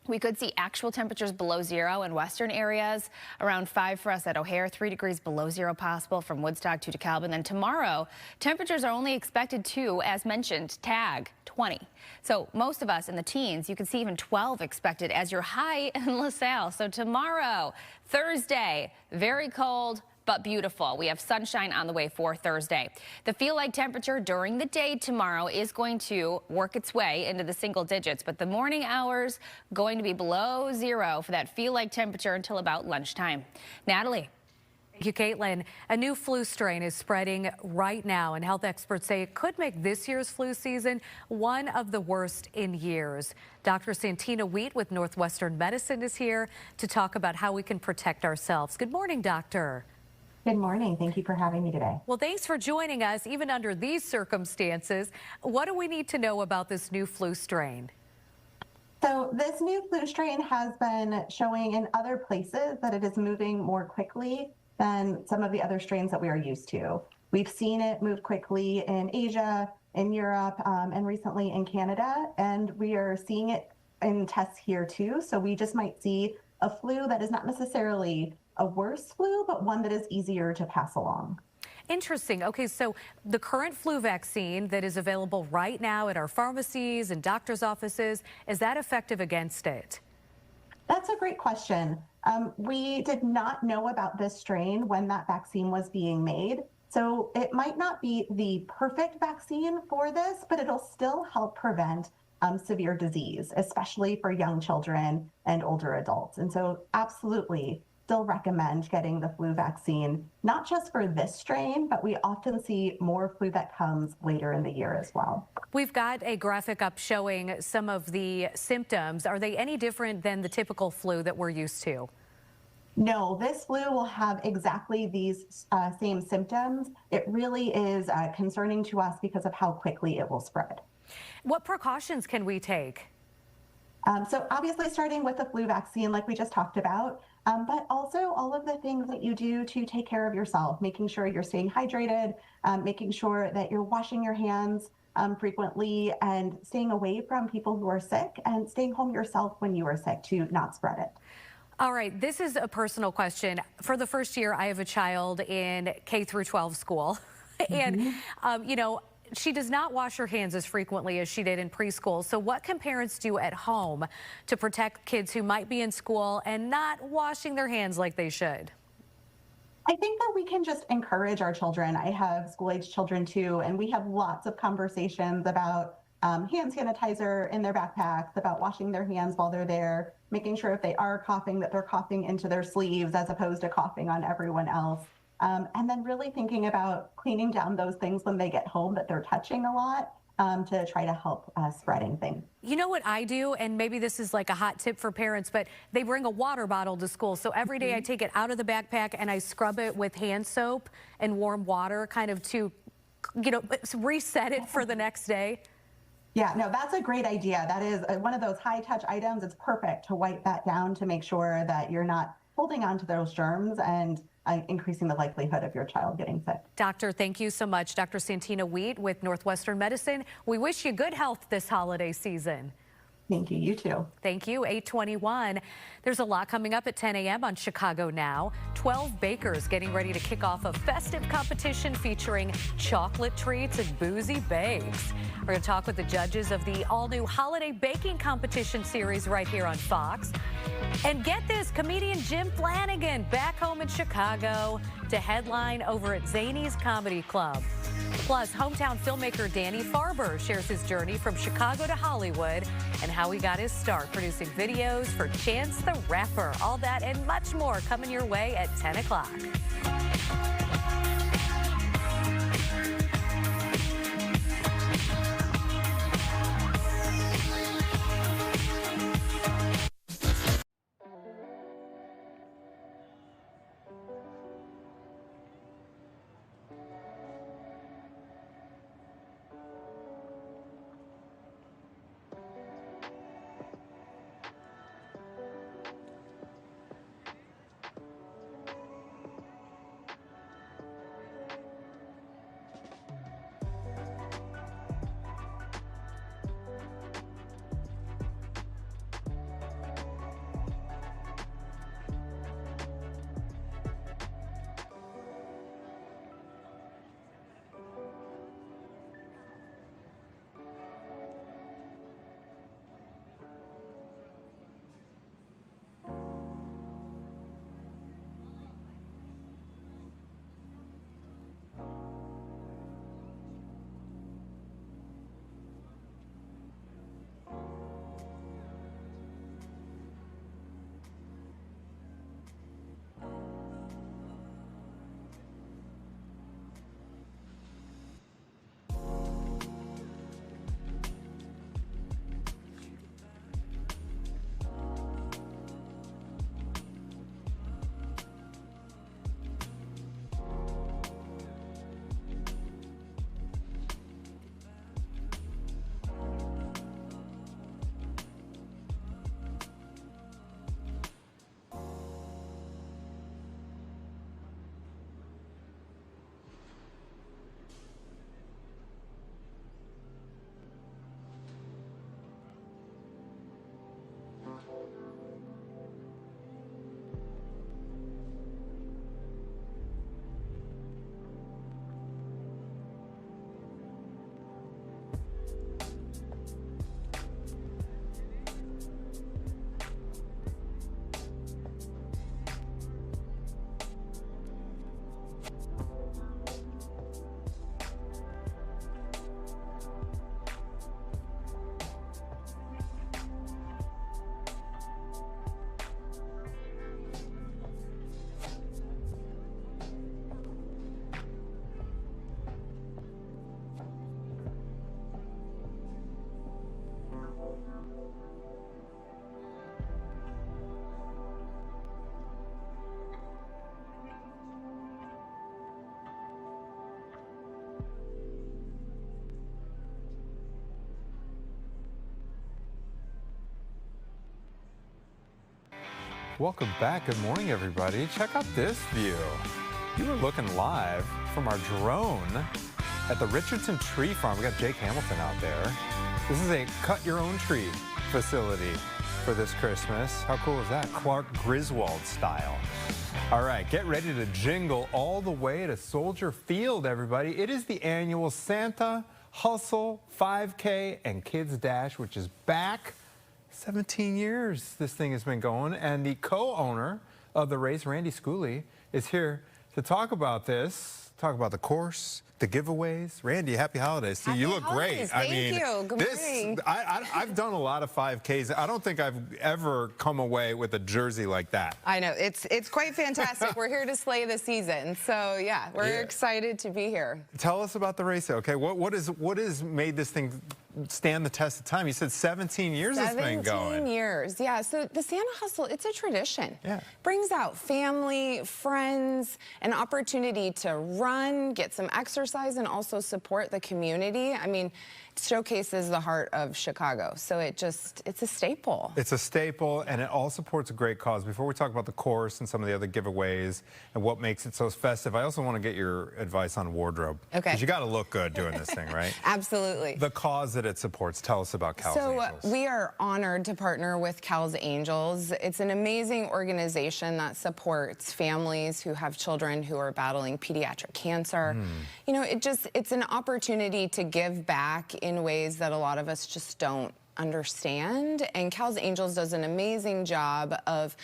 We could see actual temperatures below 0 in western areas, around 5 for us at O'Hare, 3 degrees below 0 possible from Woodstock to DeKalb. And then tomorrow, temperatures are only expected to, as mentioned, tag 20. So most of us in the teens, you can see even 12 expected as your high in LaSalle. So tomorrow, Thursday, very cold, but beautiful. We have sunshine on the way for Thursday. The feel-like temperature during the day tomorrow is going to work its way into the single digits, but the morning hours going to be below 0 for that feel-like temperature until about lunchtime. Natalie. Thank you, Caitlin. A new flu strain is spreading right now, and health experts say it could make this year's flu season one of the worst in years. Dr. Santina Wheat with Northwestern Medicine is here to talk about how we can protect ourselves. Good morning, doctor. Good morning. Thank you for having me today. Well, thanks for joining us, even under these circumstances. What do we need to know about this new flu strain? So this new flu strain has been showing in other places that it is moving more quickly than some of the other strains that we are used to. We've seen it move quickly in Asia, in Europe, and recently in Canada, and we are seeing it in tests here too. So we just might see a flu that is not necessarily a worse flu, but one that is easier to pass along. Interesting. Okay, so the current flu vaccine that is available right now at our pharmacies and doctors' offices, is that effective against it? That's a great question. We did not know about this strain when that vaccine was being made. So it might not be the perfect vaccine for this, but it'll still help prevent severe disease, especially for young children and older adults. And so absolutely still recommend getting the flu vaccine, not just for this strain, but we often see more flu that comes later in the year as well. We've got a graphic up showing some of the symptoms. Are they any different than the typical flu that we're used to? No, this flu will have exactly these same symptoms. It really is concerning to us because of how quickly it will spread. What precautions can we take? So obviously starting with the flu vaccine, like we just talked about, but also all of the things that you do to take care of yourself, making sure you're staying hydrated, making sure that you're washing your hands frequently and staying away from people who are sick and staying home yourself when you are sick to not spread it. All right, this is a personal question. For the first year, I have a child in K through 12 school, and you know, she does not wash her hands as frequently as she did in preschool. So what can parents do at home to protect kids who might be in school and not washing their hands like they should? I think that we can just encourage our children. I have school-age children too, and we have lots of conversations about hand sanitizer in their backpacks, about washing their hands while they're there, making sure if they are coughing that they're coughing into their sleeves as opposed to coughing on everyone else. And then really thinking about cleaning down those things when they get home that they're touching a lot to try to help spreading things. You know what I do, and maybe this is like a hot tip for parents, but they bring a water bottle to school. So every day I take it out of the backpack and I scrub it with hand soap and warm water, kind of to, you know, reset it for the next day. Yeah, no, that's a great idea. That is one of those high touch items. It's perfect to wipe that down to make sure that you're not holding on to those germs and increasing the likelihood of your child getting sick. Doctor, thank you so much. Dr. Santina Wheat with Northwestern Medicine. We wish you good health this holiday season. Thank you. You too. Thank you. 8:21. There's a lot coming up at 10 a.m. on Chicago Now. 12 bakers getting ready to kick off a festive competition featuring chocolate treats and boozy bakes. We're going to talk with the judges of the all-new holiday baking competition series right here on Fox. And get this, comedian Jim Flanagan back home in Chicago to headline over at Zany's Comedy Club. Plus, hometown filmmaker Danny Farber shares his journey from Chicago to Hollywood and how he got his start producing videos for Chance the Rapper. All that and much more coming your way at 10 o'clock. Welcome back. Good morning, everybody. Check out this view. You are looking live from our drone at the Richardson Tree Farm. We got Jake Hamilton out there. This is a cut-your-own-tree facility for this Christmas. How cool is that? Clark Griswold style. All right, get ready to jingle all the way to Soldier Field, everybody. It is the annual Santa Hustle 5K and Kids Dash, which is back. 17 years this thing has been going, and the co-owner of the race, Randy Schooley, is here to talk about this. talk about the course, the giveaways. Randy, happy holidays to you. You look great. Thank you. Good morning. I've done a lot of 5Ks. I don't think I've ever come away with a jersey like that. I know. It's quite fantastic. We're here to slay the season. So, yeah, we're excited to be here. Tell us about the race. Okay, what has made this thing stand the test of time? You said 17 years it's been going. 17 years, yeah. So the Santa Hustle, it's a tradition. Yeah. Brings out family, friends, an opportunity to run, get some exercise, and also support the community. I mean, it showcases the heart of Chicago. So it's a staple. It's a staple, and it all supports a great cause. Before we talk about the course and some of the other giveaways and what makes it so festive, I also want to get your advice on wardrobe. Okay. Because you got to look good doing this thing, right? Absolutely. The cause that it supports. Tell us about Cal's Angels. So we are honored to partner with Cal's Angels. It's an amazing organization that supports families who have children who are battling pediatric cancer. You know, it's an opportunity to give back in ways that a lot of us just don't understand. And Cal's Angels does an amazing job of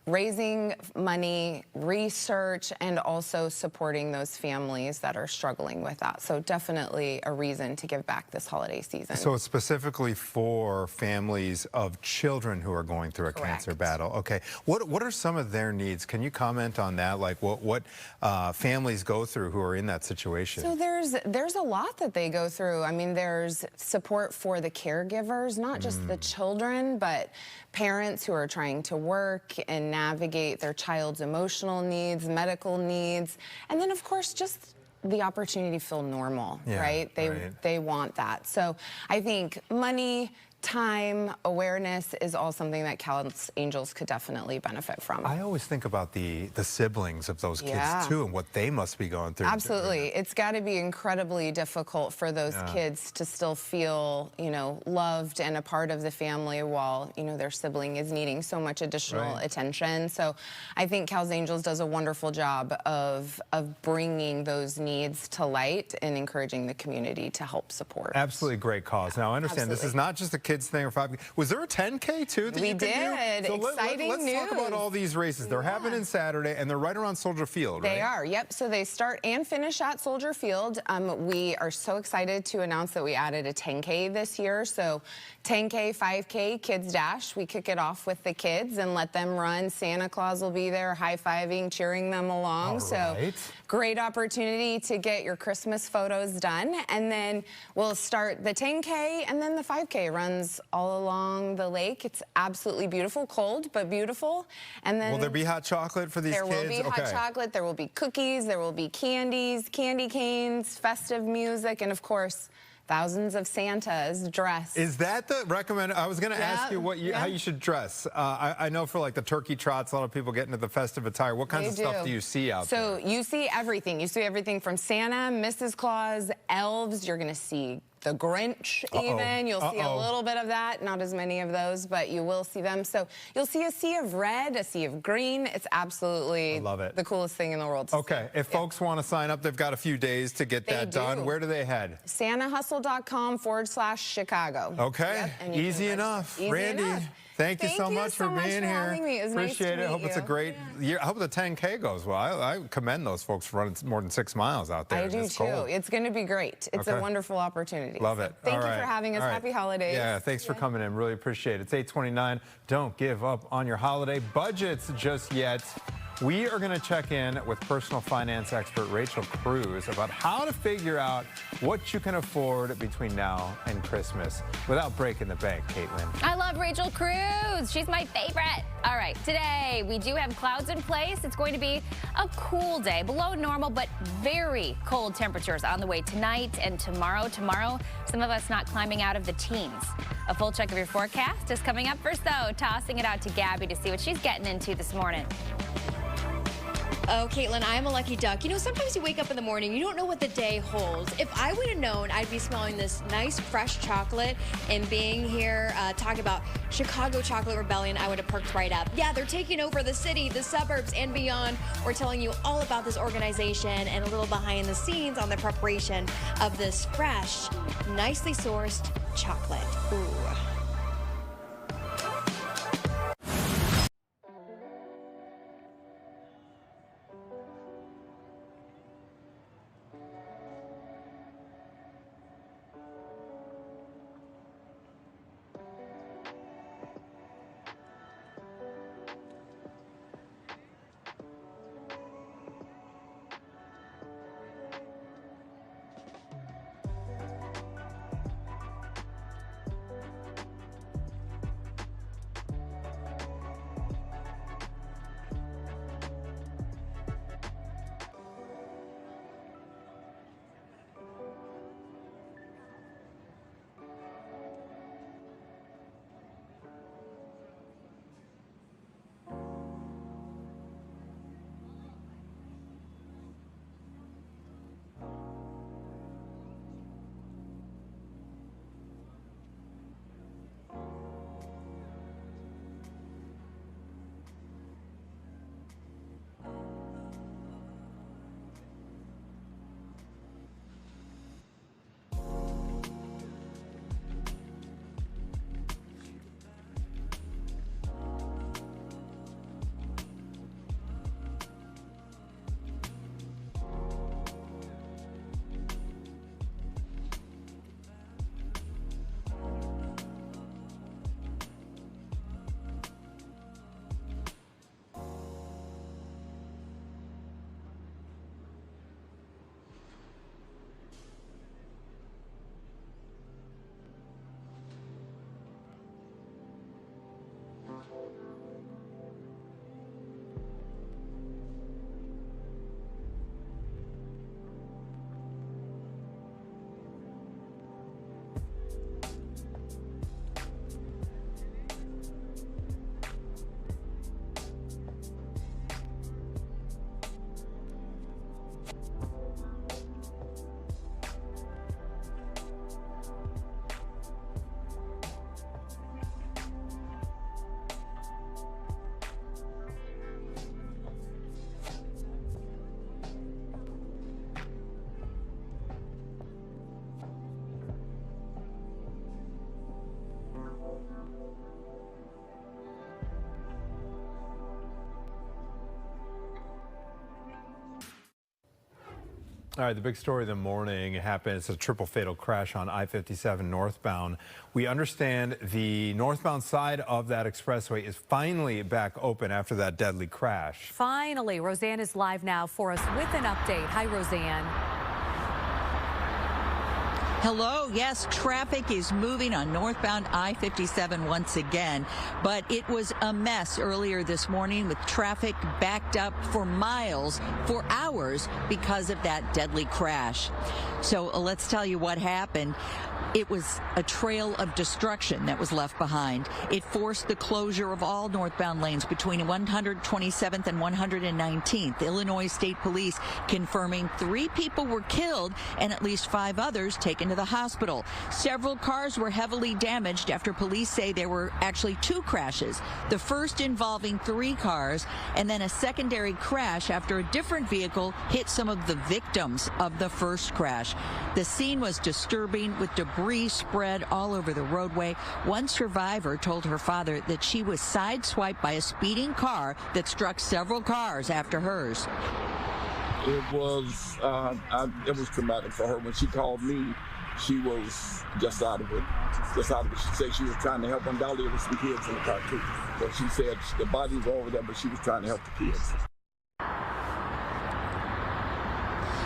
raising money, research, and also supporting those families that are struggling with that. So definitely a reason to give back this holiday season. So it's specifically for families of children who are going through a cancer battle. Okay. What are some of their needs? Can you comment on that? Like what families go through who are in that situation? So there's a lot that they go through. I mean, there's support for the caregivers, not just the children, but parents who are trying to work and navigate their child's emotional needs, medical needs, and then of course just the opportunity to feel normal, right? They want that. So I think money, time, awareness is all something that Cal's Angels could definitely benefit from. I always think about the siblings of those kids too and what they must be going through. Absolutely. It's got to be incredibly difficult for those kids to still feel, you know, loved and a part of the family while, you know, their sibling is needing so much additional attention. So I think Cal's Angels does a wonderful job of bringing those needs to light and encouraging the community to help support. Absolutely great cause. Now, I understand this is not just a kids thing or 5K. Was there a 10K too that we you could did. do? So Exciting let's talk about all these races. They're happening Saturday, and they're right around Soldier Field, right? They are, yep. So they start and finish at Soldier Field. We are so excited to announce that we added a 10K this year. So 10K, 5K, Kids Dash. We kick it off with the kids and let them run. Santa Claus will be there high-fiving, cheering them along. So great opportunity to get your Christmas photos done. And then we'll start the 10K, and then the 5K runs all along the lake. It's absolutely beautiful, cold, but beautiful. And then will there be hot chocolate for these kids? There will be hot chocolate, there will be cookies, there will be candies, candy canes, festive music, and of course, thousands of Santas dressed. Is that the recommended? I was going to ask you how you should dress. I know for like the turkey trots, a lot of people get into the festive attire. What kinds of stuff do you see out there? So you see everything. You see everything from Santa, Mrs. Claus, elves. You're going to see the Grinch even. You'll see a little bit of that, not as many of those, but you will see them. So you'll see a sea of red, a sea of green. It's absolutely the coolest thing in the world to see. If folks want to sign up, they've got a few days to get that done. Where do they head? SantaHustle.com/Chicago. Okay, easy enough. Randy, thank you so much for being here. It was Appreciate it. Hope it's a great year. I hope the 10K goes well. I commend those folks for running more than 6 miles out there. I do too. It's going to be great. It's a wonderful opportunity. Love it. Thank you for having us. Happy holidays. Yeah, thanks for coming in. Really appreciate it. It's 8:29. Don't give up on your holiday budgets just yet. We are going to check in with personal finance expert Rachel Cruz about how to figure out what you can afford between now and Christmas without breaking the bank, Caitlin. I love Rachel Cruz. She's my favorite. All right, today we do have clouds in place. It's going to be a cool day, below normal, but very cold temperatures on the way tonight and tomorrow. Tomorrow, some of us not climbing out of the teens. A full check of your forecast is coming up. First, though, tossing it out to Gabby to see what she's getting into this morning. Oh, Caitlin, I'm a lucky duck. You know, sometimes you wake up in the morning, you don't know what the day holds. If I would have known I'd be smelling this nice, fresh chocolate and being here talking about Chicago Chocolate Rebellion, I would have perked right up. Yeah, they're taking over the city, the suburbs, and beyond. We're telling you all about this organization and a little behind the scenes on the preparation of this fresh, nicely sourced chocolate. Ooh. All right, the big story of the morning happened. It's a triple fatal crash on I-57 northbound. We understand the northbound side of that expressway is finally back open after that deadly crash. Finally, Roseanne is live now for us with an update. Hi, Roseanne. Hello. Yes, traffic is moving on northbound I-57 once again, but it was a mess earlier this morning with traffic backed up for miles for hours because of that deadly crash. So let's tell you what happened. It was a trail of destruction that was left behind. It forced the closure of all northbound lanes between 127th and 119th. Illinois State Police confirming 3 people were killed and at least 5 others taken to the hospital. Several cars were heavily damaged after police say there were actually 2 crashes. The first involving 3 cars and then a secondary crash after a different vehicle hit some of the victims of the first crash. The scene was disturbing with debris spread all over the roadway. One survivor told her father that she was sideswiped by a speeding car that struck several cars after hers. It was traumatic for her. When she called me, she was just out of it. She said she was trying to help undoubtedly there were some kids in the car too. But she said the bodies were over there, but she was trying to help the kids.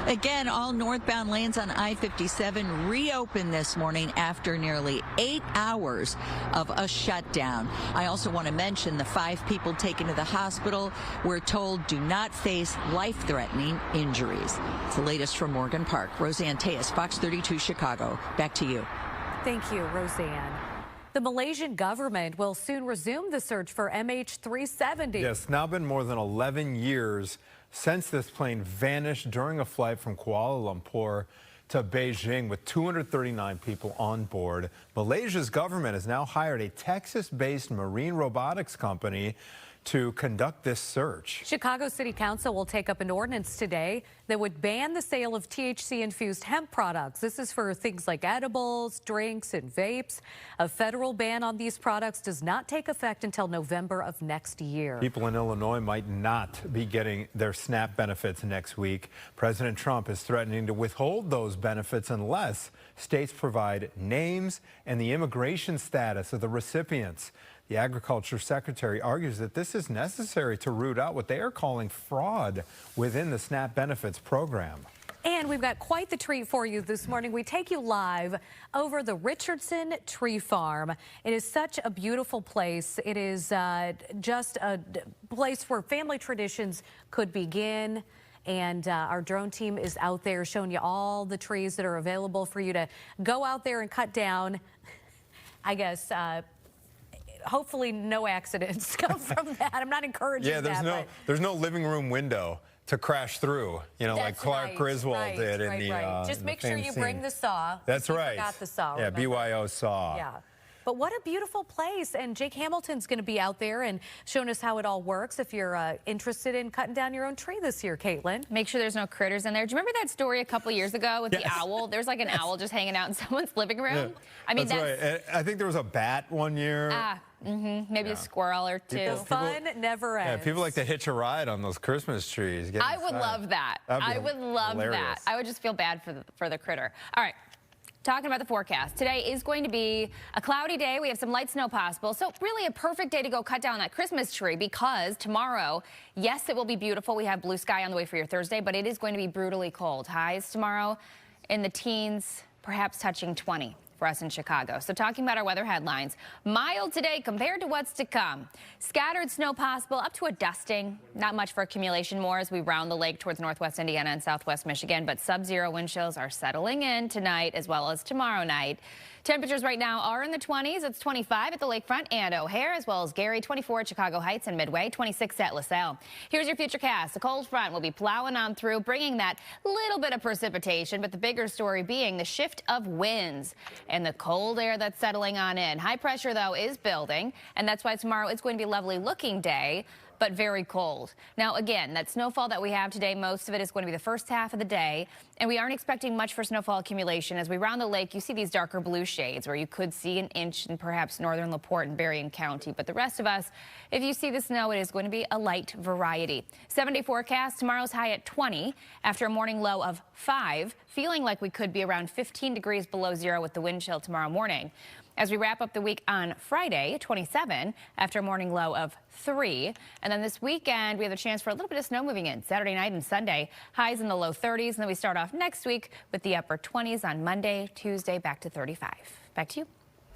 Again, all northbound lanes on I-57 reopened this morning after nearly 8 hours of a shutdown. I also want to mention the 5 people taken to the hospital we're told do not face life-threatening injuries. It's the latest from Morgan Park. Roseanne Tejas, Fox 32 Chicago. Back to you. Thank you, Roseanne. The Malaysian government will soon resume the search for MH370. Yes, now been more than 11 years since this plane vanished during a flight from Kuala Lumpur to Beijing with 239 people on board. Malaysia's government has now hired a Texas-based marine robotics company to conduct this search. Chicago City Council will take up an ordinance today that would ban the sale of THC-infused hemp products. This is for things like edibles, drinks, and vapes. A federal ban on these products does not take effect until November of next year. People in Illinois might not be getting their SNAP benefits next week. President Trump is threatening to withhold those benefits unless states provide names and the immigration status of the recipients. The Agriculture Secretary argues that this is necessary to root out what they are calling fraud within the SNAP benefits program. And we've got quite the treat for you this morning. We take you live over the Richardson Tree Farm. It is such a beautiful place. It is just a place where family traditions could begin. And our drone team is out there showing you all the trees that are available for you to go out there and cut down. I guess hopefully no accidents come from that. I'm not encouraging that. There's no living room window to crash through, you know, like Clark Griswold did in the Just make sure you bring the saw. That's right. Got the saw. Yeah, remember? BYO saw. Yeah. But what a beautiful place. And Jake Hamilton's going to be out there and showing us how it all works if you're interested in cutting down your own tree this year, Caitlin. Make sure there's no critters in there. Do you remember that story a couple years ago with the owl? There's like an owl just hanging out in someone's living room. Yeah. I mean, that's right. I think there was a bat one year. Maybe a squirrel or 2. The fun never ends. Yeah, people like to hitch a ride on those Christmas trees. I would love that. I would love that. I would just feel bad for the critter. All right. Talking about the forecast, today is going to be a cloudy day. We have some light snow possible. So really a perfect day to go cut down that Christmas tree because tomorrow, yes, it will be beautiful. We have blue sky on the way for your Thursday, but it is going to be brutally cold. Highs tomorrow in the teens, perhaps touching 20 for us in Chicago. So talking about our weather headlines, mild today compared to what's to come. Scattered snow possible up to a dusting. Not much for accumulation more as we round the lake towards northwest Indiana and southwest Michigan, but sub-zero wind chills are settling in tonight as well as tomorrow night. Temperatures right now are in the 20s. It's 25 at the lakefront and O'Hare, as well as Gary, 24 at Chicago Heights and Midway, 26 at LaSalle. Here's your futurecast. A cold front will be plowing on through, bringing that little bit of precipitation, but the bigger story being the shift of winds and the cold air that's settling on in. High pressure, though, is building, and that's why tomorrow it's going to be a lovely looking day, but very cold. Now, again, that snowfall that we have today, most of it is going to be the first half of the day, And we aren't expecting much for snowfall accumulation. As we round the lake, you see these darker blue shades where you could see an inch in perhaps northern LaPorte and Berrien County. But the rest of us, if you see the snow, it is going to be a light variety. 7-day forecast, tomorrow's high at 20 after a morning low of 5, feeling like we could be around 15 degrees below zero with the wind chill tomorrow morning. As we wrap up the week on Friday, 27 after a morning low of 3. And then this weekend, we have a chance for a little bit of snow moving in. Saturday night and Sunday, highs in the low 30s. And then we start off next week with the upper 20s on Monday, Tuesday, back to 35. Back to you.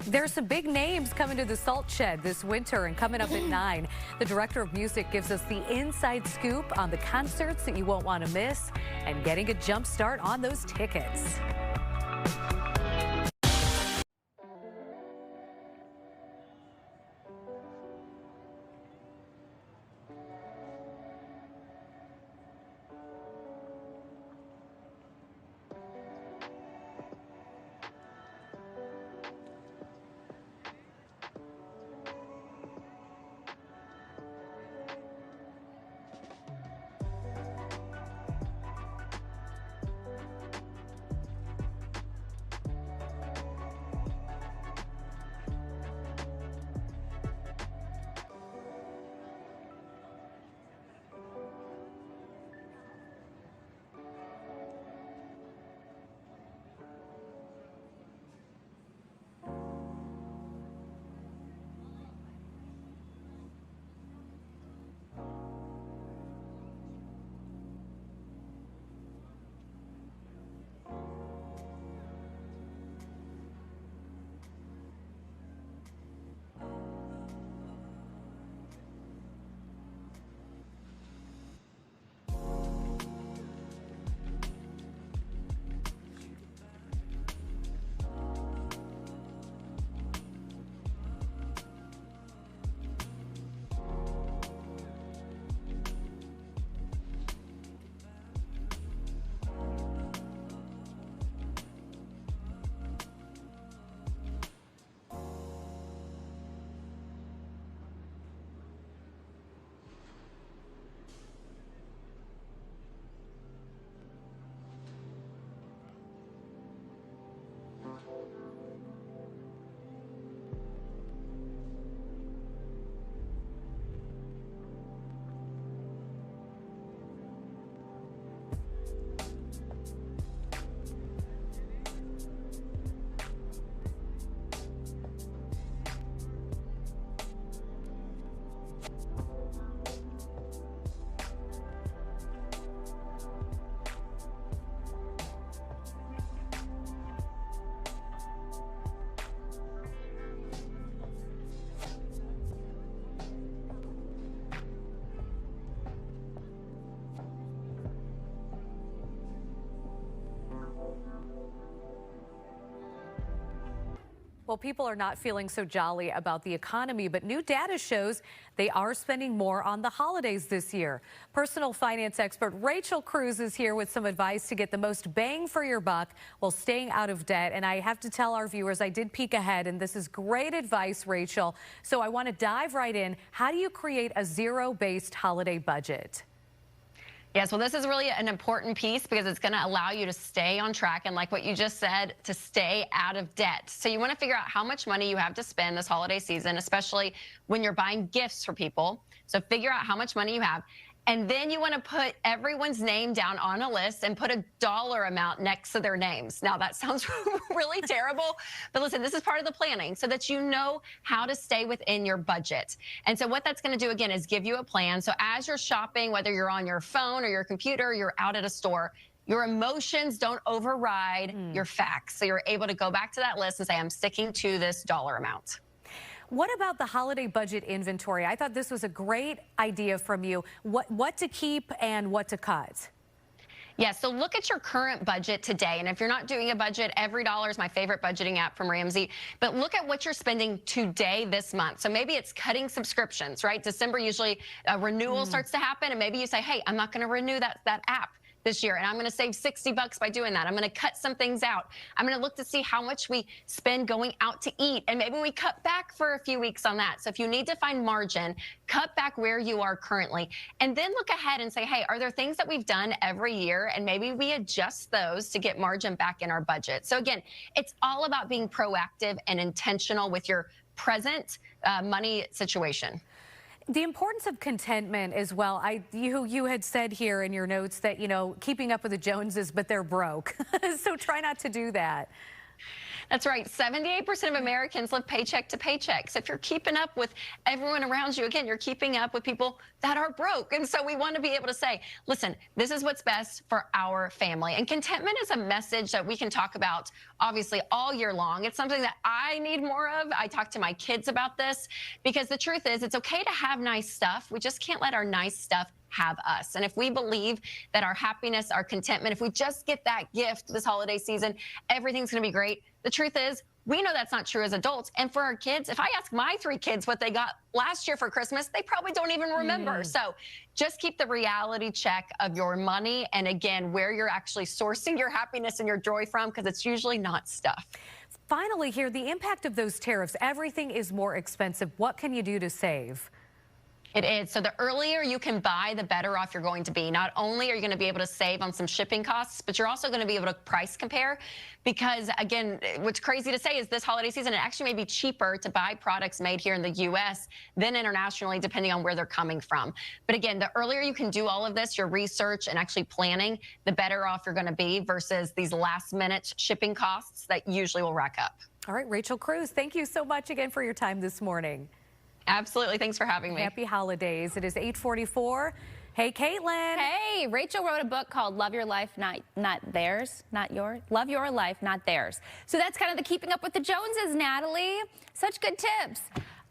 There's some big names coming to the Salt Shed this winter, and coming up at 9, the director of music gives us the inside scoop on the concerts that you won't want to miss and getting a jump start on those tickets. Well, people are not feeling so jolly about the economy, but new data shows they are spending more on the holidays this year. Personal finance expert Rachel Cruz is here with some advice to get the most bang for your buck while staying out of debt. And I have to tell our viewers, I did peek ahead, and this is great advice, Rachel. So I want to dive right in. How do you create a zero-based holiday budget? Yes, well, this is really an important piece because it's going to allow you to stay on track and, like what you just said, to stay out of debt. So you want to figure out how much money you have to spend this holiday season, especially when you're buying gifts for people. So figure out how much money you have. And then you want to put everyone's name down on a list and put a dollar amount next to their names. Now, that sounds really terrible, but listen, this is part of the planning so that you know how to stay within your budget. And so what that's going to do, again, is give you a plan. So as you're shopping, whether you're on your phone or your computer, you're out at a store, your emotions don't override your facts. So you're able to go back to that list and say, I'm sticking to this dollar amount. What about the holiday budget inventory? I thought this was a great idea from you. What to keep and what to cut? Yeah, so look at your current budget today. And if you're not doing a budget, EveryDollar is my favorite budgeting app from Ramsey. But look at what you're spending today this month. So maybe it's cutting subscriptions, right? December, usually a renewal starts to happen. And maybe you say, hey, I'm not going to renew that app. this year, and I'm going to save $60 by doing that. I'm going to cut some things out. I'm going to look to see how much we spend going out to eat, and maybe we cut back for a few weeks on that. So if you need to find margin, cut back where you are currently, and then look ahead and say, hey, are there things that we've done every year, and maybe we adjust those to get margin back in our budget. So again, it's all about being proactive and intentional with your present money situation. The importance of contentment as well. You had said here in your notes that, you know, keeping up with the Joneses, but they're broke. So try not to do that. That's right. 78% of Americans live paycheck to paycheck. So if you're keeping up with everyone around you, again, you're keeping up with people that are broke. And so we want to be able to say, listen, this is what's best for our family. And contentment is a message that we can talk about, obviously, all year long. It's something that I need more of. I talk to my kids about this because the truth is it's okay to have nice stuff. We just can't let our nice stuff have us. And if we believe that our happiness, our contentment, if we just get that gift this holiday season, everything's going to be great. The truth is, we know that's not true as adults. And for our kids, if I ask my 3 kids what they got last year for Christmas, they probably don't even remember. So just keep the reality check of your money and, again, where you're actually sourcing your happiness and your joy from, because it's usually not stuff. Finally here, the impact of those tariffs. Everything is more expensive. What can you do to save? It is. So the earlier you can buy, the better off you're going to be. Not only are you going to be able to save on some shipping costs, but you're also going to be able to price compare because, again, what's crazy to say is this holiday season, it actually may be cheaper to buy products made here in the U.S. than internationally, depending on where they're coming from. But again, the earlier you can do all of this, your research and actually planning, the better off you're going to be versus these last-minute shipping costs that usually will rack up. All right, Rachel Cruz, thank you so much again for your time this morning. Absolutely. Thanks for having me. Happy holidays. It is 8:44. Hey, Caitlin. Hey, Rachel wrote a book called Love Your Life, Not Theirs, Not Yours. Love Your Life, Not Theirs. So that's kind of the keeping up with the Joneses, Natalie. Such good tips.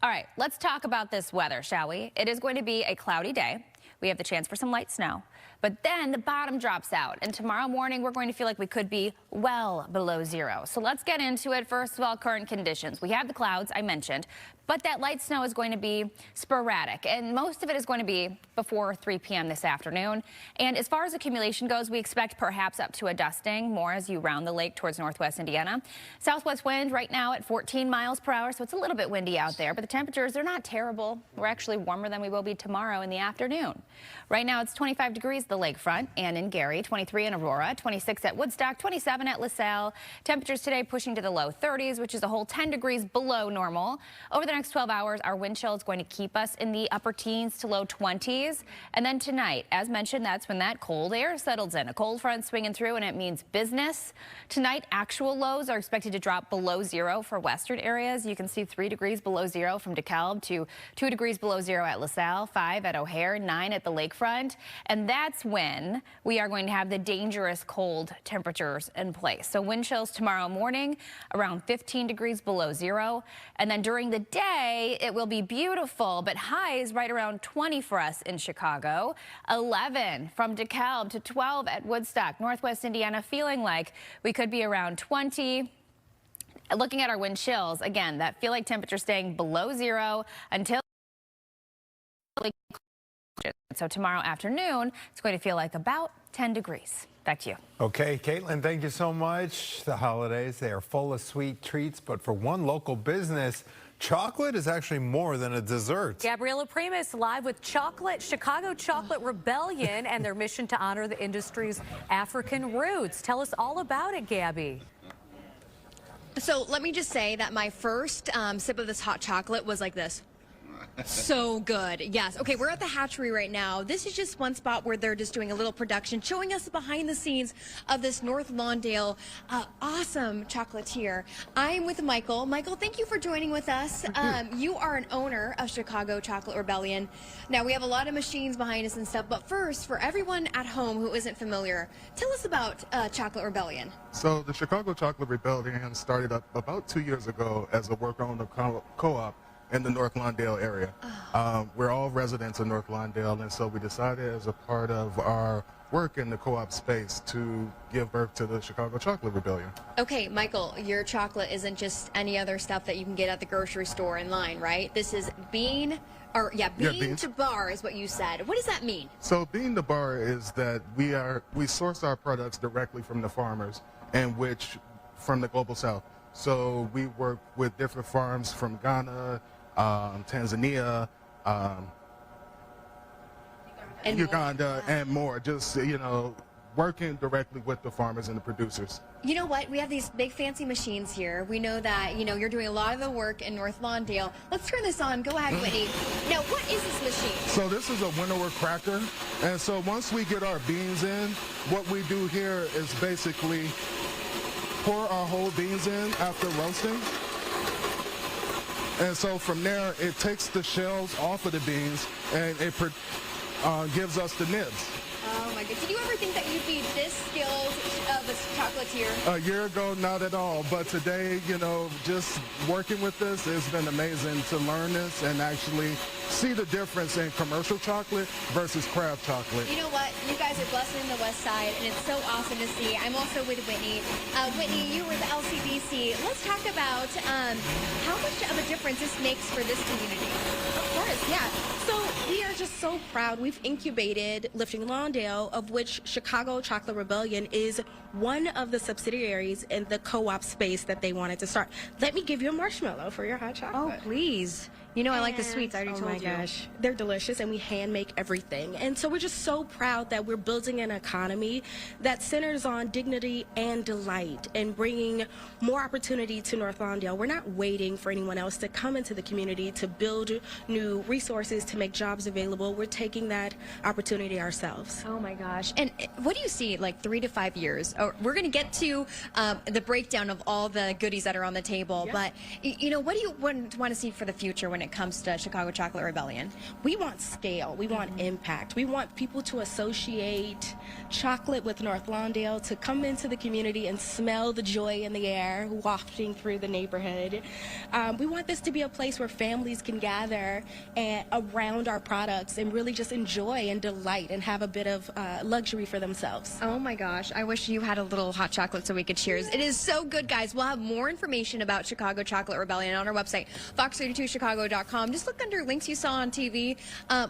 All right, let's talk about this weather, shall we? It is going to be a cloudy day. We have the chance for some light snow. But then the bottom drops out. And tomorrow morning, we're going to feel like we could be well below zero. So let's get into it. First of all, current conditions. We have the clouds I mentioned, but that light snow is going to be sporadic. And most of it is going to be before 3 p.m. this afternoon. And as far as accumulation goes, we expect perhaps up to a dusting more as you round the lake towards northwest Indiana. Southwest wind right now at 14 miles per hour. So it's a little bit windy out there, but the temperatures, they're not terrible. We're actually warmer than we will be tomorrow in the afternoon. Right now it's 25 degrees at the lakefront and in Gary, 23 in Aurora, 26 at Woodstock, 27 at LaSalle. Temperatures today pushing to the low 30s, which is a whole 10 degrees below normal. Over the next 12 hours, our wind chill is going to keep us in the upper teens to low 20s. And then tonight, as mentioned, that's when that cold air settles in. A cold front swinging through, and it means business. Tonight, actual lows are expected to drop below zero for western areas. You can see 3 degrees below zero from DeKalb to 2 degrees below zero at LaSalle, 5 at O'Hare, 9 at the lakefront. And that's when we are going to have the dangerous cold temperatures in place. So wind chills tomorrow morning around 15 degrees below zero. And then during the day, it will be beautiful, but highs right around 20 for us in Chicago. 11 from DeKalb to 12 at Woodstock, northwest Indiana, feeling like we could be around 20. Looking at our wind chills, again, that feel like temperature staying below zero until. So tomorrow afternoon, it's going to feel like about 10 degrees. Back to you. Okay, Caitlin, thank you so much. The holidays, they are full of sweet treats, but for one local business, chocolate is actually more than a dessert. Gabriela Primus live with Chocolate, Chicago Chocolate Rebellion, and their mission to honor the industry's African roots. Tell us all about it, Gabby. So let me just say that my first sip of this hot chocolate was like this. So good. Yes. Okay, we're at the hatchery right now. This is just one spot where they're just doing a little production, showing us behind the scenes of this North Lawndale awesome chocolatier. I'm with Michael. Michael, thank you for joining with us. You are an owner of Chicago Chocolate Rebellion. Now, we have a lot of machines behind us and stuff, but first, for everyone at home who isn't familiar, tell us about Chocolate Rebellion. So the Chicago Chocolate Rebellion started up about 2 years ago as a worker-owned co-op in the North Lawndale area. We're all residents of North Lawndale, and so we decided as a part of our work in the co-op space to give birth to the Chicago Chocolate Rebellion. Okay, Michael, your chocolate isn't just any other stuff that you can get at the grocery store in line, right? This is bean to bar is what you said. What does that mean? So bean to bar is that we source our products directly from the farmers, and which from the global south. So we work with different farms from Ghana, Tanzania, Uganda, and more. Just, working directly with the farmers and the producers. You know what? We have these big fancy machines here. We know that, you're doing a lot of the work in North Lawndale. Let's turn this on. Go ahead, Whitney. Now, what is this machine? So this is a winnower cracker. And so once we get our beans in, what we do here is basically pour our whole beans in after roasting. And so from there, it takes the shells off of the beans, and it gives us the nibs. Oh my God. Did you ever think that you'd be this skilled of a chocolatier? A year ago, not at all. But today, just working with this, it's been amazing to learn this and actually see the difference in commercial chocolate versus craft chocolate. You know what? You guys are blessed in the West Side, and it's so awesome to see. I'm also with Whitney. Whitney, you were the LCDC. Let's talk about how much of a difference this makes for this community. Of course, yeah. So we are just so proud. We've incubated Lifting Lawndale, of which Chicago Chocolate Rebellion is one of the subsidiaries in the co-op space that they wanted to start. Let me give you a marshmallow for your hot chocolate. Oh, please. I like the sweets. I already told you. Oh my gosh. They're delicious, and we hand make everything. And so we're just so proud that we're building an economy that centers on dignity and delight and bringing more opportunity to North Lawndale. We're not waiting for anyone else to come into the community to build new resources, to make jobs available. We're taking that opportunity ourselves. Oh my gosh. And what do you see, 3 to 5 years? We're going to get to the breakdown of all the goodies that are on the table. Yeah. But, what do you want to see for the future when it comes to Chicago Chocolate Rebellion? We want scale. We want impact. We want people to associate chocolate with North Lawndale, to come into the community and smell the joy in the air wafting through the neighborhood. We want this to be a place where families can gather around our products and really just enjoy and delight and have a bit of luxury for themselves. Oh my gosh. I wish you had a little hot chocolate so we could cheers. It is so good, guys. We'll have more information about Chicago Chocolate Rebellion on our website, fox32chicago.com. Just look under links you saw on TV.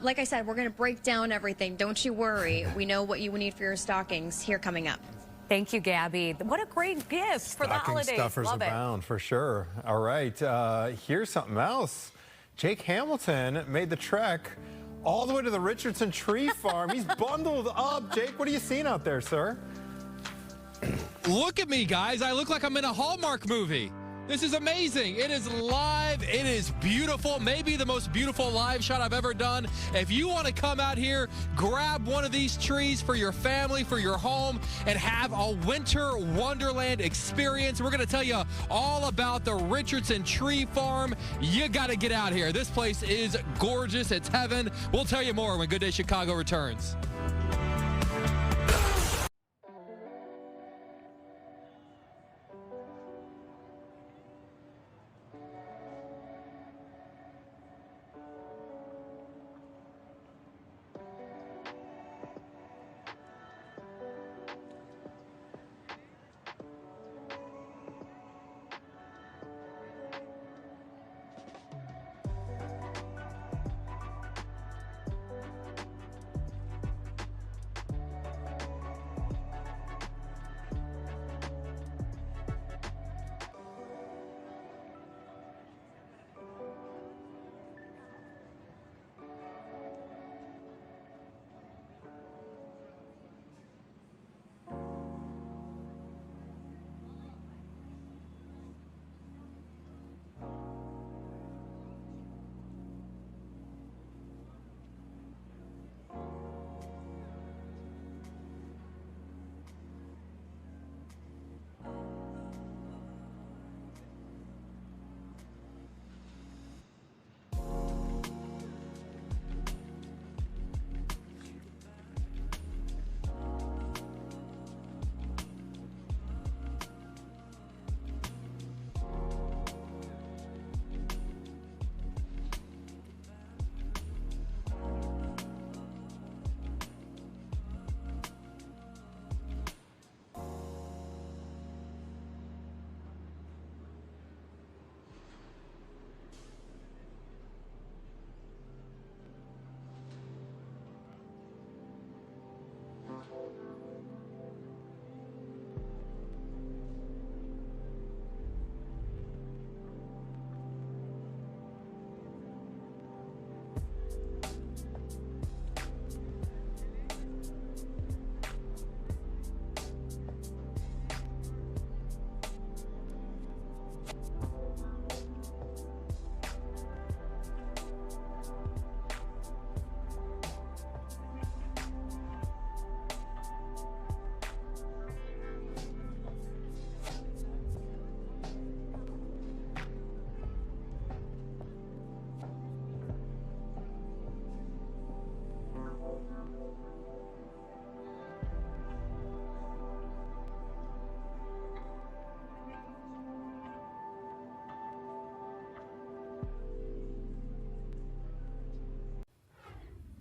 Like I said, we're going to break down everything. Don't you worry. We know what you need for your stockings here coming up. Thank you, Gabby. What a great gift for the holidays. Stocking stuffers Love abound, for sure. All right, here's something else. Jake Hamilton made the trek all the way to the Richardson Tree Farm. He's bundled up. Jake, what are you seeing out there, sir? Look at me, guys. I look like I'm in a Hallmark movie. This is amazing. It is live. It is beautiful. Maybe the most beautiful live shot I've ever done. If you want to come out here, grab one of these trees for your family, for your home, and have a winter wonderland experience. We're going to tell you all about the Richardson Tree Farm. You got to get out here. This place is gorgeous. It's heaven. We'll tell you more when Good Day Chicago returns.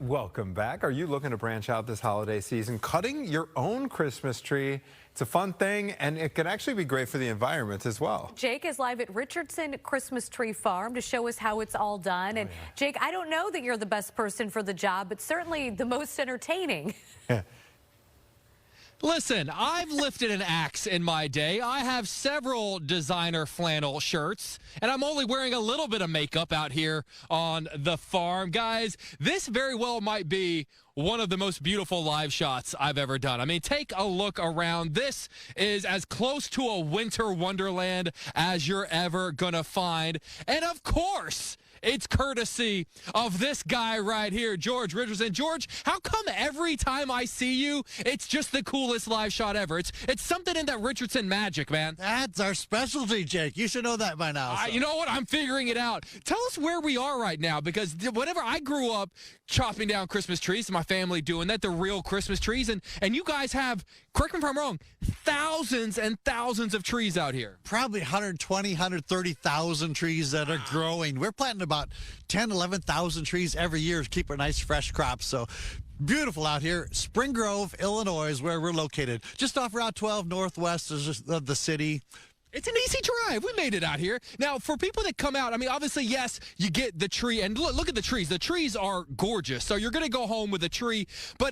Welcome back. Are you looking to branch out this holiday season? Cutting your own Christmas tree. It's a fun thing, and it can actually be great for the environment as well. Jake is live at Richardson Christmas Tree Farm to show us how it's all done. And Jake, I don't know that you're the best person for the job, but certainly the most entertaining. Listen, I've lifted an axe in my day. I have several designer flannel shirts, and I'm only wearing a little bit of makeup out here on the farm. Guys, this very well might be one of the most beautiful live shots I've ever done. I mean, take a look around. This is as close to a winter wonderland as you're ever gonna find. And of course, it's courtesy of this guy right here, George Richardson. George, how come every time I see you, it's just the coolest live shot ever? It's something in that Richardson magic, man. That's our specialty, Jake. You should know that by now. So. You know what? I'm figuring it out. Tell us where we are right now, because whenever I grew up chopping down Christmas trees, my family doing that, the real Christmas trees, and you guys have, correct me if I'm wrong, thousands and thousands of trees out here. Probably 120, 130,000 trees that are growing. We're planting about 10, 11,000 trees every year to keep a nice fresh crop. So beautiful out here. Spring Grove, Illinois is where we're located. Just off Route 12 northwest of the city. It's an easy drive. We made it out here. Now, for people that come out, I mean, obviously, yes, you get the tree. And look at the trees. The trees are gorgeous. So you're going to go home with a tree.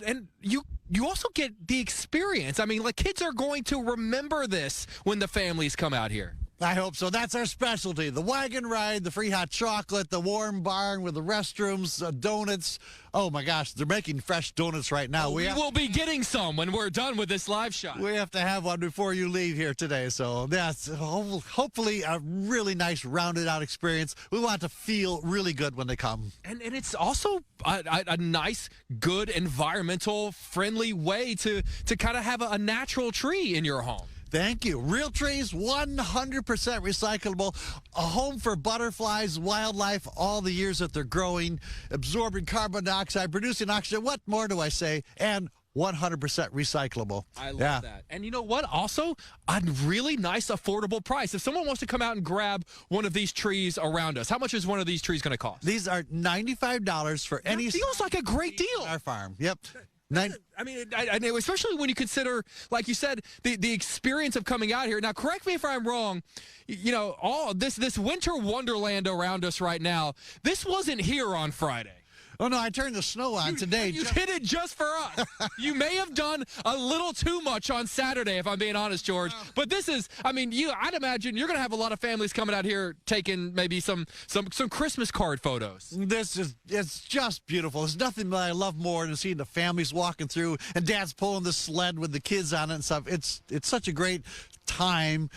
And you also get the experience. I mean, like, kids are going to remember this when the families come out here. I hope so. That's our specialty. The wagon ride, the free hot chocolate, the warm barn with the restrooms, donuts. Oh, my gosh, they're making fresh donuts right now. We will be getting some when we're done with this live shot. We have to have one before you leave here today. So that's hopefully a really nice rounded out experience. We want to feel really good when they come. And it's also a nice, good, environmental friendly way to kind of have a natural tree in your home. Thank you. Real trees, 100% recyclable. A home for butterflies, wildlife, all the years that they're growing, absorbing carbon dioxide, producing oxygen. What more do I say? And 100% recyclable. I love that. And you know what? Also, a really nice, affordable price. If someone wants to come out and grab one of these trees around us, how much is one of these trees going to cost? These are $95 for any. That feels like a great deal. Our farm. Yep. I mean, especially when you consider, like you said, the experience of coming out here. Now, correct me if I'm wrong. You know, all this winter wonderland around us right now. This wasn't here on Friday. Oh, no, I turned the snow on today. You hit it just for us. You may have done a little too much on Saturday, if I'm being honest, George. But this is, I mean, I'd imagine you're going to have a lot of families coming out here taking maybe some Christmas card photos. It's just beautiful. There's nothing that I love more than seeing the families walking through and Dad's pulling the sled with the kids on it and stuff. It's such a great time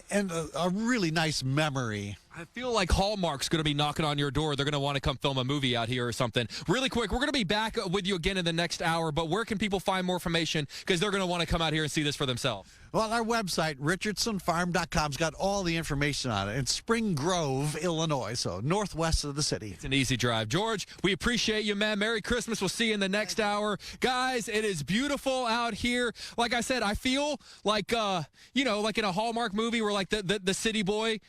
and a really nice memory. I feel like Hallmark's going to be knocking on your door. They're going to want to come film a movie out here or something. Really quick, we're going to be back with you again in the next hour, but where can people find more information? Because they're going to want to come out here and see this for themselves. Well, our website, richardsonfarm.com, has got all the information on it. It's Spring Grove, Illinois, so northwest of the city. It's an easy drive. George, we appreciate you, man. Merry Christmas. We'll see you in the next hour. Guys, it is beautiful out here. Like I said, I feel like, like in a Hallmark movie where like the city boy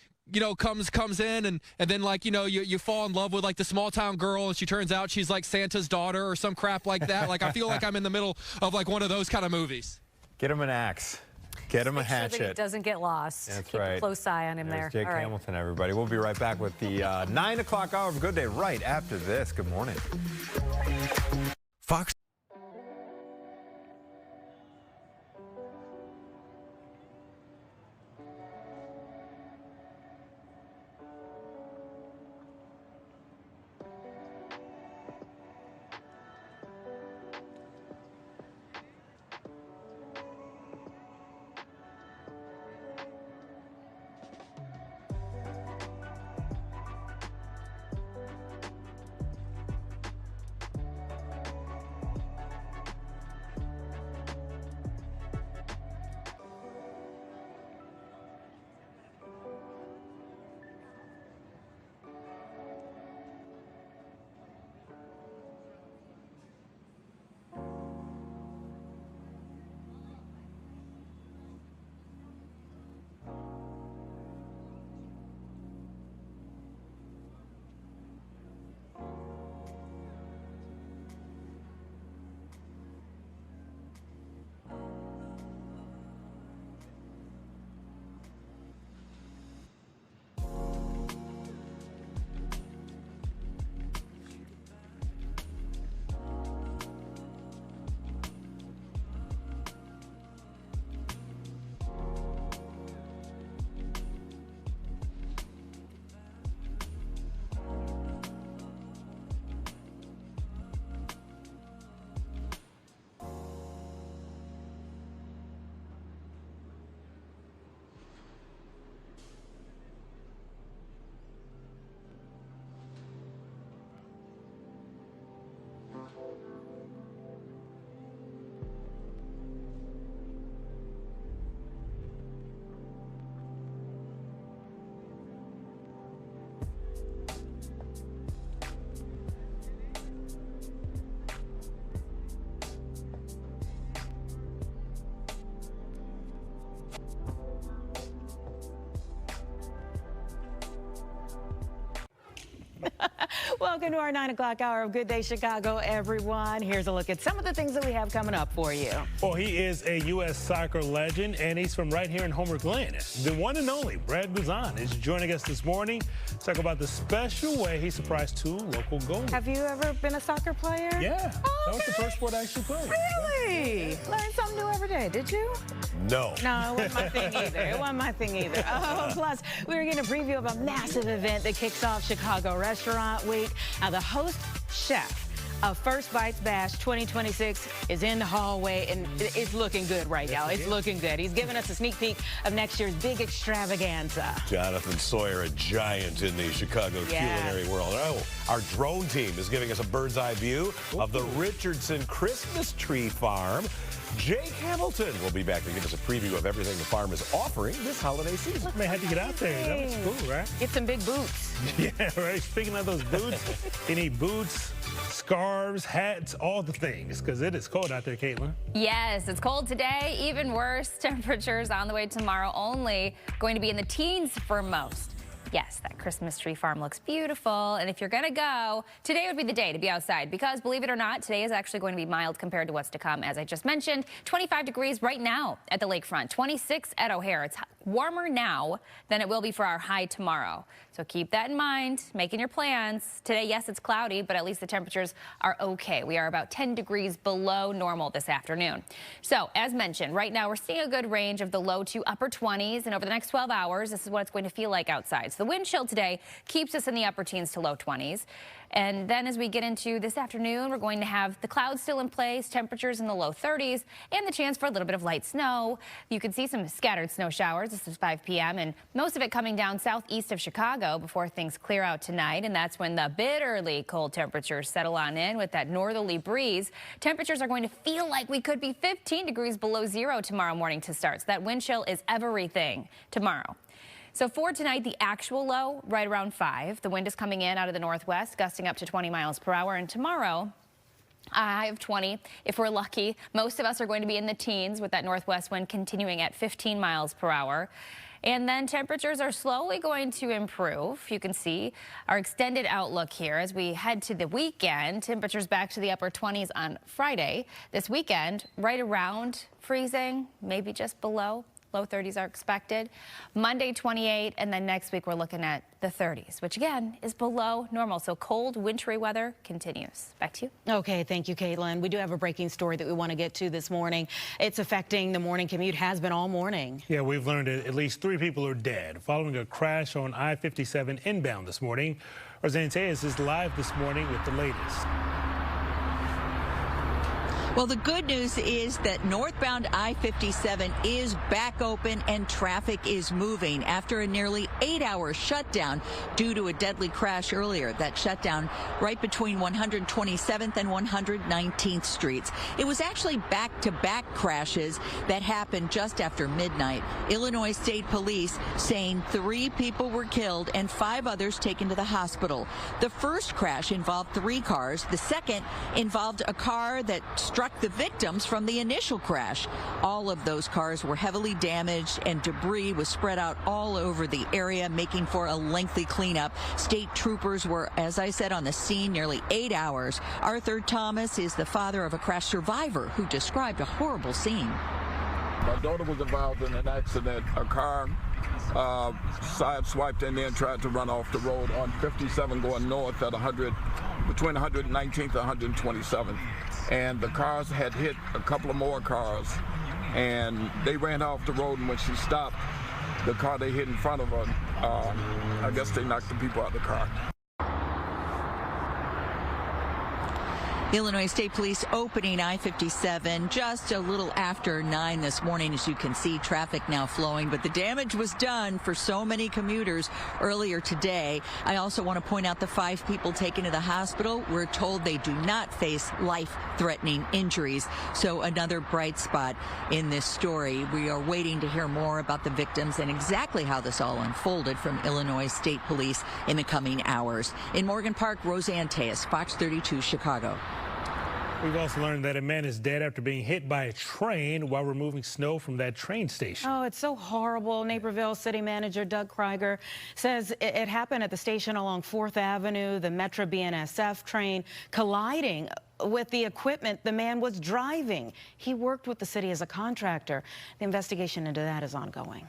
comes in and then like, you fall in love with like the small town girl and she turns out she's like Santa's daughter or some crap like that. Like I feel like I'm in the middle of like one of those kind of movies. Get him an axe. Get him a hatchet. Sure that he doesn't get lost. That's Keep right. a close eye on him There's there. Jake Hamilton, everybody. We'll be right back with the 9 o'clock hour of Good Day right after this. Good morning. Fox. Welcome to our 9 o'clock hour of Good Day Chicago, everyone. Here's a look at some of the things that we have coming up for you. Well, he is a U.S. soccer legend, and he's from right here in Homer Glen. The one and only Brad Guzan is joining us this morning to talk about the special way he surprised 2 local goalies. Have you ever been a soccer player? Yeah, that was the first sport I actually played. Really? Learn something new every day, did you? No. No, it wasn't my thing either. It wasn't my thing either. Oh, plus, we were getting a preview of a massive event that kicks off Chicago Restaurant Week. Now, the host chef of First Bites Bash 2026 is in the hallway, and it's looking good right now. It's looking good. He's giving us a sneak peek of next year's big extravaganza. Jonathan Sawyer, a giant in the Chicago culinary world. Oh, our drone team is giving us a bird's eye view of the Richardson Christmas Tree Farm. Jake Hamilton will be back to give us a preview of everything the farm is offering this holiday season. Man, had to get out there. That was cool, right? Get some big boots. Yeah, right. Speaking of those boots, you need boots, scarves, hats, all the things, because it is cold out there, Caitlin. Yes, it's cold today. Even worse, temperatures on the way tomorrow, only going to be in the teens for most. Yes, that Christmas tree farm looks beautiful. And if you're going to go, today would be the day to be outside because, believe it or not, today is actually going to be mild compared to what's to come. As I just mentioned, 25 degrees right now at the lakefront, 26 at O'Hare. It's warmer now than it will be for our high tomorrow. So keep that in mind, making your plans. Today, yes, it's cloudy, but at least the temperatures are okay. We are about 10 degrees below normal this afternoon. So as mentioned, right now we're seeing a good range of the low to upper 20s. And over the next 12 hours, this is what it's going to feel like outside. So the wind chill today keeps us in the upper teens to low 20s. And then as we get into this afternoon, we're going to have the clouds still in place, temperatures in the low 30s, and the chance for a little bit of light snow. You can see some scattered snow showers. This is 5 p.m. and most of it coming down southeast of Chicago before things clear out tonight. And that's when the bitterly cold temperatures settle on in with that northerly breeze. Temperatures are going to feel like we could be 15 degrees below zero tomorrow morning to start. So that wind chill is everything tomorrow. So for tonight, the actual low right around 5. The wind is coming in out of the northwest, gusting up to 20 miles per hour. And tomorrow, a high of 20. If we're lucky, most of us are going to be in the teens with that northwest wind continuing at 15 miles per hour. And then temperatures are slowly going to improve. You can see our extended outlook here as we head to the weekend. Temperatures back to the upper 20s on Friday. This weekend, right around freezing, maybe just below. Low 30s are expected. Monday, 28, and then next week we're looking at the 30s, which again is below normal. So cold, wintry weather continues. Back to you. Okay, thank you, Caitlin. We do have a breaking story that we want to get to this morning. It's affecting the morning commute, has been all morning. Yeah, we've learned that at least 3 people are dead following a crash on I-57 inbound this morning. Roseanne Tejas is live this morning with the latest. Well, the good news is that northbound I-57 is back open and traffic is moving after a nearly 8-hour shutdown due to a deadly crash earlier. That shutdown right between 127th and 119th Streets. It was actually back-to-back crashes that happened just after midnight. Illinois State Police saying 3 people were killed and 5 others taken to the hospital. The first crash involved 3 cars. The second involved a car that struck the victims from the initial crash. All of those cars were heavily damaged and debris was spread out all over the area, making for a lengthy cleanup. State troopers were, as I said, on the scene nearly 8 hours. Arthur Thomas is the father of a crash survivor who described a horrible scene. My daughter was involved in an accident. A car sideswiped and then tried to run off the road on 57 going north at between 119th and 127th. And the cars had hit a couple of more cars, and they ran off the road, and when she stopped, the car they hit in front of her, I guess they knocked the people out of the car. Illinois State Police opening I-57 just a little after 9 this morning. As you can see, traffic now flowing, but the damage was done for so many commuters earlier today. I also want to point out the 5 people taken to the hospital. We're told they do not face life-threatening injuries. So another bright spot in this story. We are waiting to hear more about the victims and exactly how this all unfolded from Illinois State Police in the coming hours. In Morgan Park, Roseanne Tejas, Fox 32, Chicago. We've also learned that a man is dead after being hit by a train while removing snow from that train station. Oh, it's so horrible. Naperville City Manager Doug Krieger says it happened at the station along 4th Avenue, the Metro BNSF train colliding with the equipment the man was driving. He worked with the city as a contractor. The investigation into that is ongoing.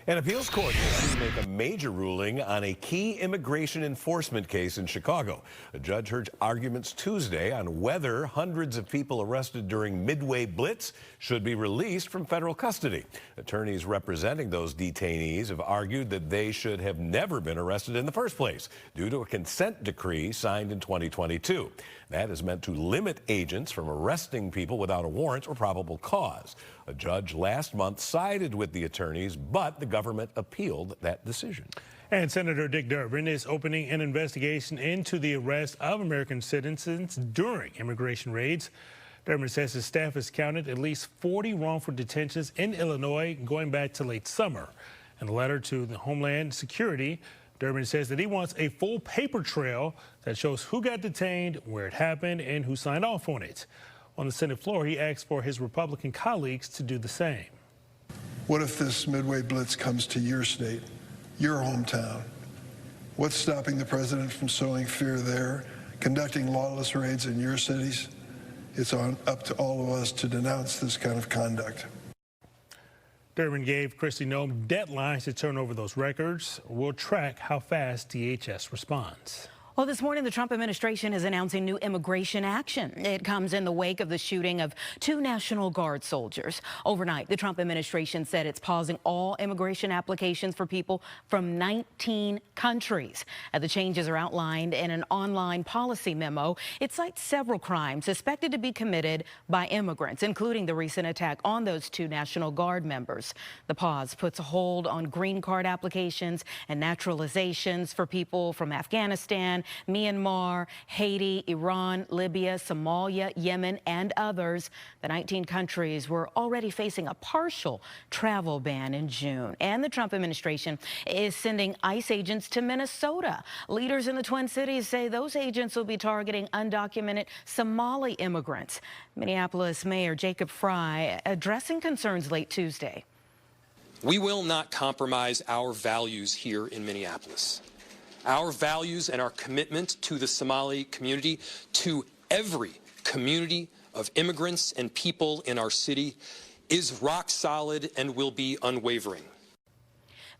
An appeals court will soon make a major ruling on a key immigration enforcement case in Chicago. A judge heard arguments Tuesday on whether hundreds of people arrested during Midway Blitz should be released from federal custody. Attorneys representing those detainees have argued that they should have never been arrested in the first place due to a consent decree signed in 2022. That is meant to limit agents from arresting people without a warrant or probable cause. A judge last month sided with the attorneys, but the government appealed that decision. And Senator Dick Durbin is opening an investigation into the arrest of American citizens during immigration raids. Durbin says his staff has counted at least 40 wrongful detentions in Illinois going back to late summer. In a letter to the Homeland Security, Durbin says that he wants a full paper trail that shows who got detained, where it happened, and who signed off on it. On the Senate floor, he asked for his Republican colleagues to do the same. What if this Midway Blitz comes to your state, your hometown? What's stopping the president from sowing fear there, conducting lawless raids in your cities? It's up to all of us to denounce this kind of conduct. Durbin gave Kristi Noem deadlines to turn over those records. We'll track how fast DHS responds. Well, this morning, the Trump administration is announcing new immigration action. It comes in the wake of the shooting of 2 National Guard soldiers. Overnight, the Trump administration said it's pausing all immigration applications for people from 19 countries. The changes are outlined in an online policy memo. It cites several crimes suspected to be committed by immigrants, including the recent attack on those 2 National Guard members. The pause puts a hold on green card applications and naturalizations for people from Afghanistan, Myanmar, Haiti, Iran, Libya, Somalia, Yemen, and others. The 19 countries were already facing a partial travel ban in June. And the Trump administration is sending ICE agents to Minnesota. Leaders in the Twin Cities say those agents will be targeting undocumented Somali immigrants. Minneapolis Mayor Jacob Fry addressing concerns late Tuesday. We will not compromise our values here in Minneapolis. Our values and our commitment to the Somali community, to every community of immigrants and people in our city, is rock solid and will be unwavering.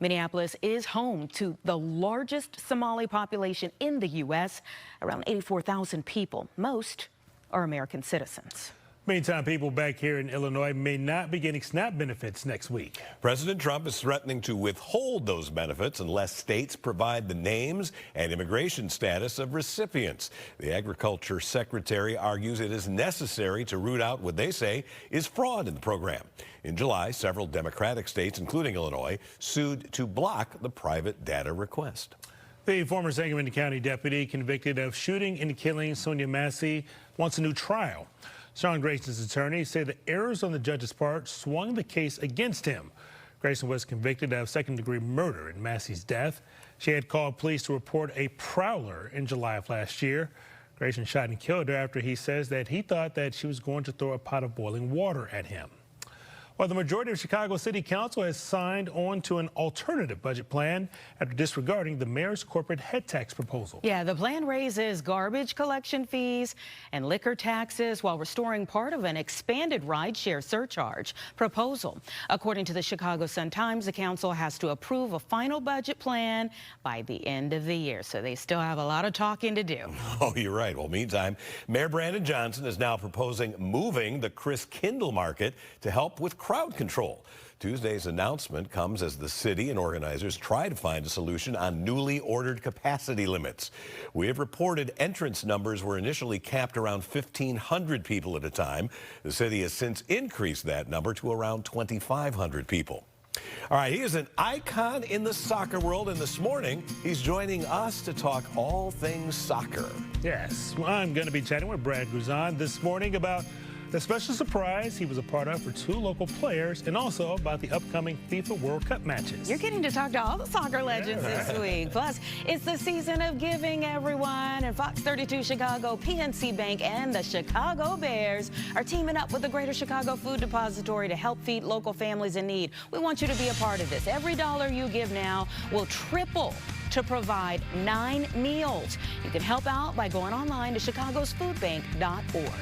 Minneapolis is home to the largest Somali population in the U.S., around 84,000 people. Most are American citizens. Meantime, people back here in Illinois may not be getting SNAP benefits next week. President Trump is threatening to withhold those benefits unless states provide the names and immigration status of recipients. The Agriculture Secretary argues it is necessary to root out what they say is fraud in the program. In July, several Democratic states, including Illinois, sued to block the private data request. The former Sangamon County deputy convicted of shooting and killing Sonia Massey wants a new trial. Sean Grayson's attorneys say the errors on the judge's part swung the case against him. Grayson was convicted of second-degree murder in Massey's death. She had called police to report a prowler in July of last year. Grayson shot and killed her after he says that he thought that she was going to throw a pot of boiling water at him. Well, the majority of Chicago City Council has signed on to an alternative budget plan after disregarding the mayor's corporate head tax proposal. Yeah, the plan raises garbage collection fees and liquor taxes while restoring part of an expanded rideshare surcharge proposal. According to the Chicago Sun-Times, the council has to approve a final budget plan by the end of the year, so they still have a lot of talking to do. Oh, you're right. Well, meantime, Mayor Brandon Johnson is now proposing moving the Chris Kindle Market to help with crowd control. Tuesday's announcement comes as the city and organizers try to find a solution on newly ordered capacity limits. We have reported entrance numbers were initially capped around 1,500 people at a time. The city has since increased that number to around 2,500 people. All right, he is an icon in the soccer world, and this morning he's joining us to talk all things soccer. Yes, well, I'm going to be chatting with Brad Guzan this morning about the special surprise he was a part of for 2 local players, and also about the upcoming FIFA World Cup matches. You're getting to talk to all the soccer legends this week. Plus, it's the season of giving, everyone. And Fox 32 Chicago, PNC Bank, and the Chicago Bears are teaming up with the Greater Chicago Food Depository to help feed local families in need. We want you to be a part of this. Every dollar you give now will triple to provide 9 meals. You can help out by going online to chicagosfoodbank.org.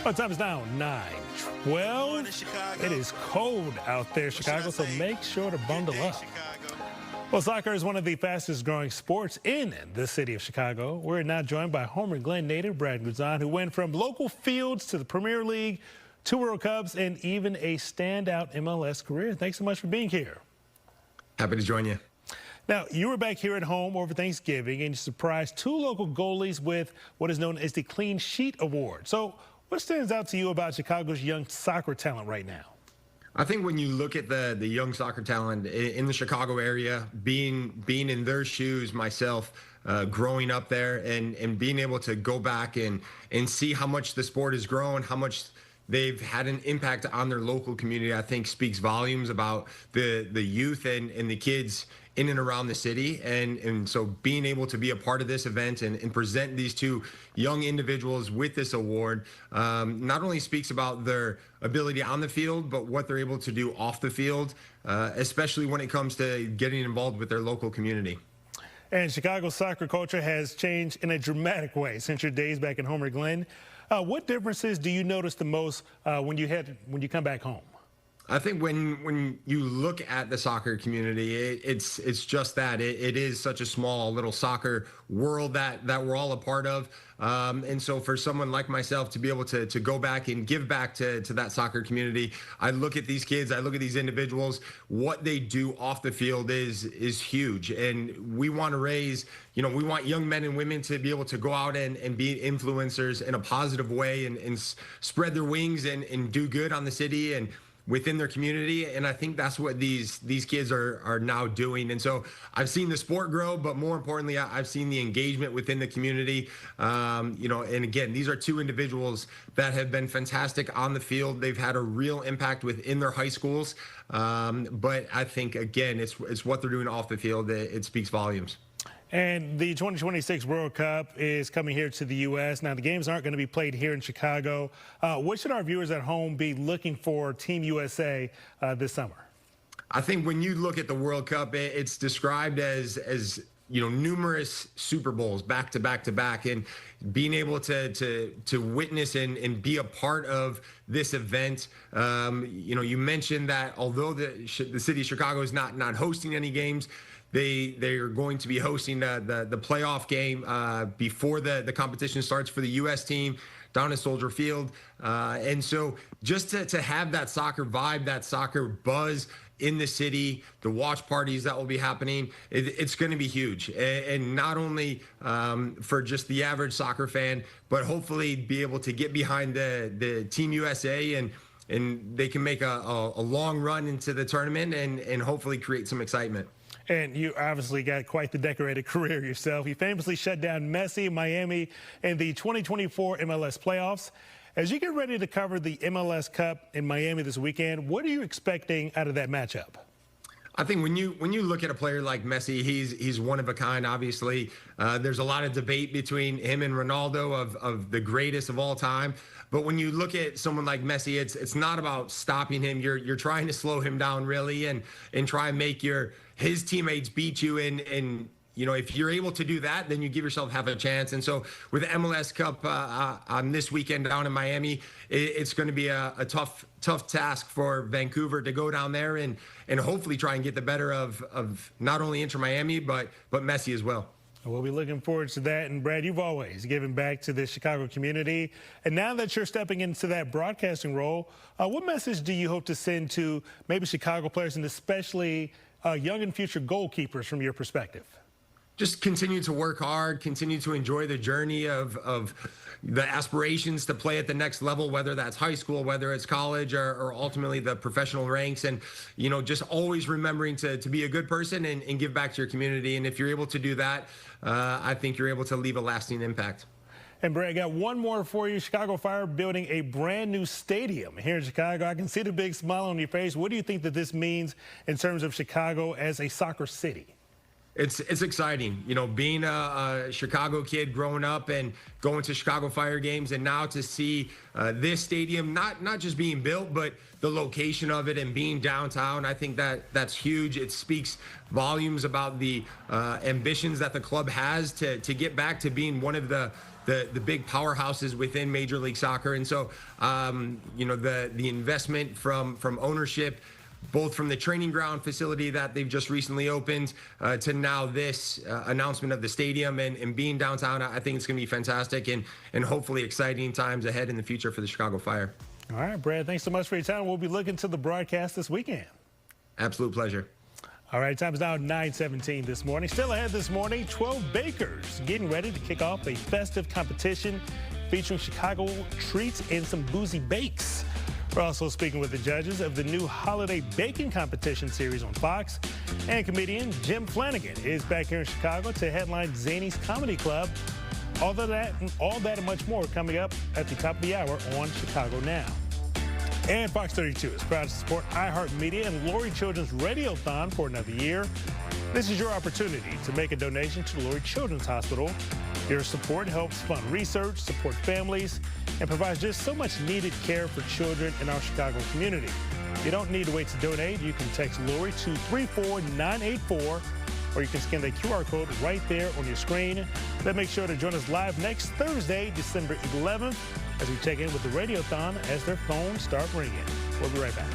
Well, time is now 9:12. It is cold out there, Chicago, so make sure to bundle up. Well, soccer is one of the fastest growing sports in the city of Chicago. We're now joined by Homer Glen native Brad Guzan, who went from local fields to the Premier League, 2 World Cups, and even a standout MLS career. Thanks so much for being here. Happy to join you. Now, you were back here at home over Thanksgiving and you surprised 2 local goalies with what is known as the Clean Sheet Award. So what stands out to you about Chicago's young soccer talent right now? I think when you look at the young soccer talent in the Chicago area, being in their shoes myself, growing up there and being able to go back and see how much the sport has grown, how much they've had an impact on their local community, I think speaks volumes about the youth and the kids in and around the city. And so being able to be a part of this event and present these 2 young individuals with this award not only speaks about their ability on the field, but what they're able to do off the field, especially when it comes to getting involved with their local community. And Chicago's soccer culture has changed in a dramatic way since your days back in Homer Glen. What differences do you notice the most when you come back home? I think when you look at the soccer community, it's just that. It is such a small little soccer world that we're all a part of. And so for someone like myself to be able to go back and give back to that soccer community, I look at these kids, I look at these individuals, what they do off the field is huge. And we want to raise, we want young men and women to be able to go out and be influencers in a positive way and spread their wings and do good on the city and within their community. And I think that's what these kids are now doing. And so I've seen the sport grow, but more importantly, I've seen the engagement within the community. And again, these are 2 individuals that have been fantastic on the field. They've had a real impact within their high schools. But I think, again, it's what they're doing off the field. It speaks volumes. And the 2026 World Cup is coming here to the U.S. Now, the games aren't going to be played here in Chicago. What should our viewers at home be looking for Team USA this summer? I think when you look at the World Cup, it's described as numerous Super Bowls back to back to back, and being able to witness and be a part of this event. You mentioned that although the city of Chicago is not hosting any games, they are going to be hosting the playoff game before the competition starts for the U.S. team down at Soldier Field. And so just to have that soccer vibe, that soccer buzz in the city, the watch parties that will be happening, it's going to be huge. And not only for just the average soccer fan, but hopefully be able to get behind the Team USA and they can make a long run into the tournament and hopefully create some excitement. And you obviously got quite the decorated career yourself. You famously shut down Messi, Miami, in the 2024 MLS playoffs. As you get ready to cover the MLS Cup in Miami this weekend, what are you expecting out of that matchup? I think when you look at a player like Messi, he's one of a kind. Obviously, there's a lot of debate between him and Ronaldo of the greatest of all time. But when you look at someone like Messi, it's not about stopping him. You're trying to slow him down really and try and make his teammates beat you. And if you're able to do that, then you give yourself half a chance. And so with the MLS Cup on this weekend down in Miami, it's going to be a tough task for Vancouver to go down there and hopefully try and get the better of not only Inter Miami, but Messi as well. We'll be looking forward to that. And Brad, you've always given back to the Chicago community. And now that you're stepping into that broadcasting role, what message do you hope to send to maybe Chicago players and especially young and future goalkeepers from your perspective? Just continue to work hard, continue to enjoy the journey of the aspirations to play at the next level, whether that's high school, whether it's college, or ultimately the professional ranks. And, just always remembering to be a good person and give back to your community. And if you're able to do that, I think you're able to leave a lasting impact. And Brad, I got one more for you. Chicago Fire building a brand new stadium here in Chicago. I can see the big smile on your face. What do you think that this means in terms of Chicago as a soccer city? It's exciting, being a Chicago kid growing up and going to Chicago Fire games, and now to see this stadium not just being built, but the location of it and being downtown. I think that's huge. It speaks volumes about the ambitions that the club has to get back to being one of the big powerhouses within Major League Soccer. And so, the investment from ownership, both from the training ground facility that they've just recently opened to now this announcement of the stadium and being downtown, I think it's going to be fantastic and hopefully exciting times ahead in the future for the Chicago Fire. All right, Brad, thanks so much for your time. We'll be looking to the broadcast this weekend. Absolute pleasure. All right, time is now 9:17 this morning. Still ahead this morning, 12 bakers getting ready to kick off a festive competition featuring Chicago treats and some boozy bakes. We're also speaking with the judges of the new holiday baking competition series on Fox. And comedian Jim Flanagan is back here in Chicago to headline Zany's Comedy Club. All that and much more coming up at the top of the hour on Chicago Now. And Fox 32 is proud to support iHeartMedia and Lurie Children's Radiothon for another year. This is your opportunity to make a donation to Lurie Children's Hospital. Your support helps fund research, support families, and provides just so much needed care for children in our Chicago community. You don't need to wait to donate. You can text Lurie to 34984, or you can scan the QR code right there on your screen. Then make sure to join us live next Thursday, December 11th, as we check in with the Radiothon as their phones start ringing. We'll be right back.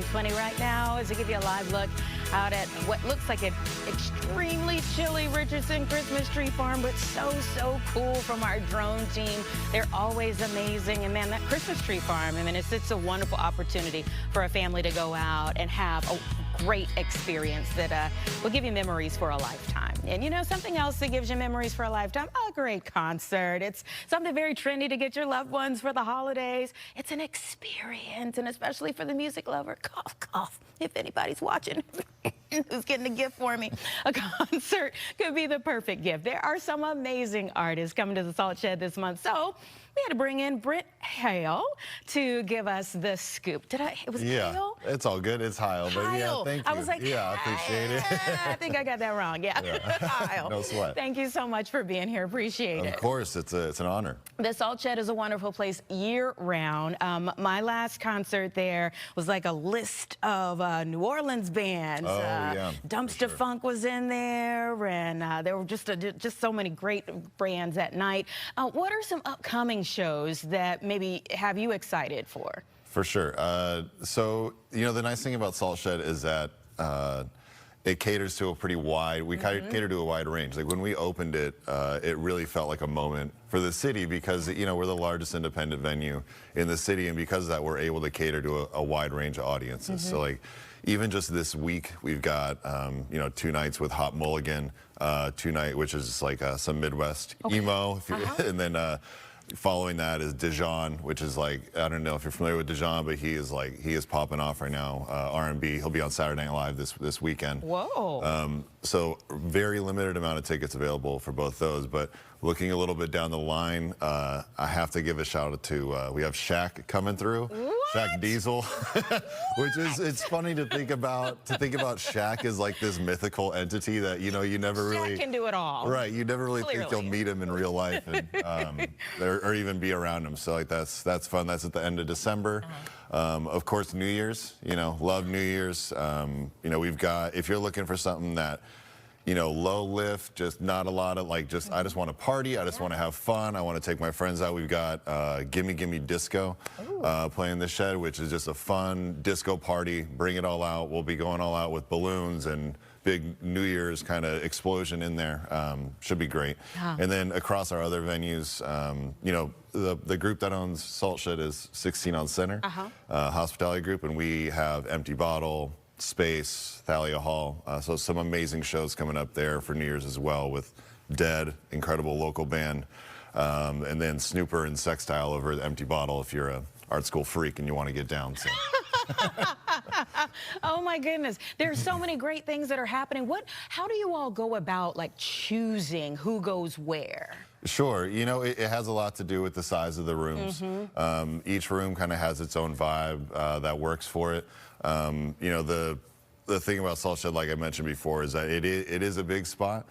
9:20 right now as we give you a live look out at what looks like an extremely chilly Richardson Christmas tree farm, but so cool from our drone team. They're always amazing. And man, that Christmas tree farm, I mean, it's a wonderful opportunity for a family to go out and have a great experience that will give you memories for a lifetime. And you know, something else that gives you memories for a lifetime, a great concert. It's something very trendy to get your loved ones for the holidays. It's an experience, and especially for the music lover, cough, cough, if anybody's watching who's getting a gift for me, a concert could be the perfect gift. There are some amazing artists coming to the Salt Shed this month, so we had to bring in Brent Hale to give us the scoop. It was Hale? It's all good. It's Hale, but yeah, thank you. I was like, yeah, I appreciate it. I think I got that wrong. Yeah. Hale. No sweat. Thank you so much for being here. Appreciate it. Of course, it's an honor. The Salt Shed is a wonderful place year-round. My last concert there was like a list of New Orleans bands. Oh, yeah. Dumpster Funk was in there, and there were just so many great bands that night. What are some upcoming shows that maybe have you excited for? For sure. So, you know, the nice thing about Salt Shed is that it caters to a pretty wide, we cater to a wide range. Like when we opened it, it really felt like a moment for the city because, you know, we're the largest independent venue in the city, and because of that, we're able to cater to a wide range of audiences. So like, even just this week, we've got, you know, 2 nights with Hot Mulligan, which is just like some Midwest emo, and then following that is Dijon, which is like, I don't know if you're familiar with Dijon, but he is popping off right now, R&B. He'll be on Saturday Night Live this weekend. Whoa. So very limited amount of tickets available for both those, but looking a little bit down the line, I have to give a shout out to, we have Shaq coming through. What? Shaq Diesel, which is, it's funny to think about Shaq as like this mythical entity that, you know, you never really can do it all. Right, you never really think you'll meet him in real life and or even be around him. So like that's fun. That's at the end of December. Of course, New Year's, you know, love New Year's. You know, we've got, if you're looking for something that, you know, low lift, just not a lot of like, I just want to party. I just want to have fun. I want to take my friends out. We've got Gimme Gimme Disco playing the Shed, which is just a fun disco party. Bring it all out. We'll be going all out with balloons and big New Year's kind of explosion in there. Should be great. And then across our other venues, you know, the group that owns Salt Shed is 16 on Center, hospitality group, and we have Empty Bottle, Space, Thalia Hall. So some amazing shows coming up there for New Year's as well with Dead, incredible local band, and then Snooper and Sextile over at Empty Bottle if you're a art school freak and you want to get down. So. Oh my goodness, there's so many great things that are happening. How do you all go about like choosing who goes where? Sure, you know, it has a lot to do with the size of the rooms. Each room kind of has its own vibe that works for it. You know, the thing about Salt Shed, like I mentioned before, is that it is a big spot.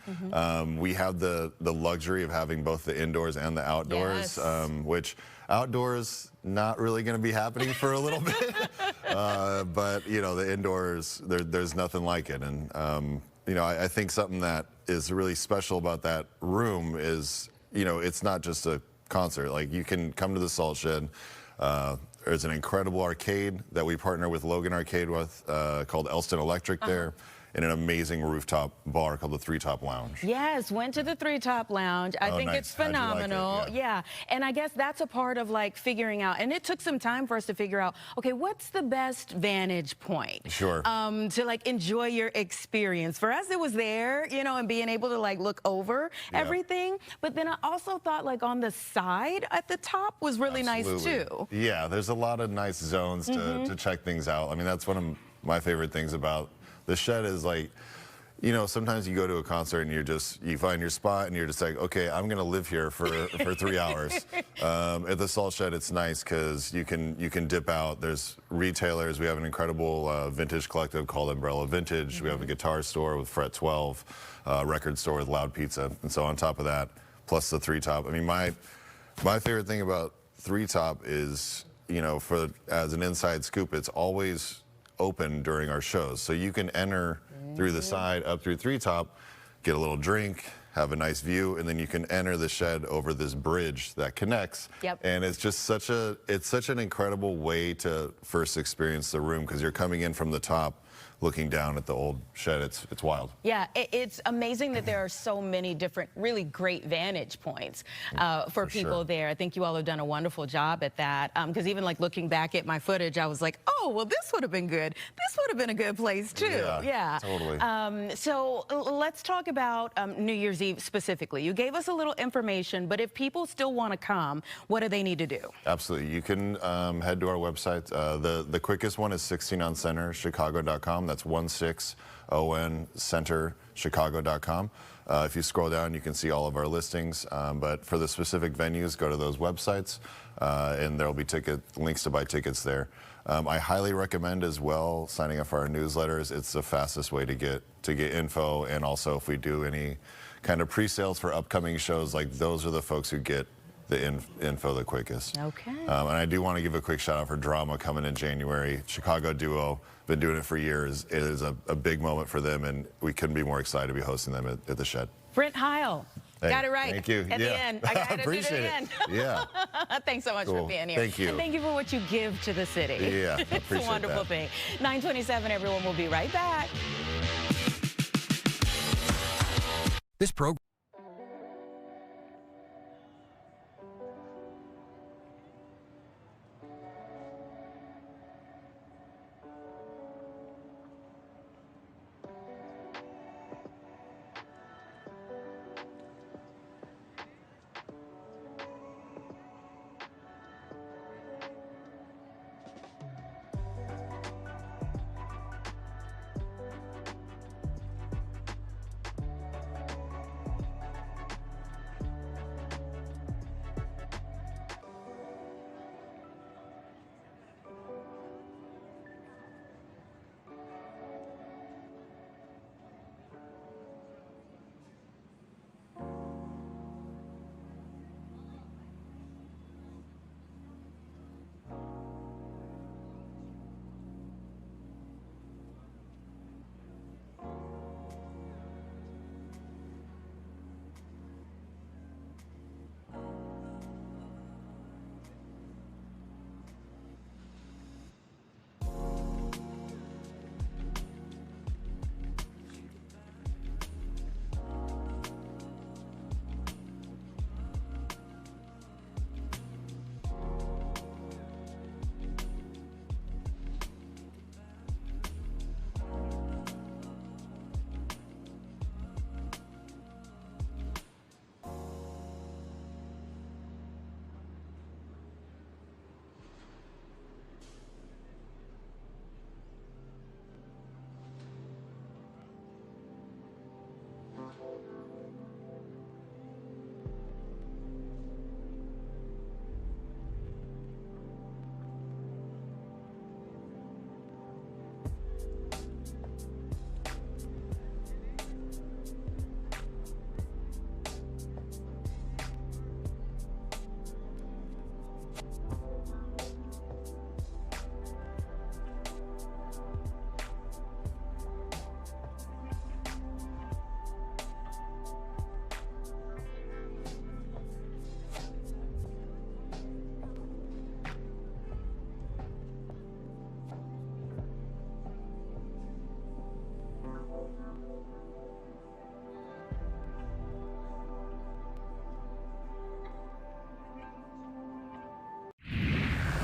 We have the luxury of having both the indoors and the outdoors, which outdoors not really going to be happening for a little bit. But you know, the indoors, there's nothing like it. And you know, I think something that is really special about that room is, you know, it's not just a concert. Like you can come to the Salt Shed. There's an incredible arcade that we partner with Logan Arcade with called Elston Electric there, and an amazing rooftop bar called the 3 Top Lounge. Yes, went to the 3 Top Lounge. I think it's phenomenal. Like it? Yeah, and I guess that's a part of like figuring out, and it took some time for us to figure out, okay, what's the best vantage point? Sure. To like enjoy your experience. For us, it was there, you know, and being able to like look over everything. But then I also thought like on the side at the top was really nice too. Yeah, there's a lot of nice zones to check things out. I mean, that's one of my favorite things about the Shed is like, you know, sometimes you go to a concert and you find your spot and you're just like, okay, I'm gonna live here for 3 hours. At the Salt Shed, it's nice because you can dip out. There's retailers. We have an incredible vintage collective called Umbrella Vintage. We have a guitar store with Fret 12, record store with Loud Pizza, and so on top of that, plus the 3 Top. I mean, my favorite thing about 3 Top is, you know, as an inside scoop, it's always open during our shows. So you can enter through the side up through 3 Top, get a little drink, have a nice view, and then you can enter the shed over this bridge that connects. Yep. And it's just such an incredible way to first experience the room, because you're coming in from the top, looking down at the old shed. It's wild. Yeah, it's amazing that there are so many different really great vantage points for people there. I think you all have done a wonderful job at that, because even like looking back at my footage, I was like, oh, well, this would have been good. This would have been a good place too. Yeah, totally. So let's talk about New Year's Eve specifically. You gave us a little information, but if people still want to come, what do they need to do? Absolutely. You can head to our website. The quickest one is 16onCenterChicago.com. That's 16onCenterChicago.com. If you scroll down, you can see all of our listings. But for the specific venues, go to those websites, and there will be links to buy tickets there. I highly recommend as well signing up for our newsletters. It's the fastest way to get info, and also if we do any kind of pre-sales for upcoming shows, like those are the folks who get the info the quickest. Okay. And I do want to give a quick shout out for Drama coming in January. Chicago duo, been doing it for years. It is a big moment for them, and we couldn't be more excited to be hosting them at the shed. Brent Heil. Hey, got it right. Thank you. At the end. I got it appreciate at the it. end. Yeah. Thanks so much for being here. Thank you. And thank you for what you give to the city. Yeah, It's appreciate a wonderful thing. 9:27, everyone. Will be right back. This program.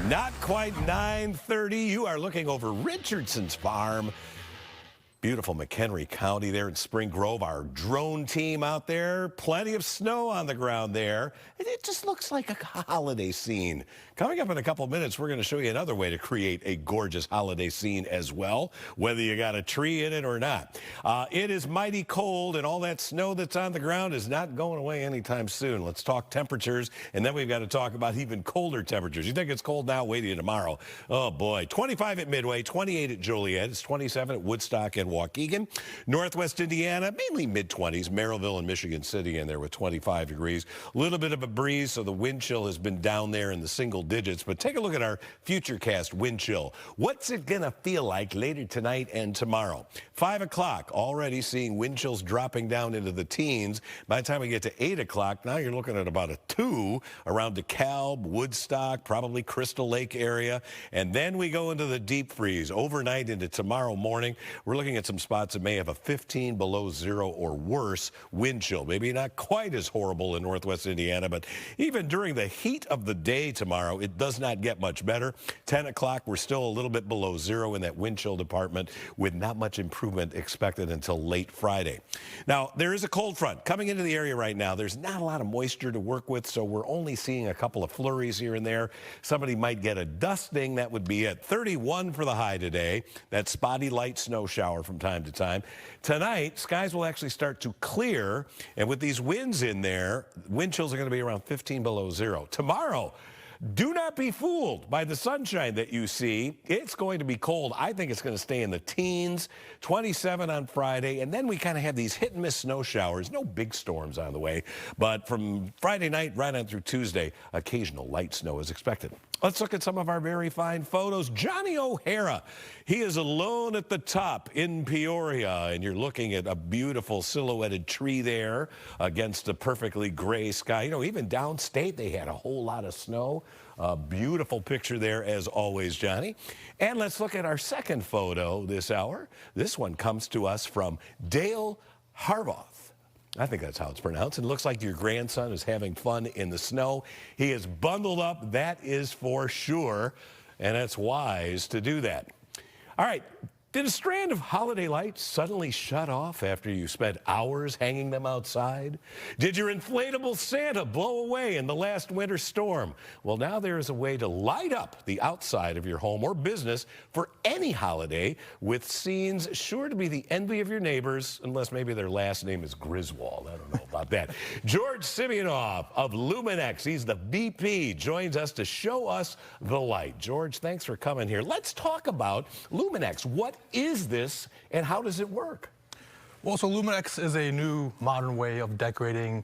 Not quite 9:30. You are looking over Richardson's farm. Beautiful McHenry County there in Spring Grove. Our drone team out there. Plenty of snow on the ground there. It just looks like a holiday scene. Coming up in a couple minutes, we're going to show you another way to create a gorgeous holiday scene as well, whether you got a tree in it or not. It is mighty cold, and all that snow that's on the ground is not going away anytime soon. Let's talk temperatures, and then we've got to talk about even colder temperatures. You think it's cold now? Wait till tomorrow. Oh, boy. 25 at Midway, 28 at Joliet. It's 27 at Woodstock and Waukegan. Northwest Indiana, mainly mid-20s. Merrillville and Michigan City in there with 25 degrees. A little bit of a breeze, so the wind chill has been down there in the single digits. But take a look at our Futurecast wind chill. What's it going to feel like later tonight and tomorrow? 5 o'clock, already seeing wind chills dropping down into the teens. By the time we get to 8 o'clock, now you're looking at about a 2 around DeKalb, Woodstock, probably Crystal Lake area. And then we go into the deep freeze overnight into tomorrow morning. We're looking at some spots that may have a 15 below zero or worse wind chill. Maybe not quite as horrible in Northwest Indiana, but even during the heat of the day tomorrow, it does not get much better. 10 o'clock, we're still a little bit below zero in that wind chill department with not much improvement expected until late Friday. Now, there is a cold front coming into the area right now. There's not a lot of moisture to work with, so we're only seeing a couple of flurries here and there. Somebody might get a dusting. That would be it. 31 for the high today. That spotty light snow shower from time to time. Tonight, skies will actually start to clear, and with these winds in there, wind chills are going to be around 15 below zero. Tomorrow, do not be fooled by the sunshine that you see. It's going to be cold. I think it's going to stay in the teens, 27 on Friday, and then we kind of have these hit and miss snow showers. No big storms on the way, but from Friday night right on through Tuesday, occasional light snow is expected. Let's look at some of our very fine photos. Johnny O'Hara, he is alone at the top in Peoria, and you're looking at a beautiful silhouetted tree there against a perfectly gray sky. You know, even downstate, they had a whole lot of snow. A beautiful picture there, as always, Johnny. And let's look at our second photo this hour. This one comes to us from Dale Harbaugh. I think that's how it's pronounced. It looks like your grandson is having fun in the snow. He is bundled up, that is for sure, and it's wise to do that. All right. Did a strand of holiday lights suddenly shut off after you spent hours hanging them outside? Did your inflatable Santa blow away in the last winter storm? Well, now there is a way to light up the outside of your home or business for any holiday with scenes sure to be the envy of your neighbors, unless maybe their last name is Griswold. I don't know about that. George Simeonoff of Luminex, he's the VP, joins us to show us the light. George, thanks for coming here. Let's talk about Luminex. What is this and how does it work? Well, so Luminex is a new modern way of decorating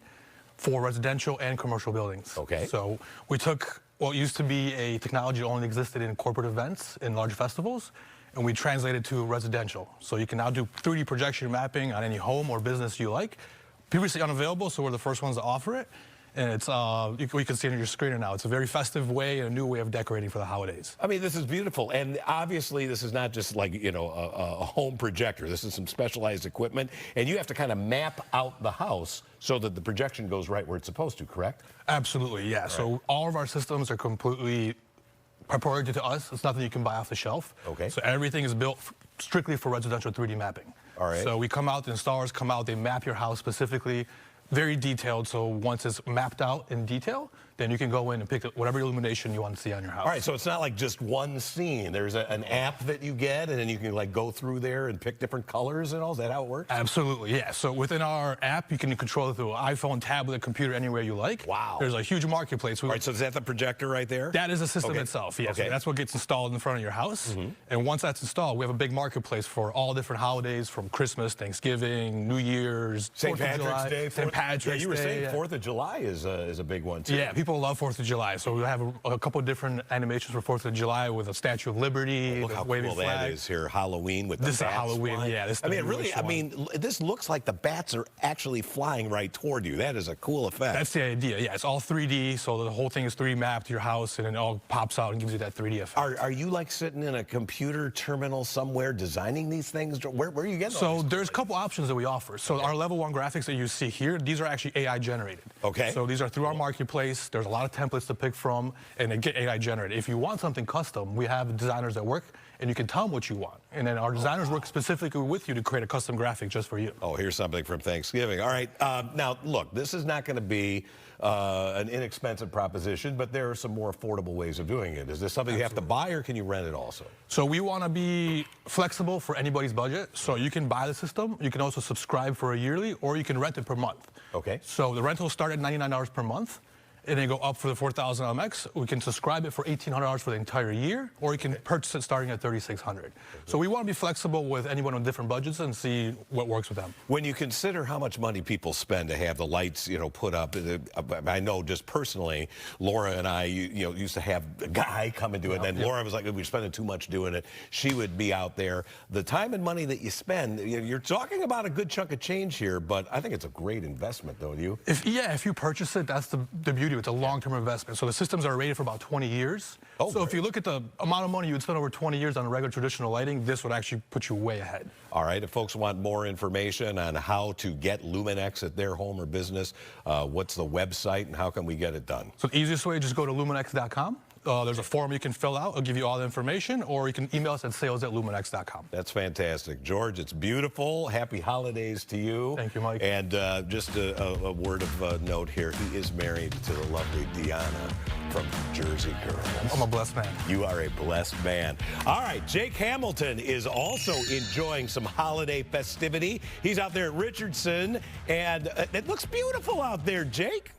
for residential and commercial buildings. Okay. So we took what used to be a technology that only existed in corporate events and large festivals, and we translated to residential. So you can now do 3D projection mapping on any home or business you like. Previously unavailable, so we're the first ones to offer it. And it's, you can see it on your screen now. It's a very festive way and a new way of decorating for the holidays. I mean, this is beautiful. And obviously, this is not just like, you know, a home projector. This is some specialized equipment. And you have to kind of map out the house so that the projection goes right where it's supposed to, correct? Absolutely, yeah. Right. So all of our systems are completely proprietary to us. It's nothing you can buy off the shelf. Okay. So everything is built strictly for residential 3D mapping. All right. So we come out, the installers come out, they map your house specifically. Very detailed, so once it's mapped out in detail, then you can go in and pick whatever illumination you want to see on your house. All right, so it's not like just one scene. There's an app that you get, and then you can like go through there and pick different colors and all. Is that how it works? Absolutely, yeah. So within our app, you can control it through an iPhone, tablet, computer, anywhere you like. Wow. There's a huge marketplace. All right, so is that the projector right there? That is the system itself, yes. Okay. So that's what gets installed in front of your house. And once that's installed, we have a big marketplace for all different holidays, from Christmas, Thanksgiving, New Year's, St. Patrick's Day. St. Patrick's Day. Yeah, you were saying 4th of July is a big one, too. Yeah, people love 4th of July. So we have a couple of different animations for 4th of July with a Statue of Liberty, look how waving cool flag. that is here. Halloween with the bats. This is Halloween, flying. yeah. I mean, really, this looks like the bats are actually flying right toward you. That is a cool effect. That's the idea, yeah. It's all 3D, so the whole thing is 3D mapped to your house, and it all pops out and gives you that 3D effect. Are you like sitting in a computer terminal somewhere designing these things? Where are you getting all So these there's a couple options that we offer. So our level 1 graphics that you see here, these are actually AI generated. Okay. So these are through our marketplace. There's a lot of templates to pick from, and they get AI generated. If you want something custom, we have designers that work, and you can tell them what you want. And then our designers work specifically with you to create a custom graphic just for you. Oh, here's something from Thanksgiving. All right. Now, look, this is not going to be an inexpensive proposition, but there are some more affordable ways of doing it. Is this something you have to buy, or can you rent it also? So we want to be flexible for anybody's budget. So you can buy the system. You can also subscribe for a yearly, or you can rent it per month. Okay. So the rentals start at $99 per month. and they go up for the 4000 LMX. We can subscribe it for $1,800 for the entire year, or you can purchase it starting at $3,600. So we want to be flexible with anyone on different budgets and see what works with them. When you consider how much money people spend to have the lights, you know, put up, I know just personally, Laura and I, used to have a guy come and do it. And then Laura was like, we're spending too much doing it. She would be out there. The time and money that you spend, you're talking about a good chunk of change here, but I think it's a great investment, don't you? If you purchase it, that's the beauty. It's a long-term investment. So the systems are rated for about 20 years. So great. if you look at the amount of money you would spend over 20 years on a regular traditional lighting, this would actually put you way ahead. All right, if folks want more information on how to get Luminex at their home or business, what's the website and how can we get it done? So the easiest way, just go to luminex.com. There's a form you can fill out. It'll give you all the information, or you can email us at sales@luminex.com. That's fantastic. George, it's beautiful. Happy holidays to you. Thank you, Mike. And just a word of note here. He is married to the lovely Deanna from Jersey Girls. I'm a blessed man. You are a blessed man. All right, Jake Hamilton is also enjoying some holiday festivity. He's out there at Richardson, and it looks beautiful out there, Jake.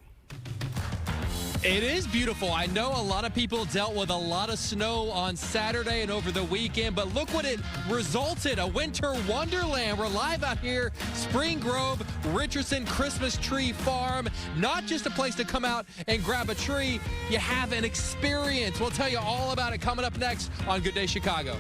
It is beautiful. I know a lot of people dealt with a lot of snow on Saturday and over the weekend, but look what it resulted, a winter wonderland. We're live out here, Spring Grove, Richardson Christmas Tree Farm. Not just a place to come out and grab a tree, you have an experience. We'll tell you all about it coming up next on Good Day Chicago.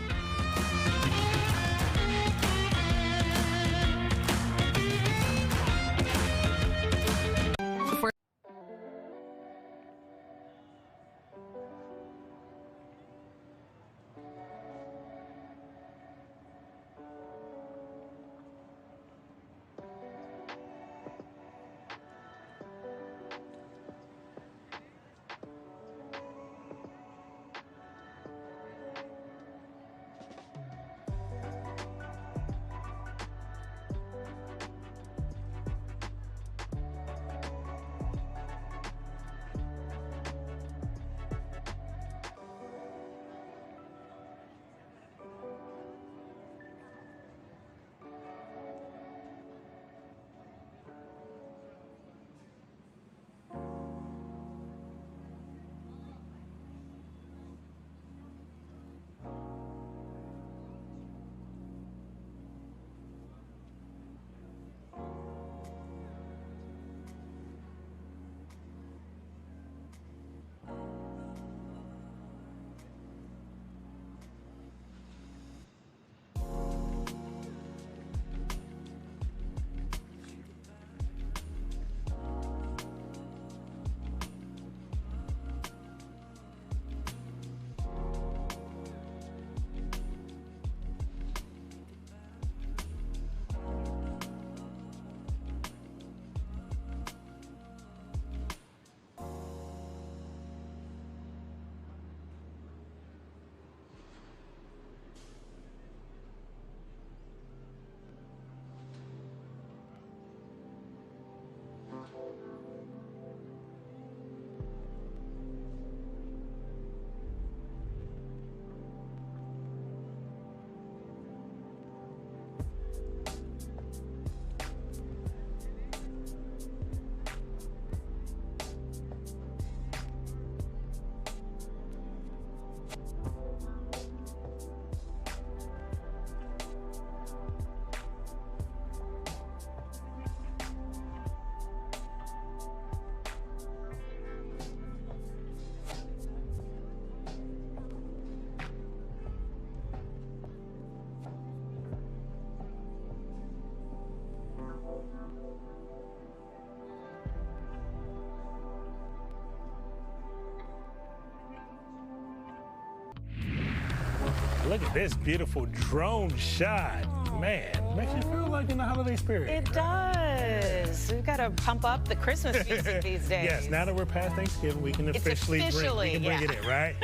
Look at this beautiful drone shot. Man, makes you feel like in the holiday spirit. It does. We've got to pump up the Christmas music these days. Yes, now that we're past Thanksgiving, we can officially bring it in, right?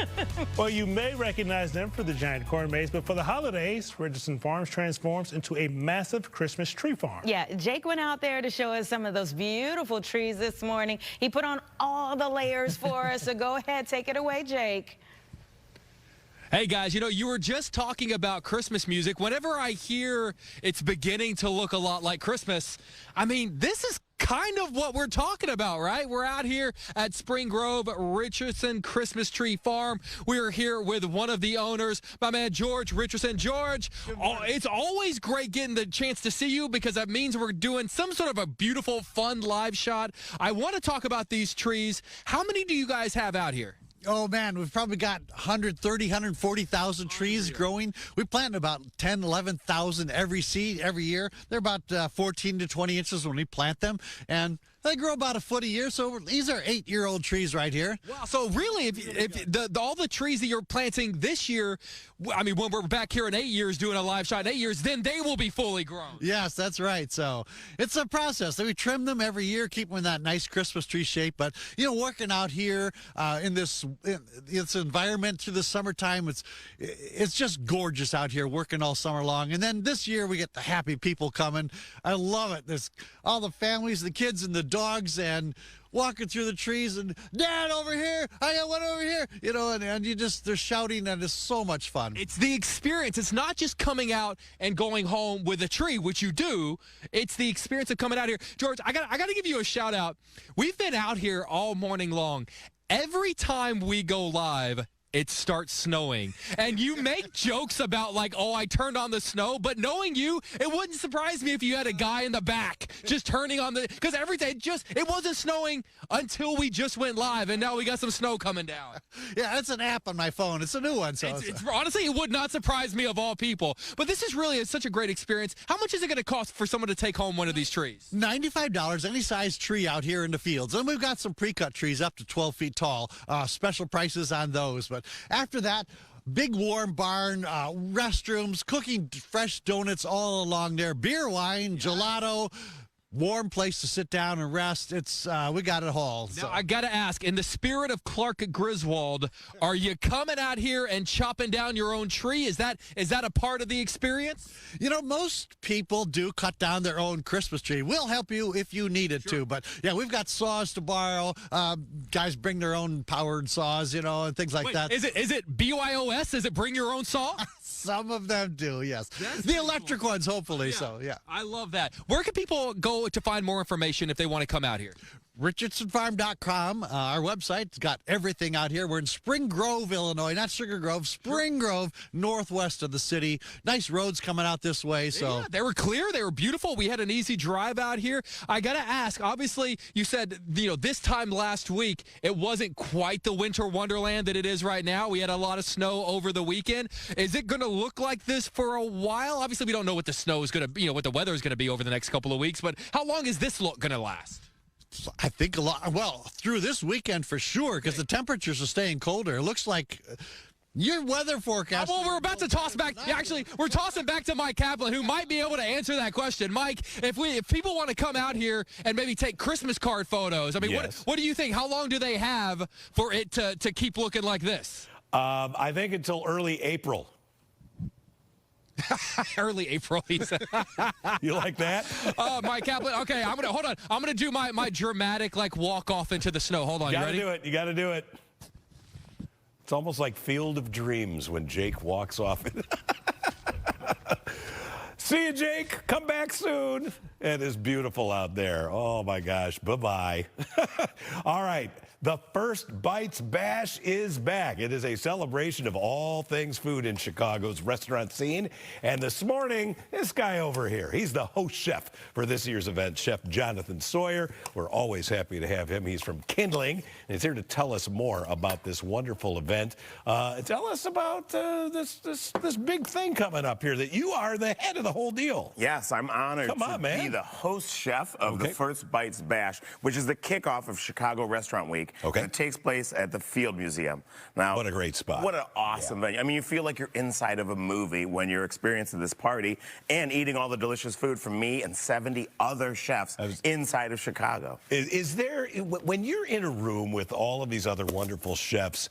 Well, you may recognize them for the giant corn maze, but for the holidays, Richardson Farms transforms into a massive Christmas tree farm. Yeah, Jake went out there to show us some of those beautiful trees this morning. He put on all the layers for us, so go ahead, take it away, Jake. Hey guys, you were just talking about Christmas music. Whenever I hear it's beginning to look a lot like Christmas, I mean, this is kind of what we're talking about, right? We're out here at Spring Grove Richardson Christmas Tree Farm. We're here with one of the owners, my man George Richardson. George, it's always great getting the chance to see you because that means we're doing some sort of a beautiful, fun live shot. I want to talk about these trees. How many do you guys have out here? Oh, man, we've probably got 130, 140,000 trees growing. We plant about 10, 11,000 every seed every year. They're about 14 to 20 inches when we plant them, and they grow about a foot a year. So these are 8-year-old trees right here. Wow. So really, if all the trees that you're planting this year, I mean, when we're back here in 8 years doing a live shot in 8 years, then they will be fully grown. Yes, that's right. So it's a process. We trim them every year, keep them in that nice Christmas tree shape. But, you know, working out here in this environment through the summertime, it's just gorgeous out here working all summer long. And then this year we get the happy people coming. I love it. There's all the families, the kids, and the dogs, and walking through the trees, and Dad over here, I got one over here, you know, and you just, they're shouting, and it's so much fun. It's the experience. It's not just coming out and going home with a tree, which you do. It's the experience of coming out here. George, I got to give you a shout out. We've been out here all morning long. Every time we go live, it starts snowing. And you make jokes about like, oh, I turned on the snow. But knowing you, it wouldn't surprise me if you had a guy in the back just turning on the, because every day it wasn't snowing until we just went live. And now we got some snow coming down. Yeah, it's an app on my phone. It's a new one. So honestly, it would not surprise me of all people. But this is really such a great experience. How much is it going to cost for someone to take home one of these trees? $95, any size tree out here in the fields. And we've got some pre-cut trees up to 12 feet tall. Special prices on those. But after that, big warm barn, restrooms, cooking fresh donuts all along there, beer, wine, gelato, warm place to sit down and rest. It's we got it all. So. Now, I got to ask, in the spirit of Clark Griswold, are you coming out here and chopping down your own tree? Is that a part of the experience? You know, most people do cut down their own Christmas tree. We'll help you if you needed to. But, yeah, we've got saws to borrow. Guys bring their own powered saws, you know, and things like that. Is it BYOS? Is it bring your own saw? Some of them do, yes. The electric ones, hopefully, so, yeah. I love that. Where can people go to find more information if they want to come out here? RichardsonFarm.com. Our website's got everything out here. We're in Spring Grove, Illinois, not Sugar Grove, Spring Grove, northwest of the city. Nice roads coming out this way. So yeah, they were clear. They were beautiful. We had an easy drive out here. I got to ask, obviously, you said, you know, this time last week, it wasn't quite the winter wonderland that it is right now. We had a lot of snow over the weekend. Is it going to look like this for a while? Obviously, we don't know what the snow is going to be, you know, what the weather is going to be over the next couple of weeks, but how long is this look going to last? I think a lot, well, through this weekend for sure, because the temperatures are staying colder. It looks like your weather forecast. Well, we're about to toss back. Actually, we're tossing back to Mike Kaplan, who might be able to answer that question. Mike, if people want to come out here and maybe take Christmas card photos, I mean, yes. what do you think? How long do they have for it to keep looking like this? I think until early April. Early April, he said. You like that? Mike Kaplan. Okay, I'm gonna do my dramatic like walk off into the snow. Hold on, you ready? Do it. You got to do it. It's almost like Field of Dreams when Jake walks off. See you, Jake. Come back soon. It is beautiful out there. Oh my gosh. Bye-bye. All right. The First Bites Bash is back. It is a celebration of all things food in Chicago's restaurant scene. And this morning, this guy over here, he's the host chef for this year's event, Chef Jonathan Sawyer. We're always happy to have him. He's from Kindling, and he's here to tell us more about this wonderful event. Tell us about this big thing coming up here, that you are the head of the whole deal. Yes, I'm honored to be the host chef of the First Bites Bash, which is the kickoff of Chicago Restaurant Week. Okay. And it takes place at the Field Museum. Now, what a great spot. What an awesome venue. I mean, you feel like you're inside of a movie when you're experiencing this party and eating all the delicious food from me and 70 other chefs inside of Chicago. Is there, when you're in a room with all of these other wonderful chefs,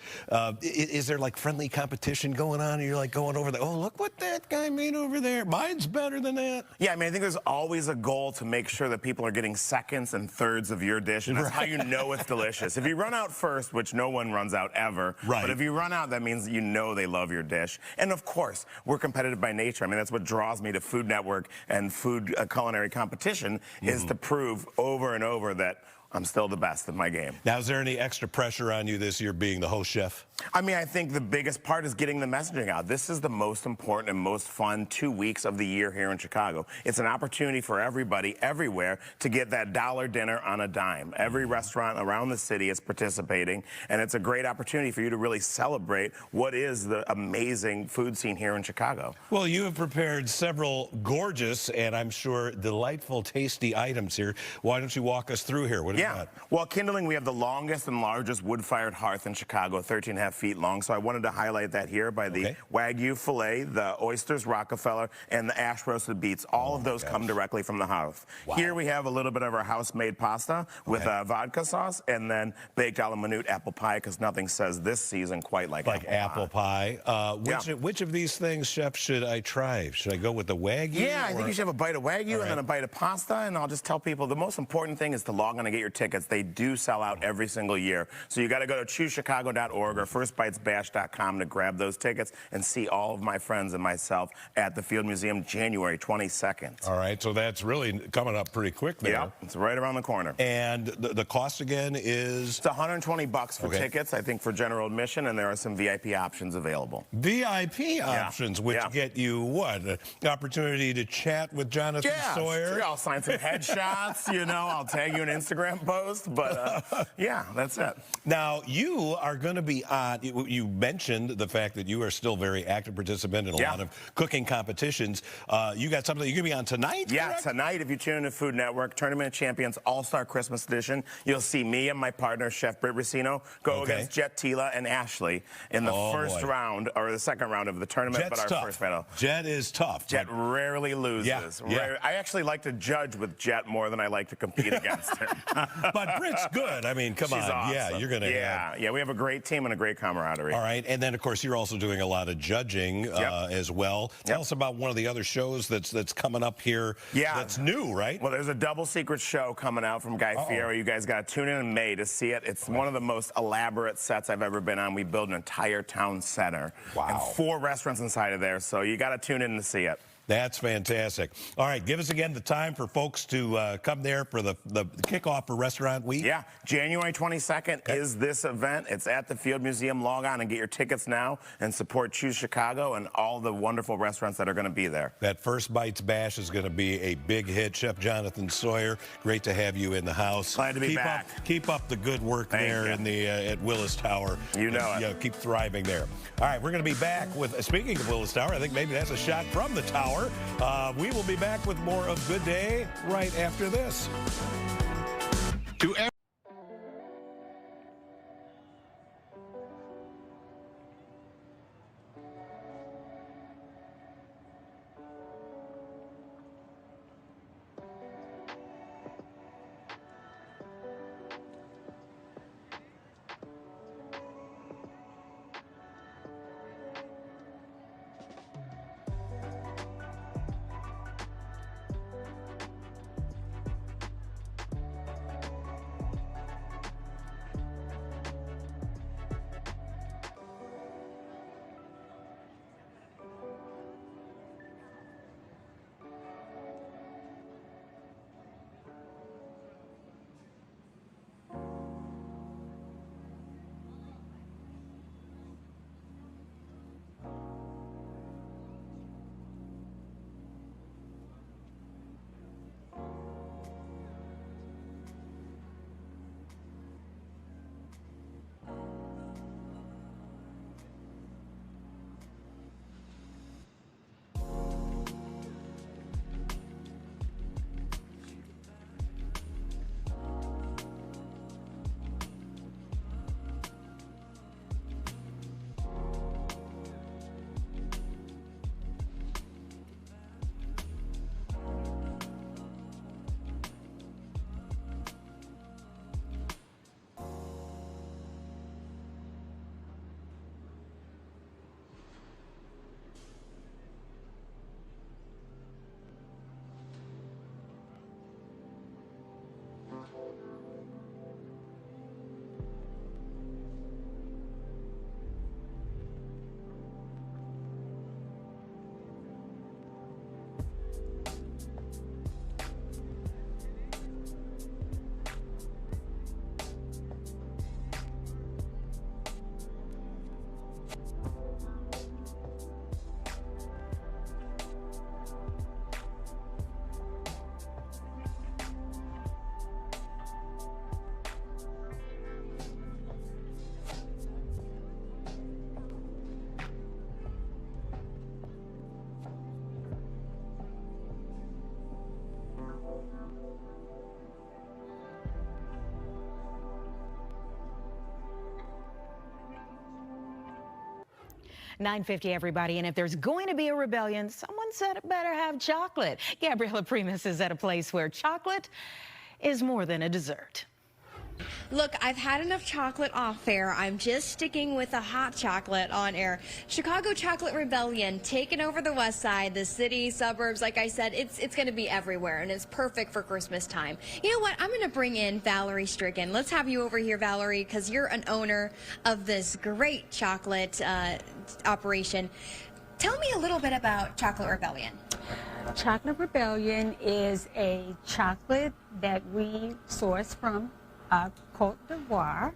is there like friendly competition going on? And you're like going over there, oh, look what that guy made over there. Mine's better than that. Yeah, I mean, I think there's always a goal to make sure that people are getting seconds and thirds of your dish, and that's how you know it's delicious. If If you run out first, which no one runs out ever, Right. but if you run out, that means you know they love your dish. And of course, we're competitive by nature. I mean, that's what draws me to Food Network and food culinary competition is to prove over and over that I'm still the best at my game. Now, is there any extra pressure on you this year being the host chef? I mean, I think the biggest part is getting the messaging out. This is the most important and most fun 2 weeks of the year here in Chicago. It's an opportunity for everybody, everywhere, to get that dollar dinner on a dime. Every restaurant around the city is participating, and it's a great opportunity for you to really celebrate what is the amazing food scene here in Chicago. Well, you have prepared several gorgeous and I'm sure delightful, tasty items here. Why don't you walk us through here? What is that? Well, kindling, we have the longest and largest wood-fired hearth in Chicago, 13.5 feet long. So I wanted to highlight that here by the Wagyu filet, the oysters Rockefeller, and the ash roasted beets. All of those come directly from the hearth. Wow. Here we have a little bit of our house-made pasta with vodka sauce, and then baked a la minute apple pie, because nothing says this season quite like apple pie. Which of these things, Chef, should I try? Should I go with the Wagyu? Yeah, I think you should have a bite of Wagyu and then a bite of pasta, and I'll just tell people the most important thing is to log on and get your tickets. They do sell out every single year. So you got to go to choosechicago.org or firstbitesbash.com to grab those tickets and see all of my friends and myself at the Field Museum January 22nd. All right, so that's really coming up pretty quick there. Yep, it's right around the corner. And the cost again is? It's $120 for tickets, I think, for general admission, and there are some VIP options available. VIP options, which get you what? An opportunity to chat with Jonathan Sawyer? Sure, I'll sign some headshots, you know, I'll tag you an Instagram post, but yeah, that's it. Now, you are going to be on, you mentioned the fact that you are still a very active participant in a lot of cooking competitions. You got something you're going to be on tonight? Yeah, tonight, if you tune into Food Network, Tournament of Champions All-Star Christmas Edition, you'll see me and my partner, Chef Britt Racino, go against Jet Tila and Ashley in the first round, or the second round of the tournament, Jet's but our first battle. Jet is tough. Jet rarely loses. Yeah. I actually like to judge with Jet more than I like to compete against him. But Britt's good. I mean, come She's on. awesome. Yeah, you're going to Yeah, we have a great team and a great camaraderie. All right, and then, of course, you're also doing a lot of judging as well. Tell us about one of the other shows that's coming up here that's new, right? Well, there's a double secret show coming out from Guy Fieri. You guys got to tune in May to see it. It's one of the most elaborate sets I've ever been on. We build an entire town center and 4 restaurants inside of there, so you got to tune in to see it. That's fantastic. All right, give us again the time for folks to come there for the kickoff for Restaurant Week. Yeah, January 22nd is this event. It's at the Field Museum. Log on and get your tickets now and support Choose Chicago and all the wonderful restaurants that are going to be there. That First Bites Bash is going to be a big hit. Chef Jonathan Sawyer, great to have you in the house. Glad to be back. Keep up the good work there in the at Willis Tower. You know it. You know, keep thriving there. All right, we're going to be back with, speaking of Willis Tower, I think maybe that's a shot from the tower. We will be back with more of Good Day right after this. 9:50, everybody. And if there's going to be a rebellion, someone said it better have chocolate. Gabriella Primus is at a place where chocolate is more than a dessert. Look, I've had enough chocolate off air. I'm just sticking with the hot chocolate on air. Chicago Chocolate Rebellion, taking over the west side, the city, suburbs. Like I said, it's going to be everywhere, and it's perfect for Christmas time. You know what? I'm going to bring in Valerie Stricken. Let's have you over here, Valerie, because you're an owner of this great chocolate operation. Tell me a little bit about Chocolate Rebellion. Chocolate Rebellion is a chocolate that we source from Côte d'Ivoire.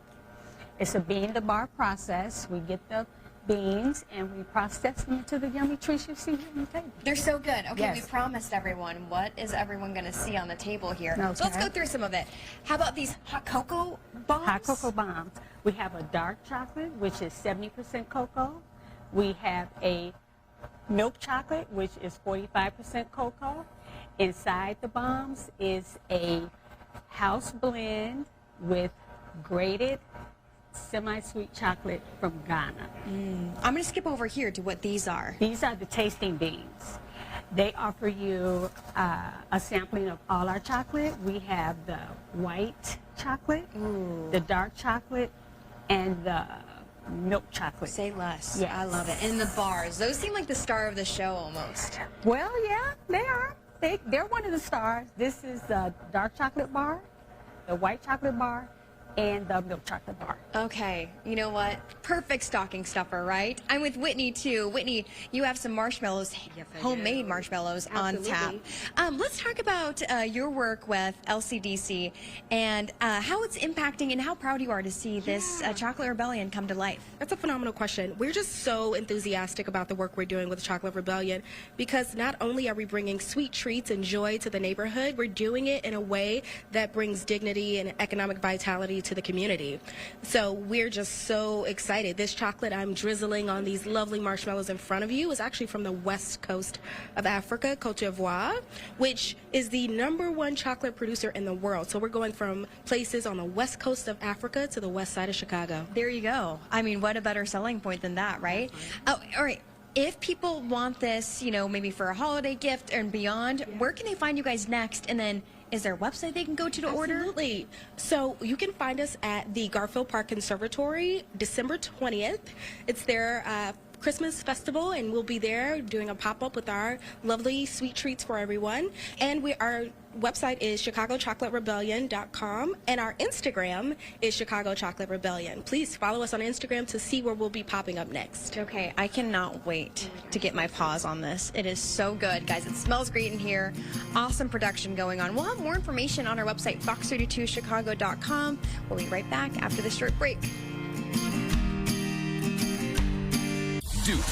It's a bean-to-bar process. We get the beans and we process them into the yummy treats you see here on the table. They're so good. Okay, Yes. we promised everyone. What is everyone going to see on the table here? Okay. So let's go through some of it. How about these hot cocoa bombs? Hot cocoa bombs. We have a dark chocolate, which is 70% cocoa. We have a milk chocolate, which is 45% cocoa. Inside the bombs is a house blend with grated semi-sweet chocolate from Ghana. I'm going to skip over here to what these are. These are the tasting beans. They offer you a sampling of all our chocolate. We have the white chocolate, the dark chocolate, and the milk chocolate. Say less. Yes. I love it. And the bars. Those seem like the star of the show almost. Well, yeah, they are. They're one of the stars. This is the dark chocolate bar, the white chocolate bar, and the milk chocolate bar. Okay, you know what? Perfect stocking stuffer, right? I'm with Whitney, too. Whitney, you have some marshmallows, homemade marshmallows on tap. Let's talk about your work with LCDC and how it's impacting and how proud you are to see this Chocolate Rebellion come to life. That's a phenomenal question. We're just so enthusiastic about the work we're doing with Chocolate Rebellion because not only are we bringing sweet treats and joy to the neighborhood, we're doing it in a way that brings dignity and economic vitality to the community. So we're just so excited. This chocolate I'm drizzling on these lovely marshmallows in front of you is actually from the west coast of Africa, Côte d'Ivoire, which is the #1 chocolate producer in the world. So we're going from places on the west coast of Africa to the west side of Chicago. There you go. I mean, what a better selling point than that, right? Oh, all right. If people want this, you know, maybe for a holiday gift and beyond, where can they find you guys next? And then is there a website they can go to order? Absolutely. So you can find us at the Garfield Park Conservatory, December 20th. It's their Christmas festival, and we'll be there doing a pop-up with our lovely sweet treats for everyone. And our website is chicagochocolaterebellion.com, and our Instagram is Chicago Chocolate Rebellion. Please follow us on Instagram to see where we'll be popping up next. Okay, I cannot wait to get my paws on this. It is so good, guys. It smells great in here. Awesome production going on. We'll have more information on our website, fox32chicago.com. We'll be right back after this short break. Duke.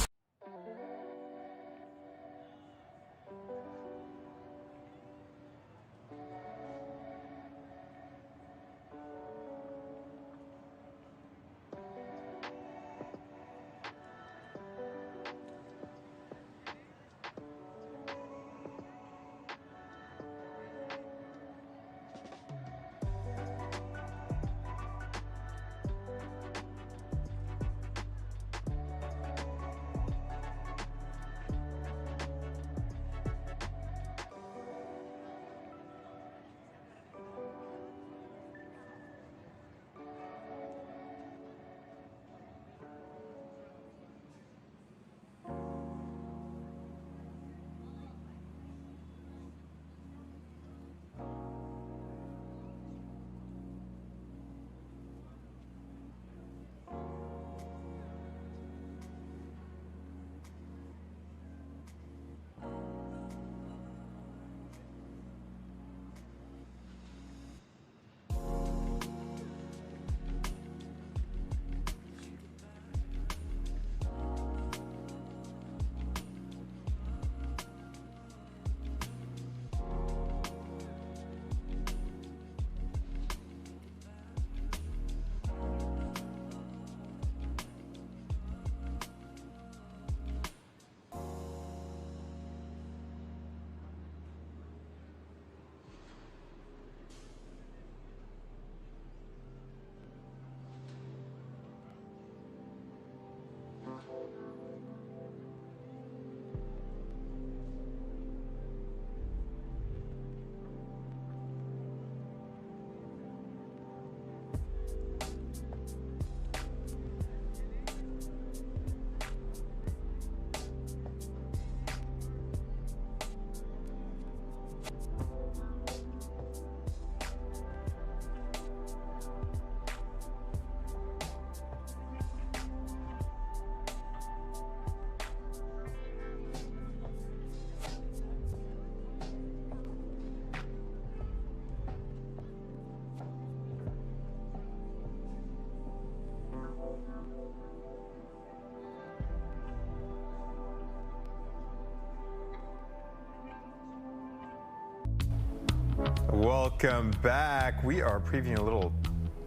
Welcome back. We are previewing a little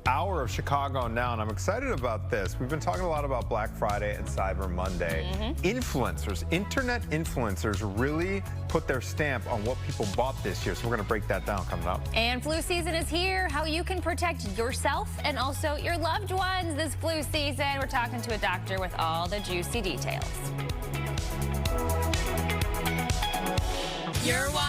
hour of Chicago now, and I'm excited about this. We've been talking a lot about Black Friday and Cyber Monday. Influencers, internet influencers really put their stamp on what people bought this year, so we're going to break that down coming up. And flu season is here. How you can protect yourself and also your loved ones this flu season. We're talking to a doctor with all the juicy details. You're watching.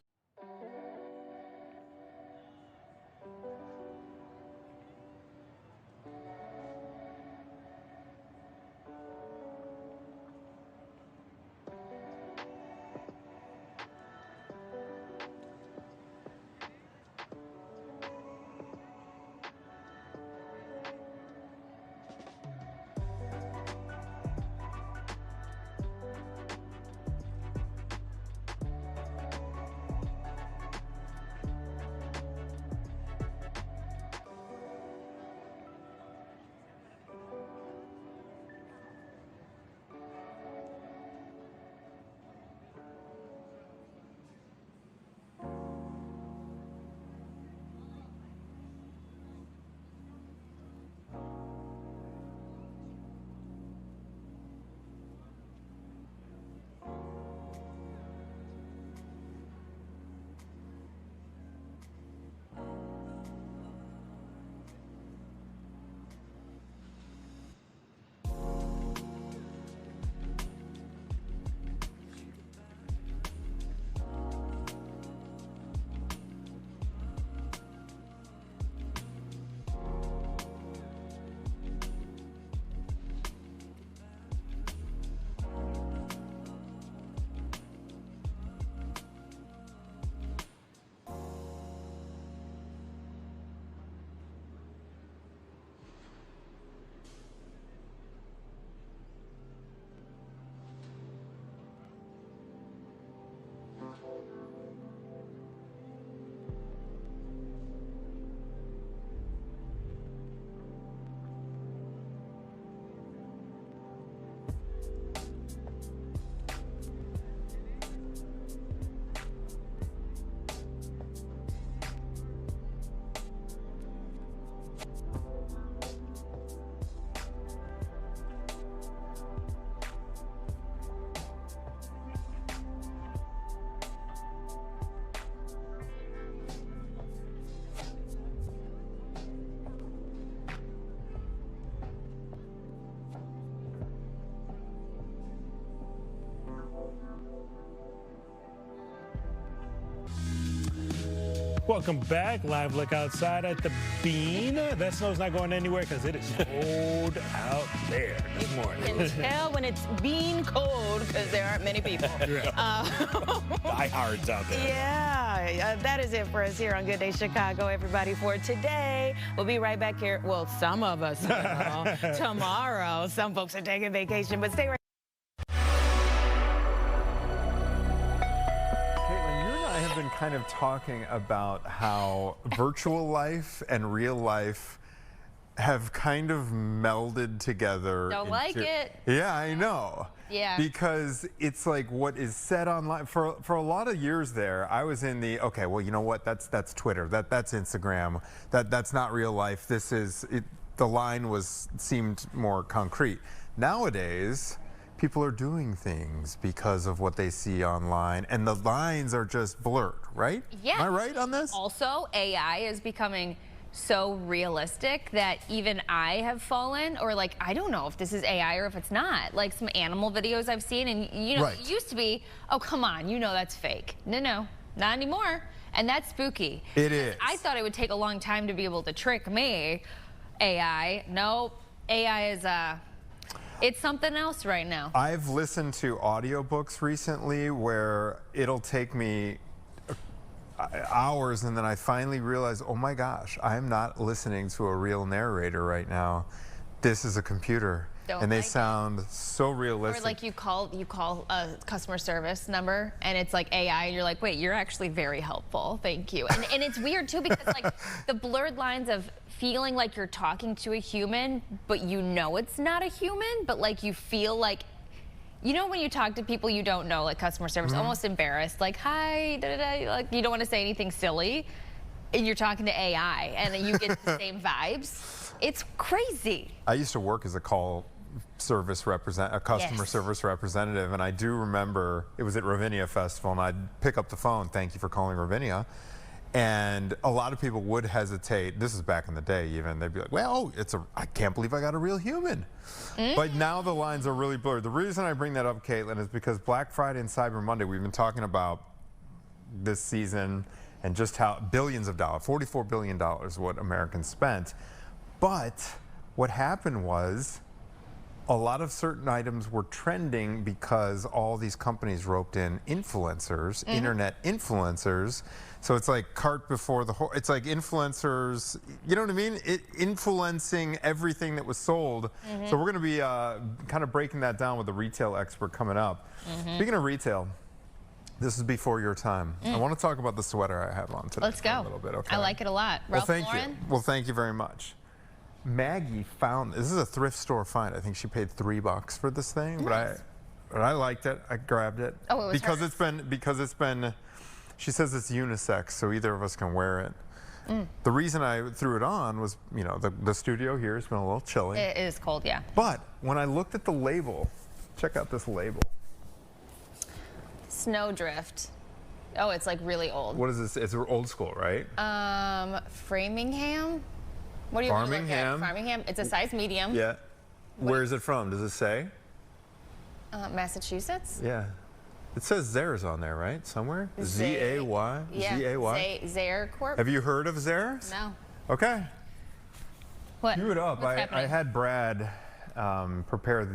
Welcome back. Live look outside at the Bean. That snow's not going anywhere because it is cold out there this morning. You can tell when it's bean cold because there aren't many people. Diehards out there. Yeah, that is it for us here on Good Day Chicago, everybody, for today. We'll be right back here. Well, some of us tomorrow. Some folks are taking vacation, but stay right. Have been kind of talking about how virtual life and real life have kind of melded together. Don't like it. Yeah, I know. Yeah. Because it's like what is said online for a lot of years there. I was in the okay. Well, you know what? That's Twitter. That's Instagram. That's not real life. This is it. The line seemed more concrete. Nowadays, people are doing things because of what they see online, and the lines are just blurred, right? Yeah. Am I right on this? Also, AI is becoming so realistic that even I have fallen, or like, I don't know if this is AI or if it's not. Like some animal videos I've seen, and you know, It used to be, oh, come on, you know that's fake. No, not anymore. And that's spooky. It is. I thought it would take a long time to be able to trick me. AI, no, AI is it's something else right now. I've listened to audiobooks recently where it'll take me hours, and then I finally realize, oh my gosh, I'm not listening to a real narrator right now. This is a computer. And they sound so realistic. Or like you call a customer service number and it's like AI and you're like, wait, you're actually very helpful. Thank you. And it's weird too because like the blurred lines of feeling like you're talking to a human, but you know it's not a human, but like you feel like, you know when you talk to people you don't know, like customer service, almost embarrassed, like, hi, da, da, da, like you don't want to say anything silly. and you're talking to AI, and you get the same vibes. It's crazy. I used to work as a customer service representative, and I do remember it was at Ravinia Festival, and I'd pick up the phone, thank you for calling Ravinia, and a lot of people would hesitate. This is back in the day even. They'd be like, well, I can't believe I got a real human. But now the lines are really blurred. The reason I bring that up, Caitlin, is because Black Friday and Cyber Monday, we've been talking about this season and just how billions of dollars, $44 billion what Americans spent. But what happened was a lot of certain items were trending because all these companies roped in influencers, internet influencers. So it's like cart before the horse. It's like influencers, you know what I mean? Influencing everything that was sold. So we're going to be kind of breaking that down with a retail expert coming up. Speaking of retail, this is before your time. I want to talk about the sweater I have on today. Let's go. A little bit, okay? I like it a lot. Ralph Lauren? Lauren? Well, thank you very much. Maggie found, this is a thrift store find. I think she paid $3 for this thing, Nice. but I liked it. I grabbed it. Oh, it was because hers? it's been, she says it's unisex, so either of us can wear it. The reason I threw it on was, you know, the studio here has been a little chilly. It is cold, yeah. But when I looked at the label, check out this label. Snowdrift. Oh, it's like really old. What is this? It's old school, right? Framingham? What do you want to look at? Farmingham. Farmingham. It's a size medium. Yeah. Where is it from? Does it say? Massachusetts? Yeah. It says Zayre's on there, right? Somewhere? Z-A-Y? Yeah. Z-A-Y? Zayre Corp? Have you heard of Zayre's? No. Okay. What? Cue it up. What's I happening? had Brad prepare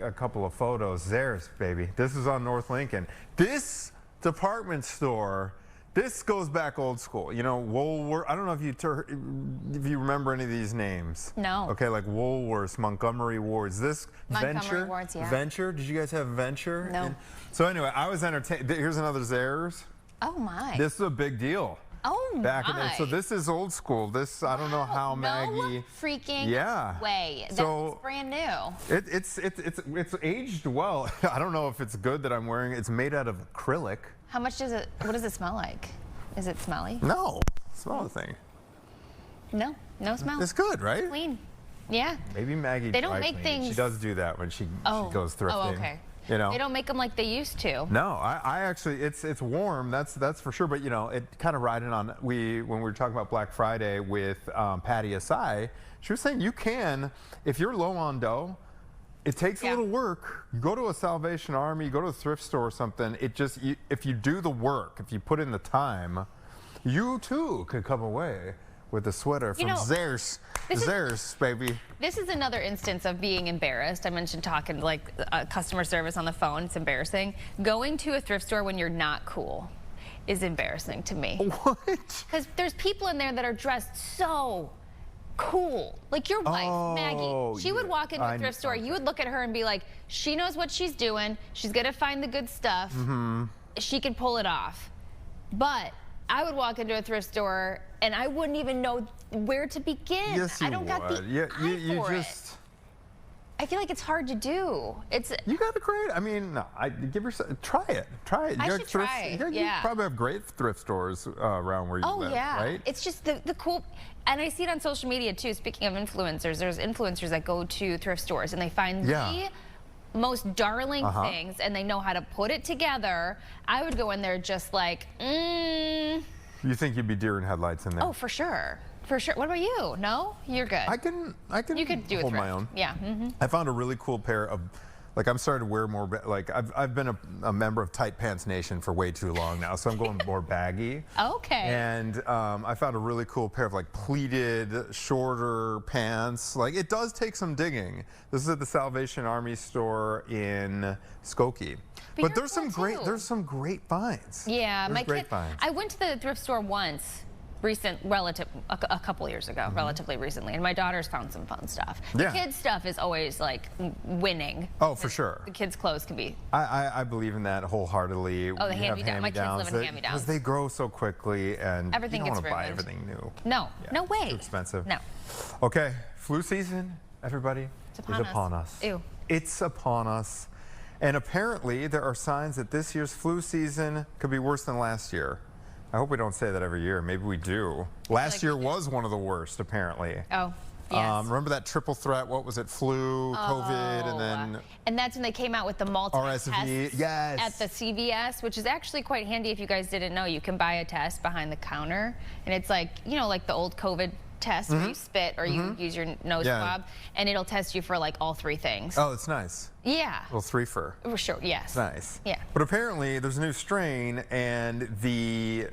a couple of photos. Zayre's, baby. This is on North Lincoln. This department store, this goes back old school. You know, Woolworth. I don't know if you remember any of these names. No. Okay, like Woolworths, Montgomery Wards. This Montgomery Venture. Wards, yeah. Venture. Did you guys have Venture? No. So anyway, I was entertained. Here's another Zayre's. Oh my. This is a big deal. Oh Back in my. So this is old school. This I don't know how Maggie. No freaking Yeah. way. So That's brand new. it's aged well. I don't know if it's good that I'm wearing it. It's made out of acrylic. How much does it? What does it smell like? Is it smelly? No, smell the thing. No, no smell. It's good, right? Clean. Yeah. Maybe Maggie. They don't dry make cleans. things. She does do that when she goes thrifting. Oh, okay. You know. They don't make them like they used to. No, I actually, it's warm. That's for sure. But you know, it kind of riding on. When we were talking about Black Friday with Patty Asai, she was saying you can, if you're low on dough, it takes a little work. You go to a Salvation Army, you go to a thrift store or something. It just, if you do the work, if you put in the time, you too could come away with a sweater from Zayre's. Zayre's, baby. This is another instance of being embarrassed. I mentioned talking like customer service on the phone. It's embarrassing. Going to a thrift store when you're not cool is embarrassing to me. What? Because there's people in there that are dressed so cool. Like your wife, Maggie. She would walk into a thrift store. You would look at her and be like, she knows what she's doing. She's going to find the good stuff. She can pull it off. But I would walk into a thrift store and I wouldn't even know where to begin. Yes, you I don't would. got the eye for it. I feel like it's hard to do. You got a great. I mean, no, give yourself try it. Try it. I should try it. You probably have great thrift stores around where you live. Oh yeah, right? It's just the cool, and I see it on social media too. Speaking of influencers, there's influencers that go to thrift stores and they find the most darling things and they know how to put it together. I would go in there just like, You think you'd be deer in headlights in there? Oh, for sure. For sure. What about you? No? You're good. I can You could do hold a my own. Yeah. I found a really cool pair of, like I'm starting to wear more, like I've been a member of Tight Pants Nation for way too long now, so I'm going more baggy. Okay. And I found a really cool pair of like pleated, shorter pants. Like it does take some digging. This is at the Salvation Army store in Skokie. But there's some great finds. Yeah, there's great finds. I went to the thrift store once. A couple years ago, relatively recently, and my daughter's found some fun stuff. The kids' stuff is always like winning. Oh, for sure. The kids' clothes can be. I believe in that wholeheartedly. Oh, the hand-me-down. My kids live in hand-me-downs. Because they grow so quickly, and everything you don't gets want to buy ruined. everything new. No, no way. Too expensive. No. Okay, flu season, everybody, is upon us. Ew. It's upon us. And apparently, there are signs that this year's flu season could be worse than last year. I hope we don't say that every year. Maybe we do. Last year was one of the worst, apparently. Oh, yes. Remember that triple threat? What was it? Flu, COVID, and then... And that's when they came out with the multi-test RSV, yes. at the CVS, which is actually quite handy if you guys didn't know. You can buy a test behind the counter, and it's like, you know, like the old COVID test where you spit or you use your nose swab, and it'll test you for like all 3 things. Oh, it's nice. Yeah. A little 3-fer. For sure, yes. Nice. Yeah. But apparently there's a new strain, and the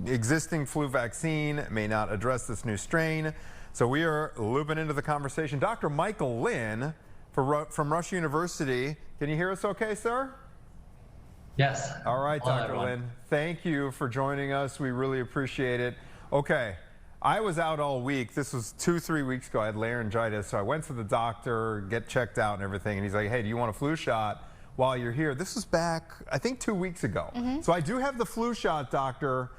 existing flu vaccine may not address this new strain. So we are looping into the conversation. Dr. Michael Lin from Rush University. Can you hear us okay, sir? Yes. All right, Hello, Dr. everyone. Lin. Thank you for joining us. We really appreciate it. Okay. I was out all week. This was 2-3 weeks ago. I had laryngitis, so I went to the doctor, get checked out and everything, and he's like, hey, do you want a flu shot while you're here? This was back, I think, 2 weeks ago. So I do have the flu shot, doctor.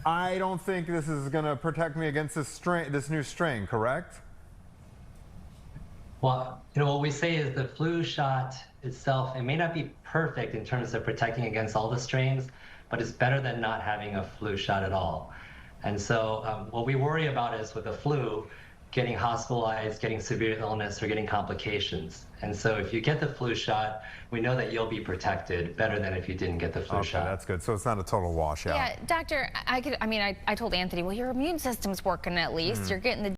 I don't think this is going to protect me against this new strain, correct? Well, you know, what we say is the flu shot itself, it may not be perfect in terms of protecting against all the strains, but it's better than not having a flu shot at all. And so what we worry about is with the flu, getting hospitalized, getting severe illness, or getting complications. And so if you get the flu shot, we know that you'll be protected better than if you didn't get the flu shot. That's good. So it's not a total washout. Yeah, doctor, I told Anthony, well, your immune system's working at least. You're getting the